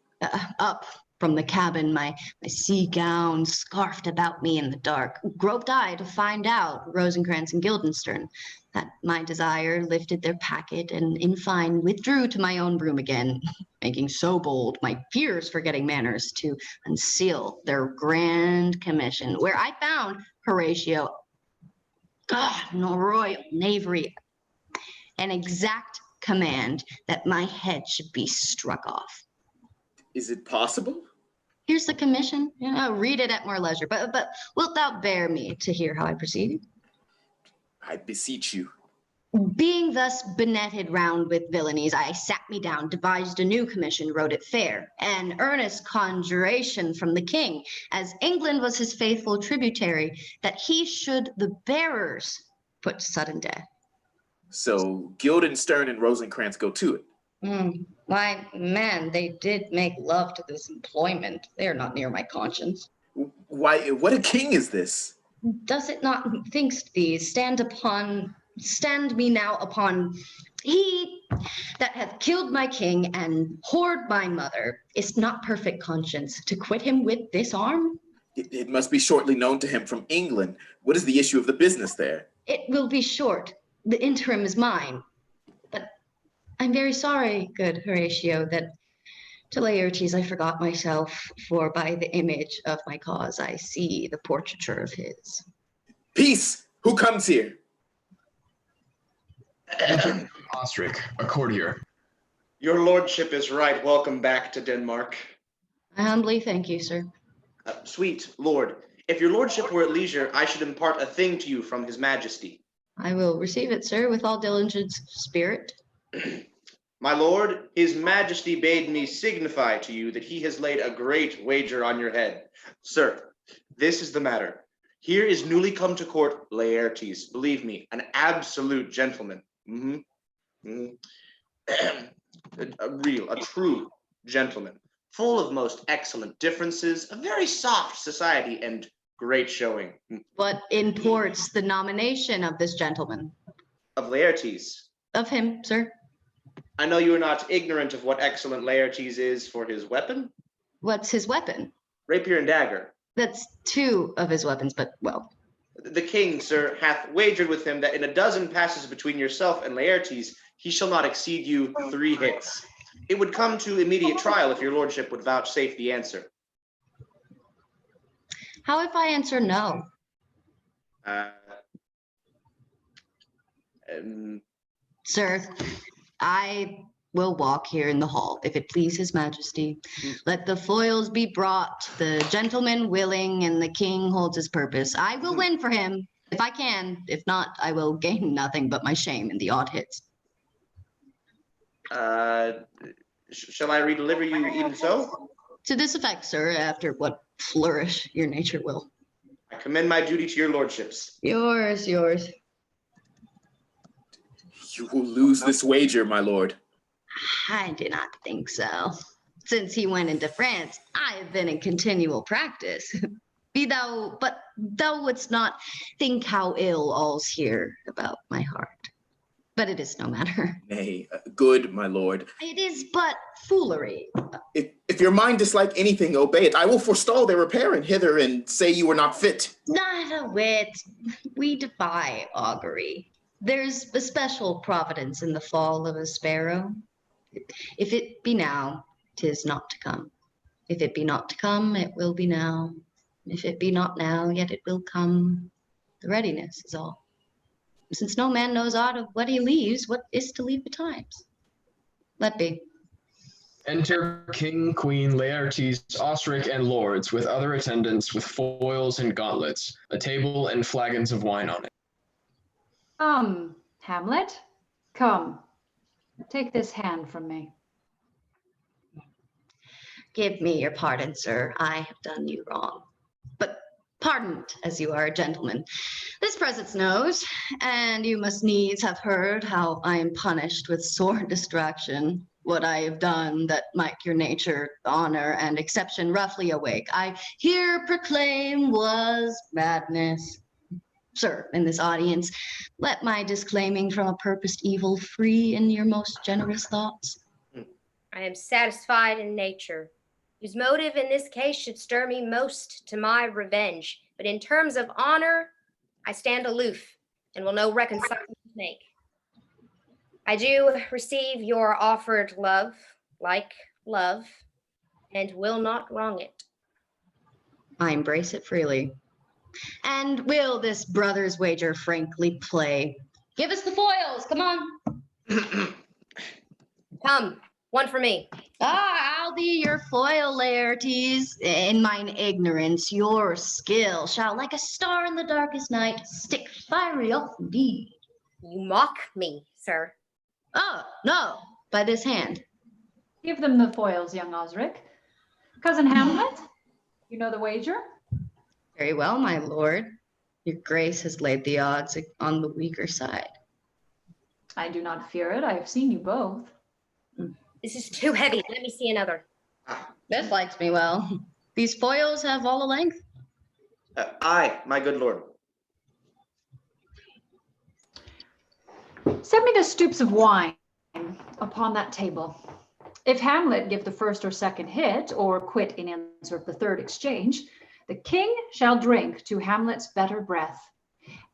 Up from the cabin, my sea gown scarfed about me in the dark, groped I to find out, Rosencrantz and Guildenstern, that my desire lifted their packet, and in fine withdrew to my own room again, making so bold, my fears forgetting manners, to unseal their grand commission, where I found Horatio, no royal knavery, an exact command that my head should be struck off. Is it possible? Here's the commission. Read it at more leisure. But wilt thou bear me to hear how I proceed? I beseech you. Being thus benetted round with villainies, I sat me down, devised a new commission, wrote it fair, an earnest conjuration from the king, as England was his faithful tributary, that he should the bearers put to sudden death. So Guildenstern and Rosencrantz go to it. Why, man, they did make love to this employment. They are not near my conscience. Why, what a king is this? Does it not, thinkst thee, stand me now upon he that hath killed my king and whored my mother? Is not perfect conscience to quit him with this arm? It must be shortly known to him from England. What is the issue of the business there? It will be short. The interim is mine. But I'm very sorry, good Horatio, that to Laertes I forgot myself, for by the image of my cause I see the portraiture of his. Peace! Who comes here? Ostrich, a courtier. Your lordship is right. Welcome back to Denmark. I humbly thank you, sir. Sweet lord, if your lordship were at leisure, I should impart a thing to you from his majesty. I will receive it, sir, with all diligence, spirit. My lord, his majesty bade me signify to you that he has laid a great wager on your head. Sir, this is the matter. Here is newly come to court Laertes, believe me, an absolute gentleman. A true gentleman, full of most excellent differences, a very soft society, and great showing. What imports the nomination of this gentleman? Of Laertes. Of him, sir. I know you are not ignorant of what excellent Laertes is for his weapon. What's his weapon? Rapier and dagger. That's two of his weapons, but well. The king, sir, hath wagered with him that in a dozen passes between yourself and Laertes, he shall not exceed you 3 hits. It would come to immediate trial if your lordship would vouchsafe the answer. How if I answer no? Sir, I will walk here in the hall, if it please his majesty. Let the foils be brought, the gentleman willing, and the king holds his purpose. I will win for him, if I can. If not, I will gain nothing but my shame in the odd hits. Shall I redeliver you even so? To this effect, sir, after what flourish your nature will. I commend my duty to your lordships. Yours. You will lose this wager, my lord. I do not think so. Since he went into France, I have been in continual practice. But thou wouldst not think how ill all's here about my heart. But it is no matter. Nay, good, my lord. It is but foolery. If your mind dislike anything, obey it. I will forestall their repairing hither and say you are not fit. Not a whit. We defy augury. There's a special providence in the fall of a sparrow. If it be now, 'tis not to come. If it be not to come, it will be now. If it be not now, yet it will come. The readiness is all. Since no man knows aught of what he leaves, what is to leave betimes? Let be. Enter King, Queen, Laertes, Osric, and lords, with other attendants with foils and gauntlets, a table and flagons of wine on it. Hamlet, come, take this hand from me. Give me your pardon, sir. I have done you wrong. But pardoned, as you are a gentleman. This presence knows, and you must needs have heard how I am punished with sore distraction. What I have done that might your nature, honor, and exception roughly awake, I here proclaim was madness. Sir, in this audience, let my disclaiming from a purposed evil free in your most generous thoughts. I am satisfied in nature, whose motive in this case should stir me most to my revenge. But in terms of honor, I stand aloof and will no reconcilement make. I do receive your offered love, like love, and will not wrong it. I embrace it freely. And will this brother's wager frankly play? Give us the foils, come on. Come, one for me. I'll be your foil, Laertes. In mine ignorance, your skill shall, like a star in the darkest night, stick fiery off indeed. You mock me, sir. Oh, no, by this hand. Give them the foils, young Osric. Cousin Hamlet, you know the wager? Very well, my lord. Your grace has laid the odds on the weaker side. I do not fear it. I have seen you both. This is too heavy. Let me see another. This likes me well. These foils have all a length? Aye, my good lord. Send me the stoops of wine upon that table. If Hamlet give the first or second hit, or quit in answer of the third exchange, the king shall drink to Hamlet's better breath.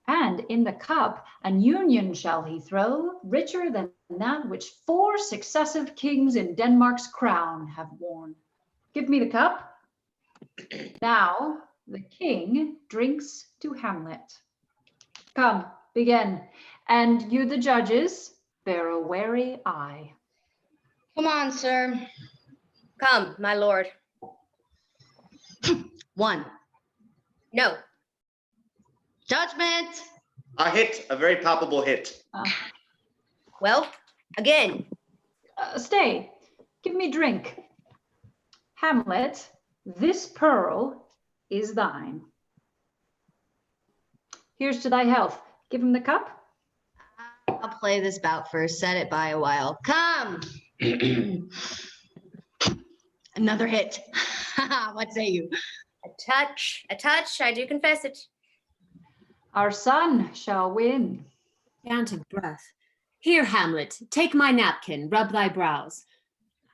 And in the cup an union shall he throw, richer than that which 4 successive kings in Denmark's crown have worn. Give me the cup. Now the king drinks to Hamlet. Come, begin. And you, the judges, bear a wary eye. Come on, sir. Come, my lord. 1. No. Judgment. A hit, a very palpable hit. Well, again. Stay. Give me drink. Hamlet, this pearl is thine. Here's to thy health. Give him the cup. I'll play this bout first, set it by a while. Come! Another hit. What say you? A touch, I do confess it. Our son shall win. Panting breath. Here, Hamlet, take my napkin, rub thy brows.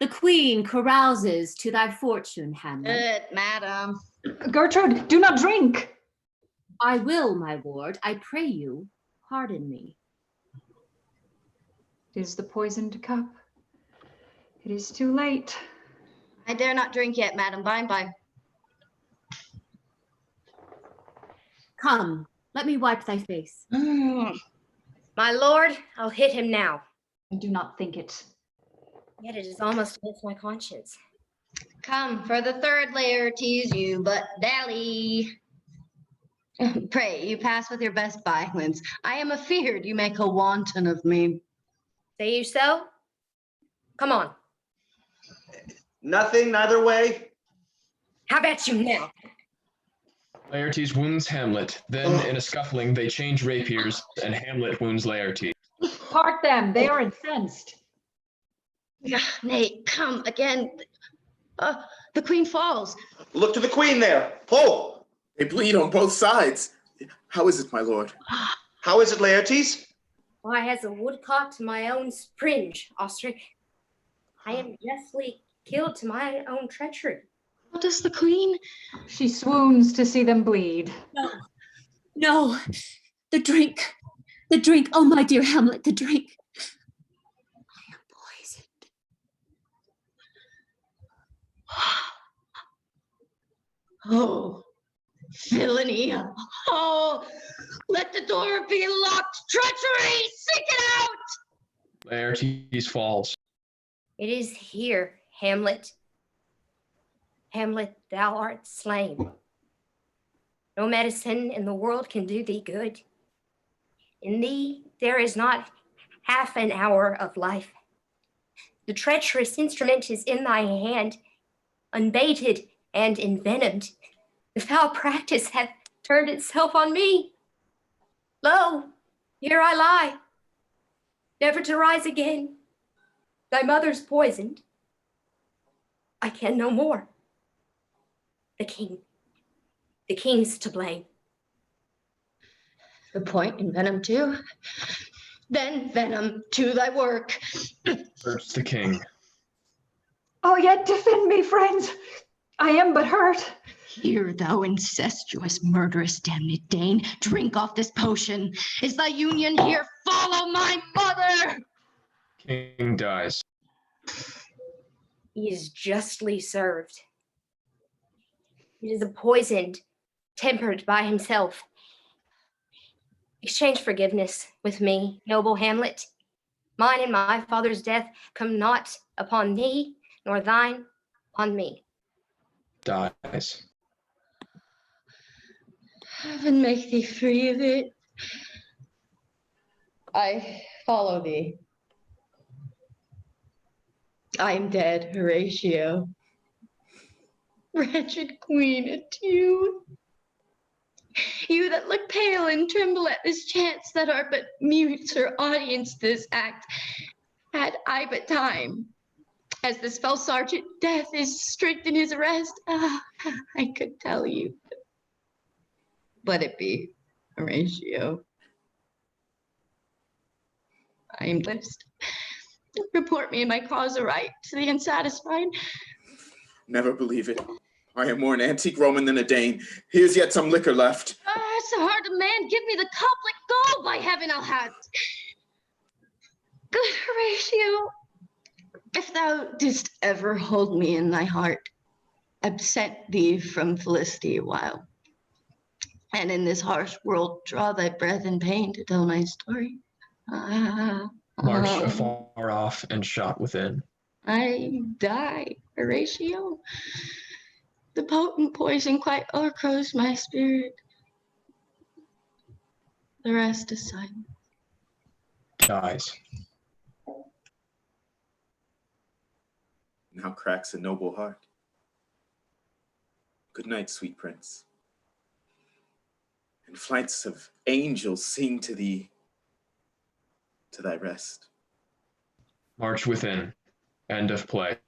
The queen carouses to thy fortune, Hamlet. Good, madam. Gertrude, do not drink. I will, my lord, I pray you, pardon me. It is the poisoned cup. It is too late. I dare not drink yet, madam. By and by. Come, let me wipe thy face. My lord, I'll hit him now. I do not think it. Yet it is almost against my conscience. Come, for the third Laertes, you but dally. Pray, you pass with your best violence. I am afeard you make a wanton of me. Say you so? Come on. Nothing, neither way. How about you now? Laertes wounds Hamlet. Then, in a scuffling, they change rapiers, and Hamlet wounds Laertes. Part them. They are incensed. Nay, come again. The queen falls. Look to the queen there. Pull. They bleed on both sides. How is it, my lord? How is it, Laertes? Why, as a woodcock to my own springe, Osric. I am justly killed to my own treachery. What does the queen? She swoons to see them bleed. No, the drink, oh my dear Hamlet, the drink. I am poisoned. Oh, villainy. Oh, let the door be locked. Treachery, seek it out. Laertes falls. It is here, Hamlet. Hamlet, thou art slain. No medicine in the world can do thee good. In thee there is not half an hour of life. The treacherous instrument is in thy hand, unbaited and envenomed. The foul practice hath turned itself on me. Lo, here I lie, never to rise again. Thy mother's poisoned. I can no more. The king's to blame. The point in venom too? Then venom to thy work. Urged the king. Oh, yet defend me, friends. I am but hurt. Here, thou incestuous, murderous, damned Dane, drink off this potion. Is thy union here? Follow my mother! King dies. He is justly served. It is a poisoned, tempered by himself. Exchange forgiveness with me, noble Hamlet. Mine and my father's death come not upon thee, nor thine on me. Dies. Heaven make thee free of it. I follow thee. I am dead, Horatio. Wretched queen, adieu. You that look pale and tremble at this chance, that are but mutes or audience this act, had I but time, as this fell sergeant death is strict in his arrest, I could tell you. Let it be, Horatio. I am blessed. Report me and my cause aright to the unsatisfied. Never believe it. I am more an antique Roman than a Dane. Here's yet some liquor left. So hard a man, give me the cup, let go, by heaven I'll have it. Good Horatio, if thou didst ever hold me in thy heart, absent thee from felicity a while, and in this harsh world draw thy breath in pain to tell my story. Marched afar off and shot within. I die, Horatio. The potent poison quite o'ercrows my spirit. The rest is silent. Dies. Now cracks a noble heart. Good night, sweet prince. And flights of angels sing to thee, to thy rest. March within. End of play.